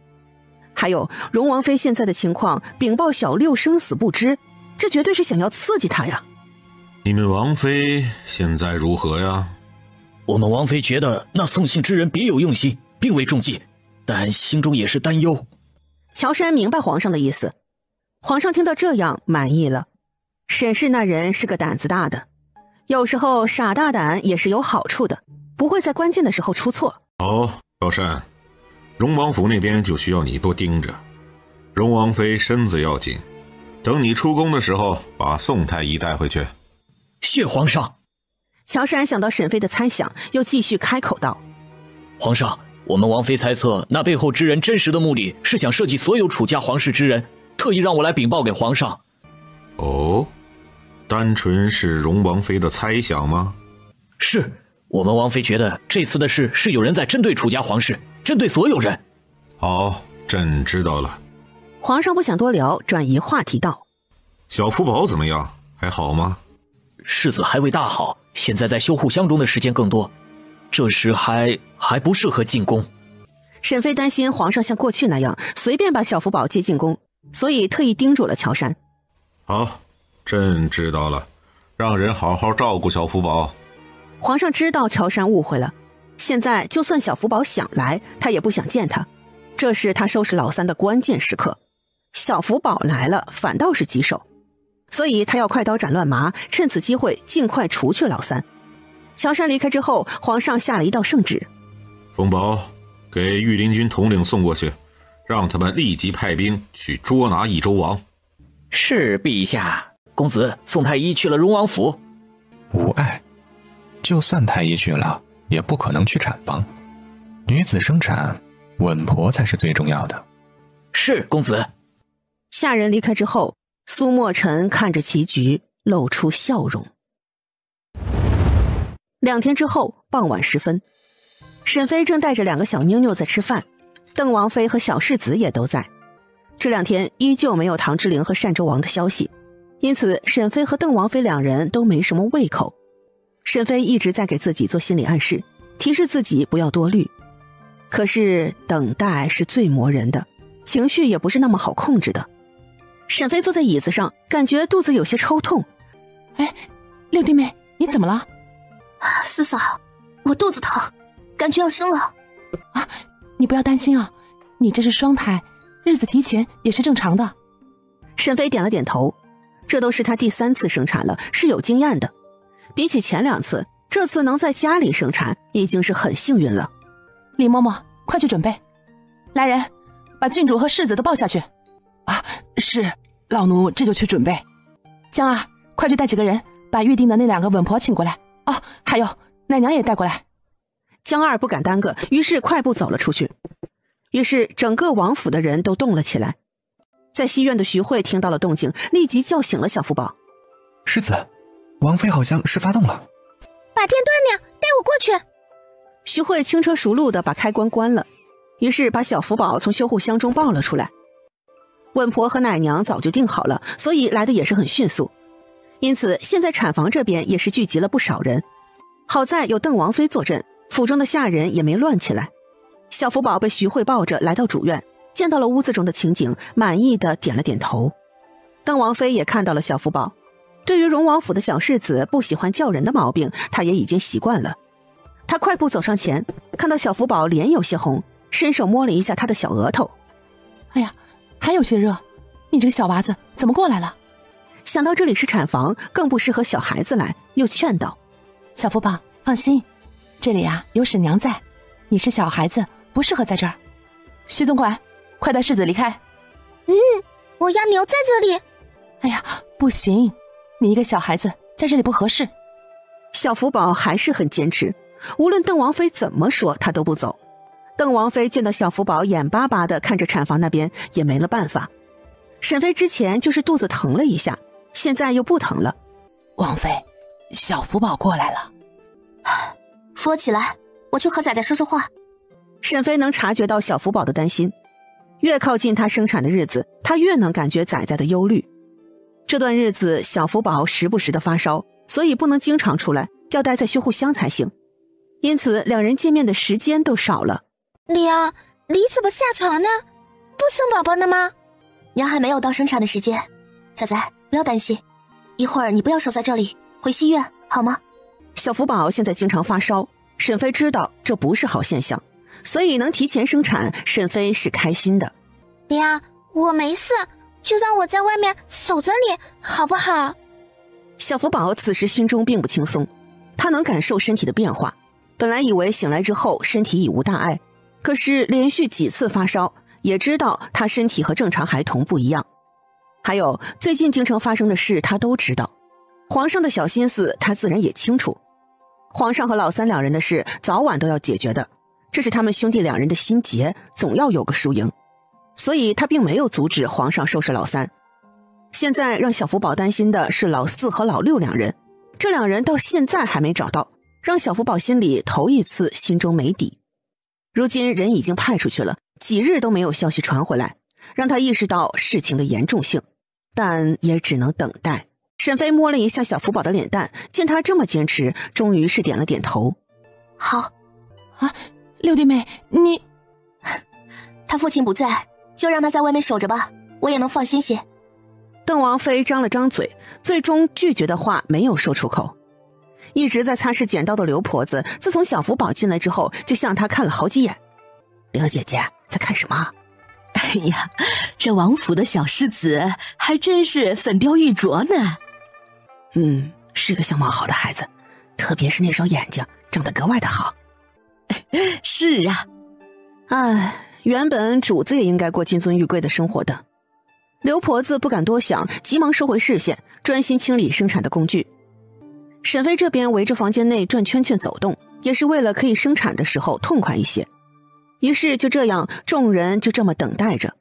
还有荣王妃现在的情况，禀报小六生死不知，这绝对是想要刺激他呀。你们王妃现在如何呀？我们王妃觉得那送信之人别有用心，并未中计，但心中也是担忧。乔杉明白皇上的意思，皇上听到这样满意了。沈氏那人是个胆子大的，有时候傻大胆也是有好处的，不会在关键的时候出错。好，乔杉，荣王府那边就需要你多盯着。荣王妃身子要紧，等你出宫的时候，把宋太医带回去。谢皇上。乔杉想到沈妃的猜想，又继续开口道：皇上，我们王妃猜测那背后之人真实的目的是想设计所有楚家皇室之人，特意让我来禀报给皇上。哦，单纯是荣王妃的猜想吗？是，我们王妃觉得这次的事是有人在针对楚家皇室，针对所有人。好，朕知道了。皇上不想多聊，转移话题道：小福宝怎么样？还好吗？世子还未大好，现在在修护箱中的时间更多，这时还不适合进宫。沈妃担心皇上像过去那样随便把小福宝接进宫，所以特意叮嘱了乔杉。好，朕知道了，让人好好照顾小福宝。皇上知道乔杉误会了，现在就算小福宝想来，他也不想见他，这是他收拾老三的关键时刻。小福宝来了反倒是棘手，所以他要快刀斩乱麻，趁此机会尽快除去老三。乔杉离开之后，皇上下了一道圣旨：丰宝，给御林军统领送过去，让他们立即派兵去捉拿益州王。是，陛下。公子，宋太医去了荣王府。无碍，就算太医去了，也不可能去产房。女子生产，稳婆才是最重要的。是，公子。下人离开之后，苏墨尘看着棋局，露出笑容。2天之后，傍晚时分，沈妃正带着2个小妞妞在吃饭，邓王妃和小世子也都在。这2天依旧没有唐之灵和单州王的消息，因此沈妃和邓王妃2人都没什么胃口。沈妃一直在给自己做心理暗示，提示自己不要多虑。可是等待是最磨人的，情绪也不是那么好控制的。沈飞坐在椅子上，感觉肚子有些抽痛。哎，六弟妹，你怎么了？四嫂，我肚子疼，感觉要生了。啊，你不要担心啊，你这是双胎，日子提前也是正常的。沈飞点了点头，这都是他第3次生产了，是有经验的。比起前2次，这次能在家里生产已经是很幸运了。李嬷嬷，快去准备。来人，把郡主和世子都抱下去。啊，是，老奴这就去准备。江儿，快去带几个人，把预定的那2个稳婆请过来。哦，还有奶娘也带过来。江二不敢耽搁，于是快步走了出去。于是整个王府的人都动了起来。在西院的徐慧听到了动静，立即叫醒了小福宝。世子，王妃好像是发动了。把天端娘带我过去。徐慧轻车熟路地把开关关了，于是把小福宝从修护箱中抱了出来。稳婆和奶娘早就定好了，所以来的也是很迅速。因此现在产房这边也是聚集了不少人。好在有邓王妃坐镇，府中的下人也没乱起来。小福宝被徐慧抱着来到主院，见到了屋子中的情景，满意的点了点头。邓王妃也看到了小福宝，对于荣王府的小世子不喜欢叫人的毛病，她也已经习惯了。她快步走上前，看到小福宝脸有些红，伸手摸了一下他的小额头。哎呀，还有些热，你这个小娃子怎么过来了？想到这里是产房，更不适合小孩子来，又劝道：小福宝，放心，这里啊有婶娘在，你是小孩子，不适合在这儿。徐总管，快带世子离开。我要留在这里。哎呀，不行，你一个小孩子在这里不合适。小福宝还是很坚持，无论邓王妃怎么说，他都不走。邓王妃见到小福宝眼巴巴地看着产房那边，也没了办法。沈妃之前就是肚子疼了一下，现在又不疼了。王妃，小福宝过来了。扶我起来，我去和仔仔说说话。沈妃能察觉到小福宝的担心，越靠近她生产的日子，她越能感觉仔仔的忧虑。这段日子小福宝时不时的发烧，所以不能经常出来，要待在修护箱才行。因此两人见面的时间都少了。娘，你怎么下床呢？不生宝宝呢吗？娘还没有到生产的时间，仔仔不要担心，一会儿你不要守在这里，回西院好吗？小福宝现在经常发烧，沈妃知道这不是好现象，所以能提前生产，沈妃是开心的。娘，我没事，就让我在外面守着你好不好？小福宝此时心中并不轻松，他能感受身体的变化，本来以为醒来之后身体已无大碍，可是连续几次发烧，也知道他身体和正常孩童不一样。还有最近京城发生的事他都知道，皇上的小心思他自然也清楚。皇上和老三两人的事早晚都要解决的，这是他们兄弟两人的心结，总要有个输赢，所以他并没有阻止皇上收拾老三。现在让小福宝担心的是老四和老六两人，这两人到现在还没找到，让小福宝心里头一次心中没底。如今人已经派出去了，几日都没有消息传回来，让他意识到事情的严重性，但也只能等待。沈妃摸了一下小福宝的脸蛋，见他这么坚持，终于是点了点头。好。啊，六弟妹，你……他父亲不在，就让他在外面守着吧，我也能放心些。邓王妃张了张嘴，最终拒绝的话没有说出口。一直在擦拭剪刀的刘婆子，自从小福宝进来之后，就向他看了好几眼。刘姐姐在看什么？哎呀，这王府的小世子还真是粉雕玉琢呢。是个相貌好的孩子，特别是那双眼睛长得格外的好。是啊，原本主子也应该过金尊玉贵的生活的。刘婆子不敢多想，急忙收回视线，专心清理生产的工具。沈妃这边围着房间内转圈圈走动，也是为了可以生产的时候痛快一些。于是就这样，众人就这么等待着，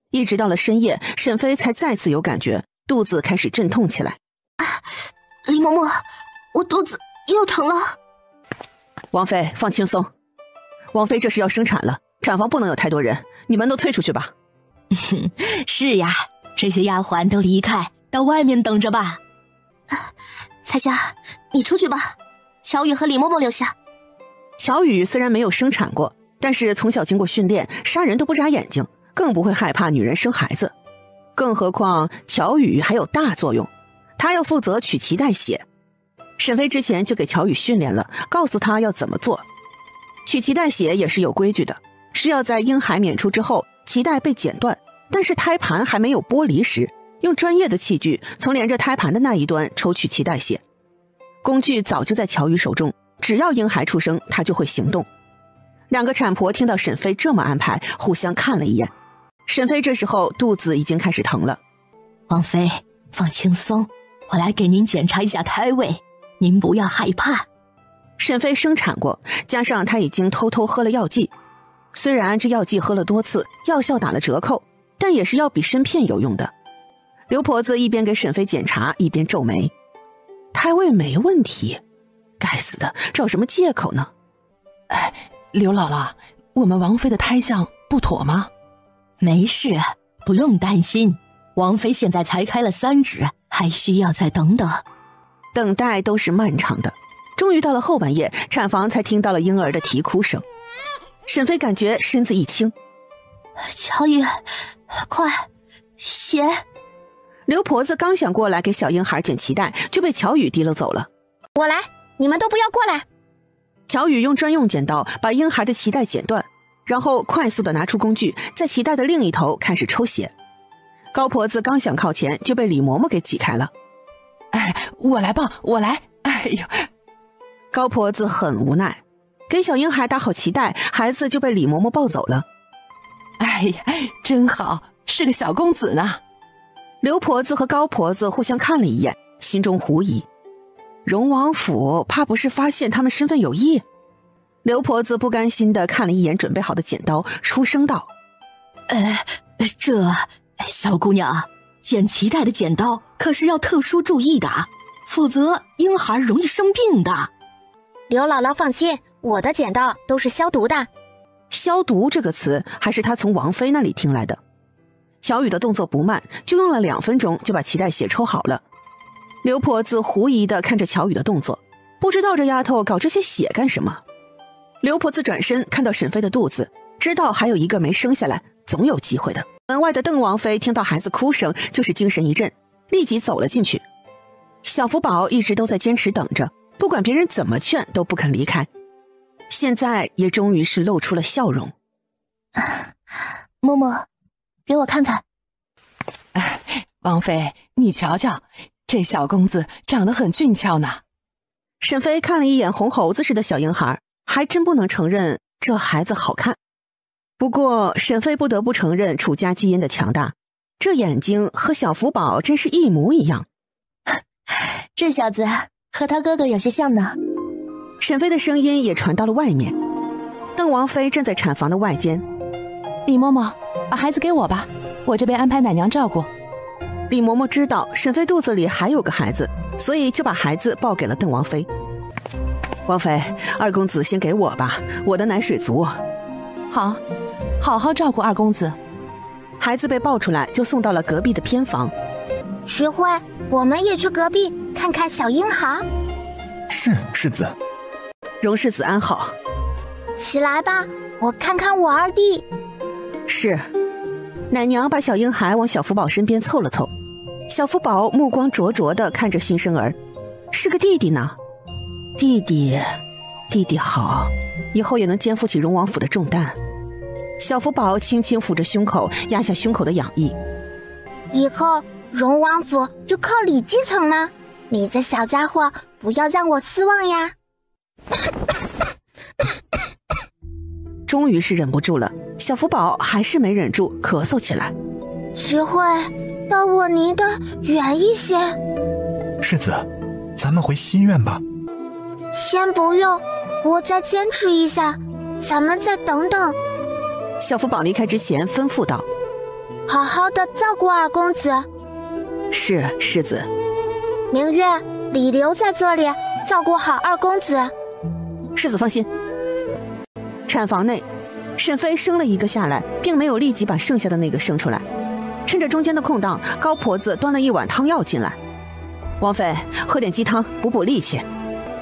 一直到了深夜，沈妃才再次有感觉，肚子开始阵痛起来。李嬷嬷，我肚子又疼了。王妃放轻松，王妃这是要生产了，产房不能有太多人，你们都退出去吧。是呀，这些丫鬟都离开，到外面等着吧。彩霞，你出去吧，乔宇和李嬷嬷留下。乔宇虽然没有生产过，但是从小经过训练，杀人都不眨眼睛，更不会害怕女人生孩子。更何况乔宇还有大作用，他要负责取脐带血。沈飞之前就给乔宇训练了，告诉他要怎么做。取脐带血也是有规矩的，是要在婴孩娩出之后，脐带被剪断，但是胎盘还没有剥离时，用专业的器具从连着胎盘的那一端抽取脐带血。工具早就在乔宇手中，只要婴孩出生，他就会行动。两个产婆听到沈飞这么安排，互相看了一眼。沈飞这时候肚子已经开始疼了。王妃，放轻松，我来给您检查一下胎位，您不要害怕。沈飞生产过，加上他已经偷偷喝了药剂，虽然这药剂喝了多次，药效打了折扣，但也是要比参片有用的。刘婆子一边给沈飞检查，一边皱眉。胎位没问题，该死的，找什么借口呢？刘姥姥，我们王妃的胎相不妥吗？没事，不用担心。王妃现在才开了3指，还需要再等等。等待都是漫长的，终于到了后半夜，产房才听到了婴儿的啼哭声。沈飞感觉身子一轻，乔宇，快，血！刘婆子刚想过来给小婴孩剪脐带，就被乔宇提溜走了。我来，你们都不要过来！乔宇用专用剪刀把婴孩的脐带剪断，然后快速的拿出工具，在脐带的另一头开始抽血。高婆子刚想靠前，就被李嬷嬷给挤开了。我来吧，我来。哎呦，高婆子很无奈，给小婴孩打好脐带，孩子就被李嬷嬷抱走了。哎呀，真好，是个小公子呢。刘婆子和高婆子互相看了一眼，心中狐疑，荣王府怕不是发现他们身份有异？刘婆子不甘心地看了一眼准备好的剪刀，出声道：小姑娘，剪脐带的剪刀可是要特殊注意的，否则婴孩容易生病的。刘姥姥放心，我的剪刀都是消毒的。消毒这个词还是他从王妃那里听来的。乔宇的动作不慢，就用了2分钟就把脐带血抽好了。刘婆子狐疑地看着乔宇的动作，不知道这丫头搞这些血干什么。刘婆子转身看到沈飞的肚子，知道还有一个没生下来，总有机会的。门外的邓王妃听到孩子哭声，就是精神一振，立即走了进去。小福宝一直都在坚持等着，不管别人怎么劝都不肯离开，现在也终于是露出了笑容。嬷嬷，给我看看。王妃，你瞧瞧，这小公子长得很俊俏呢。沈飞看了一眼红猴子似的小婴孩，还真不能承认这孩子好看。不过沈飞不得不承认楚家基因的强大，这眼睛和小福宝真是一模一样。这小子和他哥哥有些像呢。沈飞的声音也传到了外面。邓王妃站在产房的外间。李嬷嬷，把孩子给我吧，我这边安排奶娘照顾。李嬷嬷知道沈飞肚子里还有个孩子，所以就把孩子抱给了邓王妃。王妃，二公子先给我吧，我的奶水足。好，好好照顾二公子。孩子被抱出来，就送到了隔壁的偏房。徐慧，我们也去隔壁看看小婴孩。是，世子。容世子安好。起来吧，我看看我二弟。是。奶娘把小婴孩往小福宝身边凑了凑，小福宝目光灼灼地看着新生儿，是个弟弟呢。弟弟好，以后也能肩负起荣王府的重担。小福宝轻轻抚着胸口，压下胸口的痒意。以后荣王府就靠你继承了，你这小家伙不要让我失望呀。终于是忍不住了，小福宝还是没忍住咳嗽起来。徐慧，把我离得远一些。世子，咱们回西院吧。先不用，我再坚持一下，咱们再等等。小福宝离开之前吩咐道：好好的照顾二公子。是，世子。明月，你留在这里照顾好二公子。世子放心。产房内，沈飞生了一个下来，并没有立即把剩下的那个生出来。趁着中间的空档，高婆子端了一碗汤药进来。王妃，喝点鸡汤补补力气。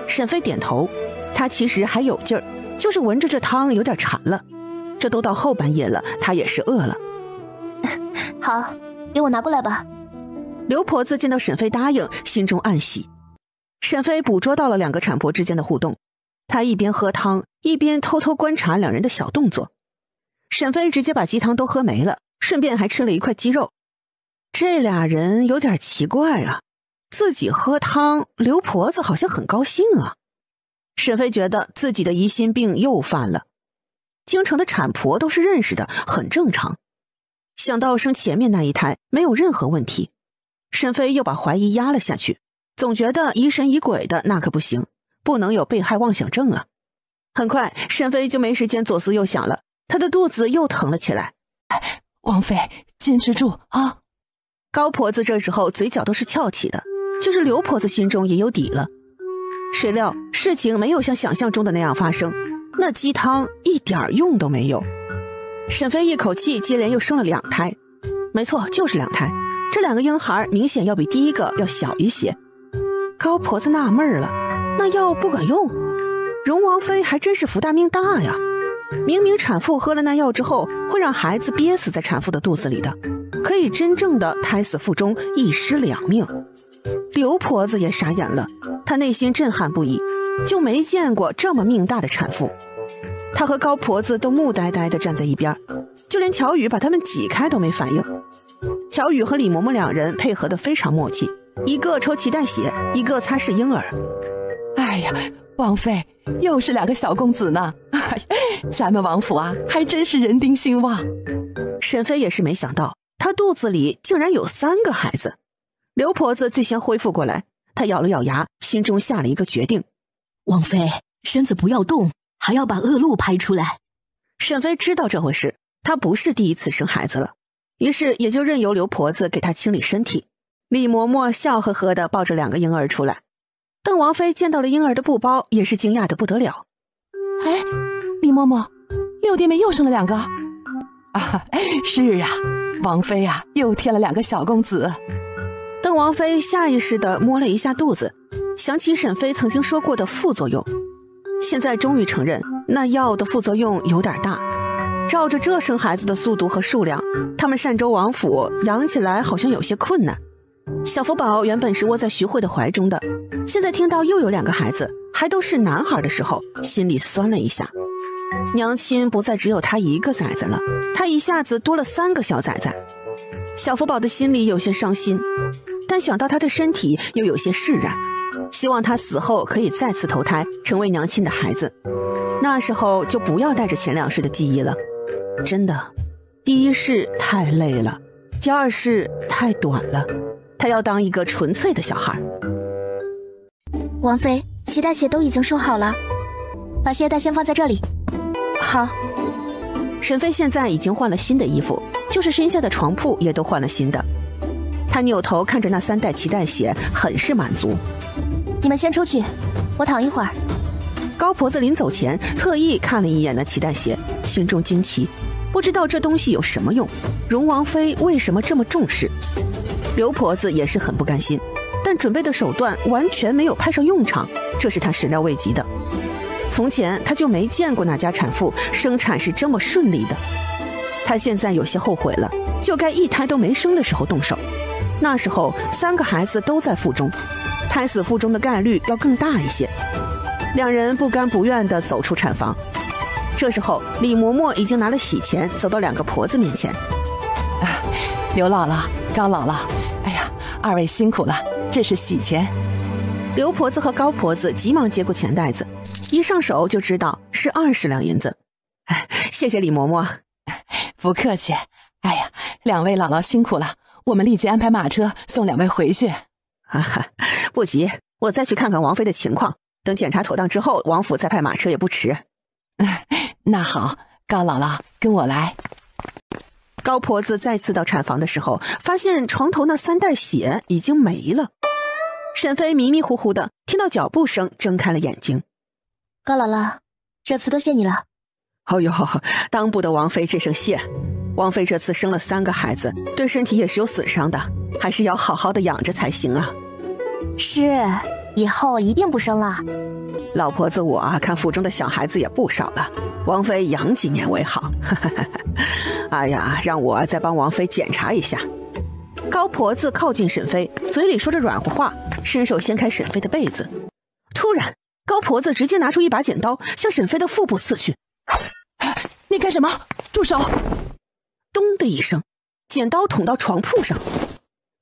沈飞点头，他其实还有劲儿，就是闻着这汤有点馋了。这都到后半夜了，他也是饿了。好，给我拿过来吧。刘婆子见到沈飞答应，心中暗喜。沈飞捕捉到了两个产婆之间的互动，他一边喝汤，一边偷偷观察两人的小动作。沈飞直接把鸡汤都喝没了，顺便还吃了一块鸡肉。这俩人有点奇怪啊，自己喝汤，刘婆子好像很高兴啊。沈飞觉得自己的疑心病又犯了。京城的产婆都是认识的，很正常。想到生前面那一胎没有任何问题，沈飞又把怀疑压了下去，总觉得疑神疑鬼的那可不行，不能有被害妄想症啊。很快沈飞就没时间左思右想了，他的肚子又疼了起来。王妃，坚持住啊！高婆子这时候嘴角都是翘起的，就是刘婆子心中也有底了。谁料事情没有像想象中的那样发生，那鸡汤一点用都没有。沈飞一口气接连又生了2胎，没错，就是2胎。这2个婴孩明显要比第一个要小一些。高婆子纳闷了，那药不管用？荣王妃还真是福大命大呀！明明产妇喝了那药之后会让孩子憋死在产妇的肚子里的，可以真正的胎死腹中，一尸2命。刘婆子也傻眼了，她内心震撼不已，就没见过这么命大的产妇。她和高婆子都木呆呆地站在一边，就连乔宇把他们挤开都没反应。乔宇和李嬷嬷2人配合得非常默契，一个抽脐带血，一个擦拭婴儿。哎呀，王妃又是2个小公子呢！咱们王府啊，还真是人丁兴旺。沈飞也是没想到，他肚子里竟然有3个孩子。刘婆子最先恢复过来，她咬了咬牙，心中下了一个决定：王妃，身子不要动，还要把恶露排出来。沈飞知道这回事，他不是第一次生孩子了，于是也就任由刘婆子给他清理身体。李嬷嬷笑呵呵地抱着2个婴儿出来。邓王妃见到了婴儿的布包，也是惊讶得不得了。哎，李嬷嬷，六弟妹又生了2个啊？是啊，王妃啊，又添了2个小公子。邓王妃下意识地摸了一下肚子，想起沈飞曾经说过的副作用，现在终于承认那药的副作用有点大。照着这生孩子的速度和数量，他们单州王府养起来好像有些困难。小福宝原本是窝在徐慧的怀中的，现在听到又有2个孩子，还都是男孩的时候，心里酸了一下。娘亲不再只有他一个崽子了，他一下子多了3个小崽崽。小福宝的心里有些伤心，但想到他的身体又有些释然，希望他死后可以再次投胎，成为娘亲的孩子。那时候就不要带着前2世的记忆了。真的，第1世太累了，第2世太短了，他要当一个纯粹的小孩。王妃，脐带血都已经收好了，把血带先放在这里。好。沈飞现在已经换了新的衣服，就是身下的床铺也都换了新的。他扭头看着那3袋脐带血，很是满足。你们先出去，我躺一会儿。高婆子临走前特意看了一眼那脐带血，心中惊奇，不知道这东西有什么用，荣王妃为什么这么重视。刘婆子也是很不甘心，但准备的手段完全没有派上用场，这是她始料未及的。从前她就没见过哪家产妇生产是这么顺利的。她现在有些后悔了，就该1胎都没生的时候动手。那时候3个孩子都在腹中，胎死腹中的概率要更大一些。2人不甘不愿地走出产房。这时候李嬷嬷已经拿了喜钱，走到2个婆子面前。刘姥姥、高姥姥，哎呀，2位辛苦了，这是喜钱。刘婆子和高婆子急忙接过钱袋子，一上手就知道是20两银子。谢谢李嬷嬷。不客气。哎呀，2位姥姥辛苦了，我们立即安排马车送2位回去。不急，我再去看看王妃的情况，等检查妥当之后，王府再派马车也不迟。那好，高姥姥跟我来。高婆子再次到产房的时候，发现床头那3袋血已经没了。沈飞迷迷糊糊的听到脚步声，睁开了眼睛。高姥姥，这次多谢你了。哦呦，当不得王妃这声谢。王妃这次生了3个孩子，对身体也是有损伤的，还是要好好的养着才行啊。是，以后一定不生了。老婆子我看腹中的小孩子也不少了，王妃养几年为好。哎呀，让我再帮王妃检查一下。高婆子靠近沈飞，嘴里说着软乎话，伸手掀开沈飞的被子。突然，高婆子直接拿出一把剪刀，向沈飞的腹部刺去。你干什么？住手！咚的一声，剪刀捅到床铺上。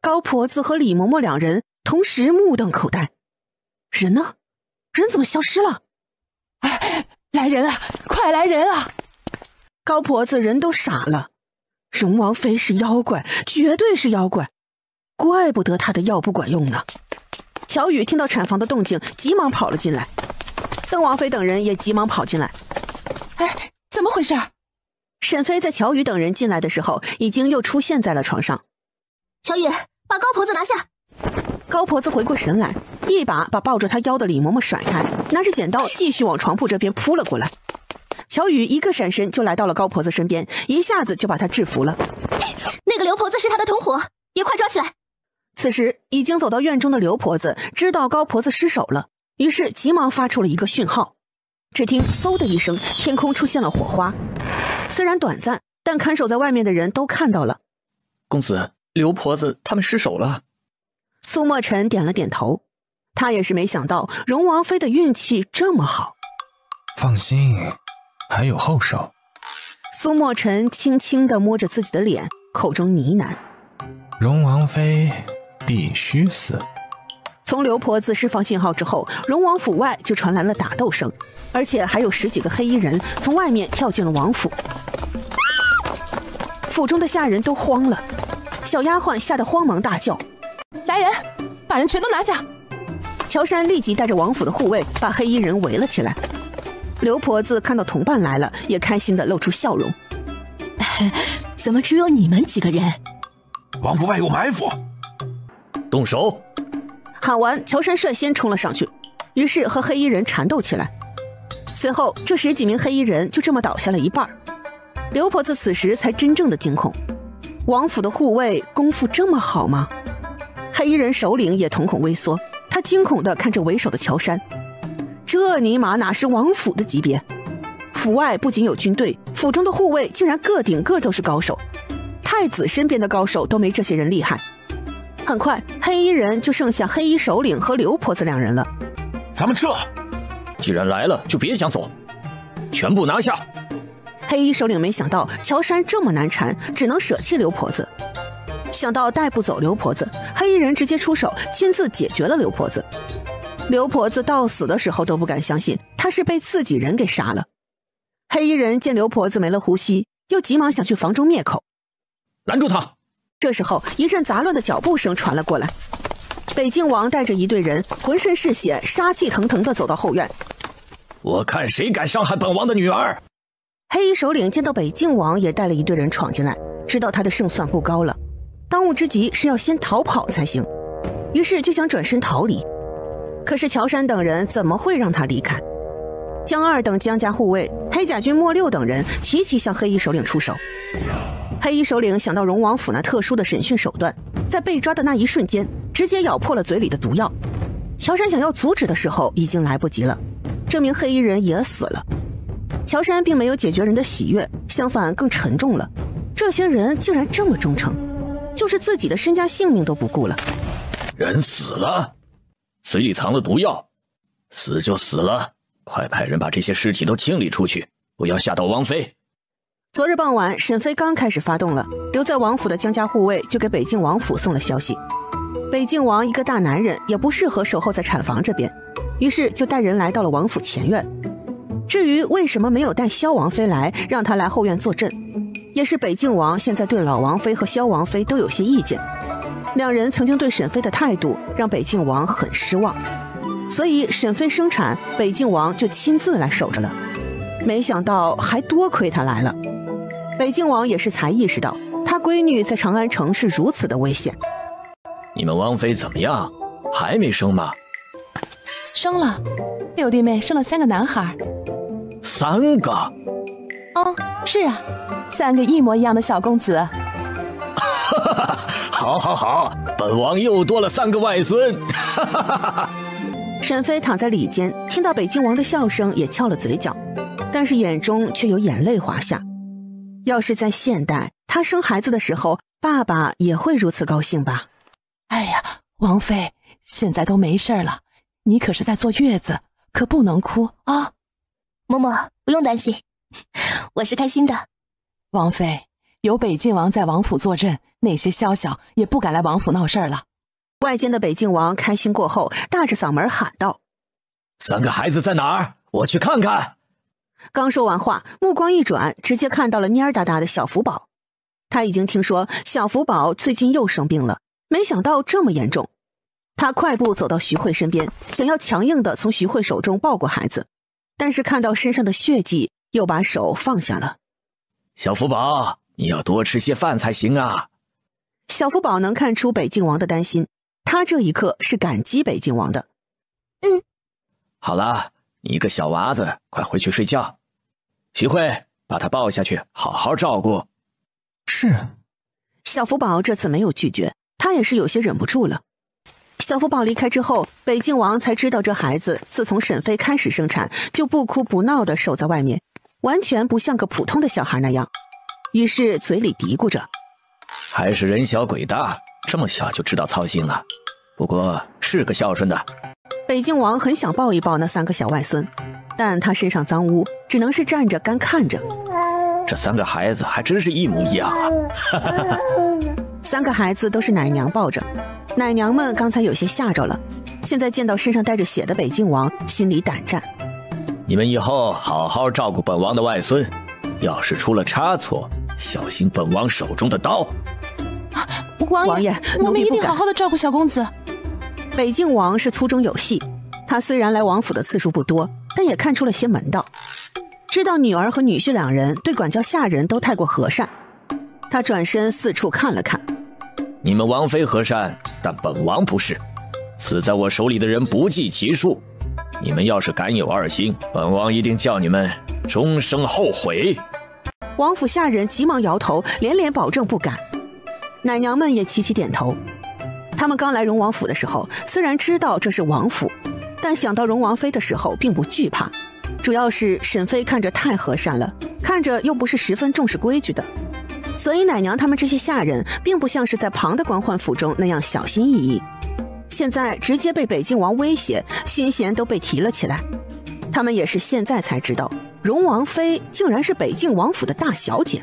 高婆子和李嬷嬷两人同时目瞪口呆。人呢？人怎么消失了？来人啊！快来人啊！高婆子人都傻了。荣王妃是妖怪，绝对是妖怪，怪不得她的药不管用呢。乔宇听到产房的动静，急忙跑了进来。邓王妃等人也急忙跑进来。怎么回事？沈飞在乔宇等人进来的时候，已经又出现在了床上。乔宇，把高婆子拿下！高婆子回过神来，一把把抱着她腰的李嬷嬷甩开，拿着剪刀继续往床铺这边扑了过来。乔宇一个闪身就来到了高婆子身边，一下子就把她制服了。那个刘婆子是她的同伙，也快抓起来！此时已经走到院中的刘婆子知道高婆子失手了，于是急忙发出了一个讯号。只听嗖的一声，天空出现了火花，虽然短暂，但看守在外面的人都看到了。公子，刘婆子他们失手了。苏墨尘点了点头，他也是没想到荣王妃的运气这么好。放心，还有后手。苏墨尘轻轻地摸着自己的脸，口中呢喃：荣王妃必须死。从刘婆子释放信号之后，荣王府外就传来了打斗声，而且还有10几个黑衣人从外面跳进了王府。府中的下人都慌了，小丫鬟吓得慌忙大叫：来人，把人全都拿下！乔杉立即带着王府的护卫把黑衣人围了起来。刘婆子看到同伴来了，也开心地露出笑容。怎么只有你们几个人？王府外有埋伏！动手！喊完，乔杉率先冲了上去，于是和黑衣人缠斗起来。随后，这10几名黑衣人就这么倒下了一半。刘婆子此时才真正的惊恐，王府的护卫功夫这么好吗？黑衣人首领也瞳孔微缩，他惊恐地看着为首的乔杉。这尼玛哪是王府的级别？府外不仅有军队，府中的护卫竟然个顶个都是高手，太子身边的高手都没这些人厉害。很快，黑衣人就剩下黑衣首领和刘婆子两人了。咱们撤！既然来了，就别想走，全部拿下！黑衣首领没想到乔杉这么难缠，只能舍弃刘婆子。想到带不走刘婆子，黑衣人直接出手，亲自解决了刘婆子。刘婆子到死的时候都不敢相信，她是被自己人给杀了。黑衣人见刘婆子没了呼吸，又急忙想去房中灭口。拦住他！这时候，一阵杂乱的脚步声传了过来。北静王带着一队人，浑身是血，杀气腾腾地走到后院。我看谁敢伤害本王的女儿！黑衣首领见到北静王也带了一队人闯进来，知道他的胜算不高了，当务之急是要先逃跑才行，于是就想转身逃离。可是乔杉等人怎么会让他离开？江二等江家护卫、黑甲军莫六等人齐齐向黑衣首领出手。黑衣首领想到荣王府那特殊的审讯手段，在被抓的那一瞬间，直接咬破了嘴里的毒药。乔杉想要阻止的时候，已经来不及了，这名黑衣人也死了。乔杉并没有解决人的喜悦，相反更沉重了。这些人竟然这么忠诚，就是自己的身家性命都不顾了。人死了，嘴里藏了毒药，死就死了，快派人把这些尸体都清理出去，不要吓到王妃。昨日傍晚，沈飞刚开始发动了，留在王府的江家护卫就给北静王府送了消息。北静王一个大男人也不适合守候在产房这边，于是就带人来到了王府前院。至于为什么没有带萧王妃来，让她来后院坐镇，也是北静王现在对老王妃和萧王妃都有些意见。两人曾经对沈妃的态度让北静王很失望，所以沈妃生产，北静王就亲自来守着了。没想到还多亏他来了。北静王也是才意识到他闺女在长安城是如此的危险。你们王妃怎么样？还没生吗？生了，六弟妹生了3个男孩。3个？哦，是啊，3个一模一样的小公子。好，本王又多了3个外孙。沈妃躺在里间，听到北静王的笑声也翘了嘴角，但是眼中却有眼泪滑下。要是在现代，她生孩子的时候，爸爸也会如此高兴吧？哎呀，王妃，现在都没事了，你可是在坐月子，可不能哭啊。嬷嬷，不用担心，我是开心的。王妃，有北静王在王府坐镇，那些宵小也不敢来王府闹事儿了。外间的北静王开心过后，大着嗓门喊道：“三个孩子在哪儿？我去看看。”刚说完话，目光一转，直接看到了蔫儿哒哒的小福宝。他已经听说小福宝最近又生病了，没想到这么严重。他快步走到徐慧身边，想要强硬的从徐慧手中抱过孩子，但是看到身上的血迹，又把手放下了。小福宝，你要多吃些饭才行啊。小福宝能看出北静王的担心，他这一刻是感激北静王的。好了，你一个小娃子，快回去睡觉。徐慧，把他抱下去，好好照顾。是。小福宝这次没有拒绝，他也是有些忍不住了。小福宝离开之后，北静王才知道这孩子自从沈妃开始生产，就不哭不闹的守在外面，完全不像个普通的小孩那样。于是嘴里嘀咕着：“还是人小鬼大，这么小就知道操心了。不过是个孝顺的。”北静王很想抱一抱那三个小外孙，但他身上脏污，只能是站着干看着。这三个孩子还真是一模一样啊！三个孩子都是奶娘抱着，奶娘们刚才有些吓着了，现在见到身上带着血的北静王，心里胆战。你们以后好好照顾本王的外孙，要是出了差错，小心本王手中的刀。王爷，我们一定好好的照顾小公子。北静王是粗中有细，他虽然来王府的次数不多，但也看出了些门道，知道女儿和女婿两人对管教下人都太过和善。他转身四处看了看，你们王妃和善，但本王不是，死在我手里的人不计其数。你们要是敢有二心，本王一定叫你们终生后悔。王府下人急忙摇头，连连保证不敢。奶娘们也齐齐点头。他们刚来荣王府的时候，虽然知道这是王府，但想到荣王妃的时候并不惧怕，主要是沈妃看着太和善了，看着又不是十分重视规矩的，所以奶娘他们这些下人并不像是在旁的官宦府中那样小心翼翼。现在直接被北静王威胁，心弦都被提了起来。他们也是现在才知道，荣王妃竟然是北静王府的大小姐。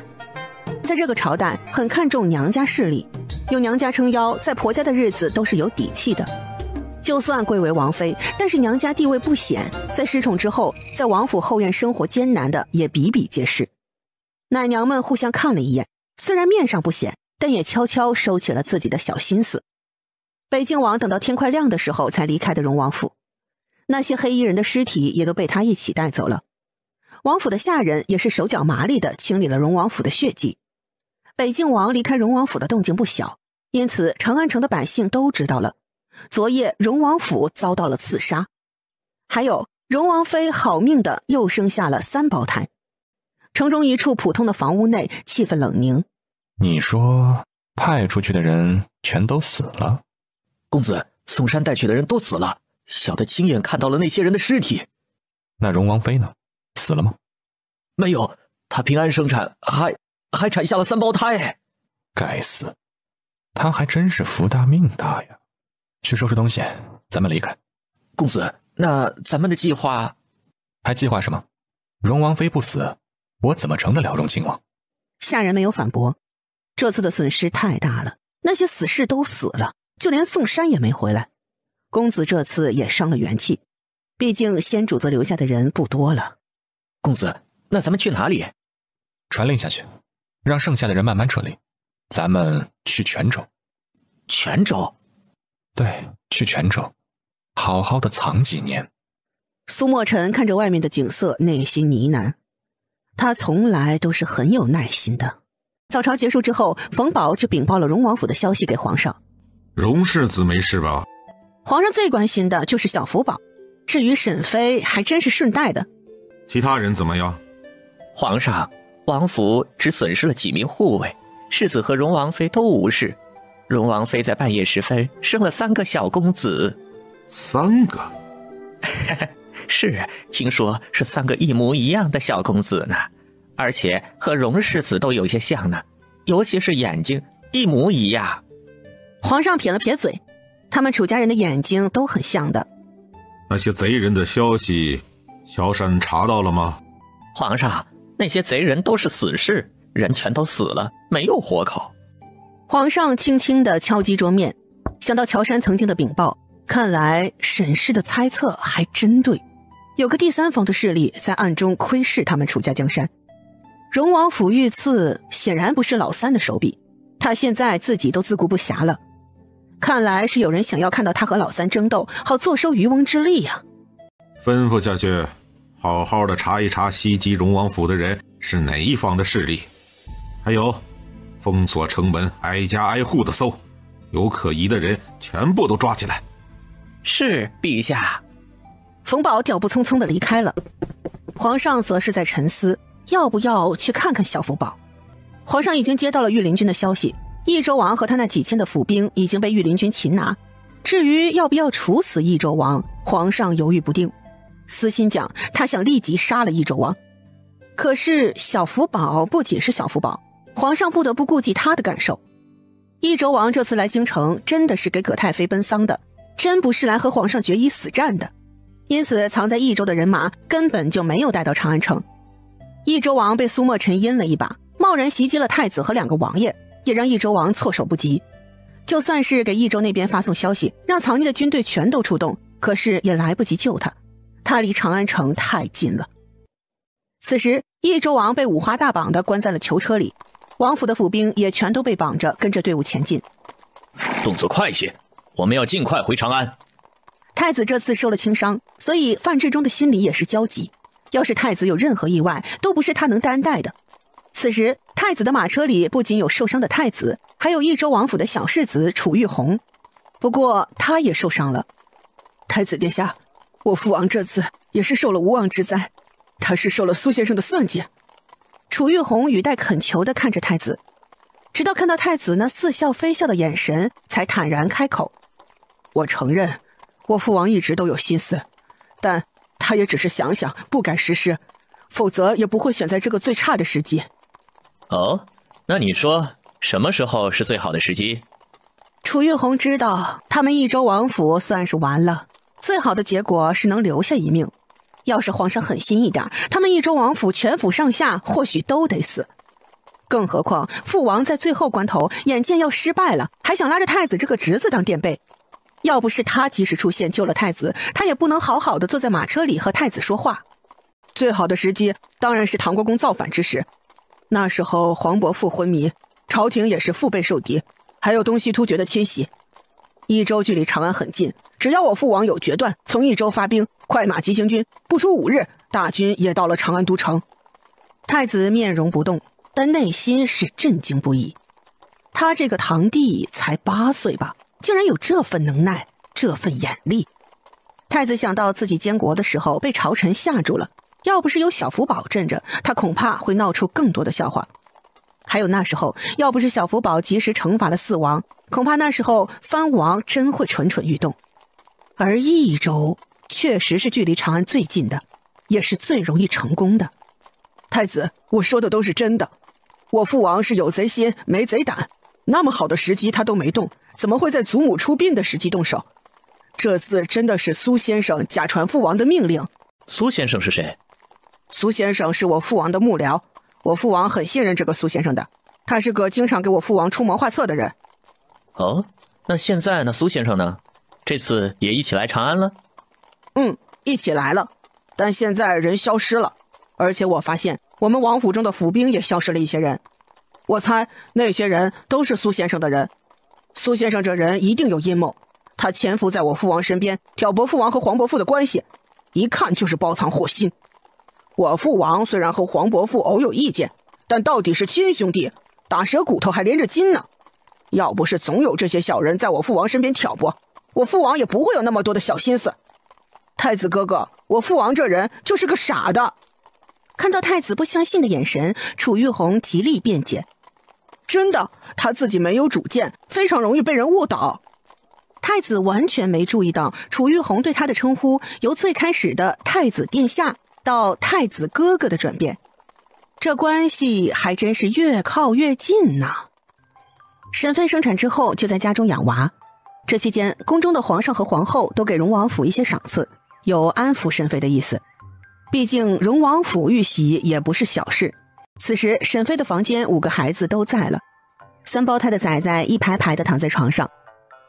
在这个朝代很看重娘家势力，有娘家撑腰，在婆家的日子都是有底气的。就算贵为王妃，但是娘家地位不显，在失宠之后，在王府后院生活艰难的也比比皆是。奶娘们互相看了一眼，虽然面上不显，但也悄悄收起了自己的小心思。北静王等到天快亮的时候才离开的荣王府，那些黑衣人的尸体也都被他一起带走了。王府的下人也是手脚麻利的清理了荣王府的血迹。北静王离开荣王府的动静不小，因此长安城的百姓都知道了，昨夜荣王府遭到了刺杀，还有荣王妃好命的又生下了3胞胎。城中一处普通的房屋内，气氛冷凝。你说派出去的人全都死了？公子，嵩山带去的人都死了，小的亲眼看到了那些人的尸体。那荣王妃呢？死了吗？没有，她平安生产，还产下了3胞胎。该死，她还真是福大命大呀！去收拾东西，咱们离开。公子，那咱们的计划？还计划什么？荣王妃不死，我怎么成得了荣亲王？下人没有反驳，这次的损失太大了，那些死士都死了，就连宋山也没回来。公子这次也伤了元气，毕竟先主子留下的人不多了。公子，那咱们去哪里？传令下去，让剩下的人慢慢撤离。咱们去泉州。泉州？对，去泉州，好好的藏几年。苏墨尘看着外面的景色，内心呢喃。他从来都是很有耐心的。早朝结束之后，冯宝就禀报了荣王府的消息给皇上。荣世子没事吧？皇上最关心的就是小福宝，至于沈妃还真是顺带的。其他人怎么样？皇上，王府只损失了几名护卫，世子和荣王妃都无事。荣王妃在半夜时分生了3个小公子。3个？是，听说是3个一模一样的小公子呢，而且和荣世子都有些像呢，尤其是眼睛一模一样。皇上撇了撇嘴，他们楚家人的眼睛都很像的。那些贼人的消息，萧山查到了吗？皇上，那些贼人都是死士，人全都死了，没有活口。皇上轻轻地敲击桌面，想到乔山曾经的禀报，看来沈氏的猜测还真对，有个第三方的势力在暗中窥视他们楚家江山。荣王府御赐显然不是老三的手笔，他现在自己都自顾不暇了，看来是有人想要看到他和老三争斗，好坐收渔翁之利呀。吩咐下去，好好的查一查袭击荣王府的人是哪一方的势力，还有封锁城门，挨家挨户的搜，有可疑的人全部都抓起来。是，陛下。冯宝脚步匆匆地离开了，皇上则是在沉思要不要去看看小福宝。皇上已经接到了御林军的消息，益州王和他那几千的府兵已经被御林军擒拿，至于要不要处死益州王，皇上犹豫不定。私心讲，他想立即杀了益州王，可是小福宝不仅是小福宝，皇上不得不顾及他的感受。益州王这次来京城真的是给葛太妃奔丧的，真不是来和皇上决一死战的，因此藏在益州的人马根本就没有带到长安城。益州王被苏墨尘阴了一把，贸然袭击了太子和2个王爷，也让益州王措手不及。就算是给益州那边发送消息，让藏匿的军队全都出动，可是也来不及救他，他离长安城太近了。此时益州王被五花大绑地关在了囚车里，王府的府兵也全都被绑着跟着队伍前进。动作快些，我们要尽快回长安。太子这次受了轻伤，所以范志忠的心里也是焦急，要是太子有任何意外，都不是他能担待的。此时太子的马车里不仅有受伤的太子，还有益州王府的小世子楚玉红，不过他也受伤了。太子殿下，我父王这次也是受了无妄之灾，他是受了苏先生的算计。楚玉红语带恳求地看着太子，直到看到太子那似笑非笑的眼神，才坦然开口：我承认我父王一直都有心思，但他也只是想想，不敢实施，否则也不会选在这个最差的时机。哦，那你说什么时候是最好的时机？楚玉红知道他们益州王府算是完了，最好的结果是能留下一命。要是皇上狠心一点，他们益州王府全府上下或许都得死。更何况父王在最后关头眼见要失败了，还想拉着太子这个侄子当垫背。要不是他及时出现救了太子，他也不能好好的坐在马车里和太子说话。最好的时机当然是唐国公造反之时，那时候黄伯父昏迷，朝廷也是腹背受敌，还有东西突厥的侵袭。益州距离长安很近，只要我父王有决断，从益州发兵，快马急行军，不出5日，大军也到了长安都城。太子面容不动，但内心是震惊不已。他这个堂弟才8岁吧，竟然有这份能耐，这份眼力。太子想到自己监国的时候被朝臣吓住了，要不是有小福宝镇着，他恐怕会闹出更多的笑话。还有那时候要不是小福宝及时惩罚了4王，恐怕那时候藩王真会蠢蠢欲动。而益州确实是距离长安最近的，也是最容易成功的。太子，我说的都是真的，我父王是有贼心没贼胆，那么好的时机他都没动，怎么会在祖母出殡的时机动手？这次真的是苏先生假传父王的命令。苏先生是谁？苏先生是我父王的幕僚，我父王很信任这个苏先生的，他是个经常给我父王出谋划策的人。哦，那现在那苏先生呢？这次也一起来长安了？一起来了，但现在人消失了，而且我发现我们王府中的府兵也消失了一些人。我猜那些人都是苏先生的人。苏先生这人一定有阴谋，他潜伏在我父王身边，挑拨父王和黄伯父的关系，一看就是包藏祸心。我父王虽然和黄伯父偶有意见，但到底是亲兄弟，打折骨头还连着筋呢。要不是总有这些小人在我父王身边挑拨，我父王也不会有那么多的小心思。太子哥哥，我父王这人就是个傻的。看到太子不相信的眼神，楚玉红极力辩解：真的，他自己没有主见，非常容易被人误导。太子完全没注意到楚玉红对他的称呼由最开始的太子殿下到太子哥哥的转变，这关系还真是越靠越近呢。沈妃生产之后就在家中养娃，这期间宫中的皇上和皇后都给荣王府一些赏赐，有安抚沈妃的意思。毕竟荣王府遇袭也不是小事。此时沈妃的房间5个孩子都在了，3胞胎的崽崽一排排的躺在床上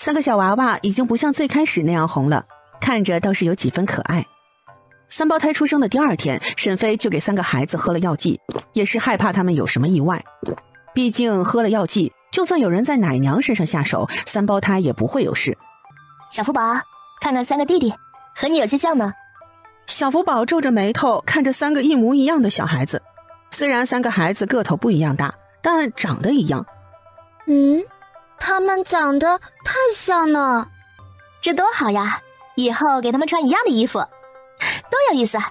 ，3个小娃娃已经不像最开始那样红了，看着倒是有几分可爱。3胞胎出生的第2天，沈妃就给3个孩子喝了药剂，也是害怕他们有什么意外。毕竟喝了药剂，就算有人在奶娘身上下手，3胞胎也不会有事。小福宝，看看3个弟弟，和你有些像呢。小福宝皱着眉头看着3个一模一样的小孩子，虽然3个孩子个头不一样大，但长得一样。他们长得太像了。这多好呀，以后给他们穿一样的衣服，多有意思啊。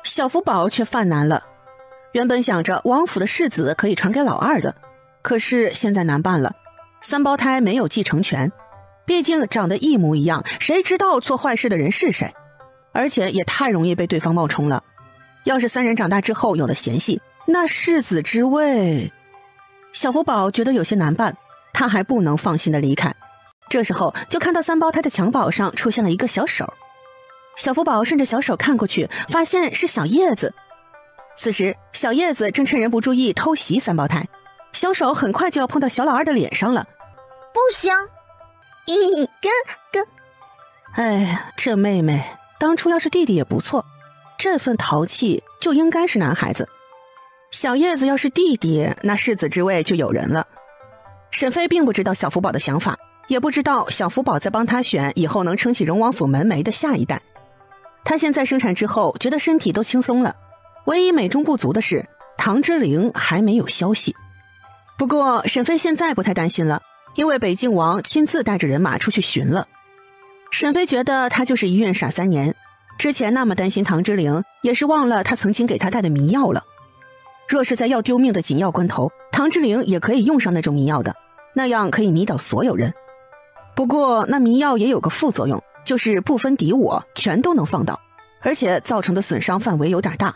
小福宝却犯难了，原本想着王府的世子可以传给老2的，可是现在难办了，3胞胎没有继承权，毕竟长得一模一样，谁知道做坏事的人是谁？而且也太容易被对方冒充了。要是3人长大之后有了嫌隙，那世子之位……小福宝觉得有些难办，他还不能放心的离开。这时候就看到3胞胎的襁褓上出现了一个小手，小福宝顺着小手看过去，发现是小叶子。此时小叶子正趁人不注意偷袭3胞胎，小手很快就要碰到小老2的脸上了。不行！哎，这妹妹当初要是弟弟也不错，这份淘气就应该是男孩子。小叶子要是弟弟，那世子之位就有人了。沈妃并不知道小福宝的想法，也不知道小福宝在帮他选以后能撑起荣王府门楣的下一代。她现在生产之后觉得身体都轻松了，唯一美中不足的是唐之陵还没有消息。不过沈妃现在不太担心了，因为北静王亲自带着人马出去巡了。沈妃觉得他就是一孕傻3年，之前那么担心唐之陵，也是忘了他曾经给他带的迷药了。若是在要丢命的紧要关头，唐之陵也可以用上那种迷药的，那样可以迷倒所有人。不过那迷药也有个副作用，就是不分敌我全都能放倒，而且造成的损伤范围有点大，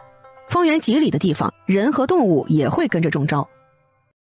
方圆几里的地方人和动物也会跟着中招。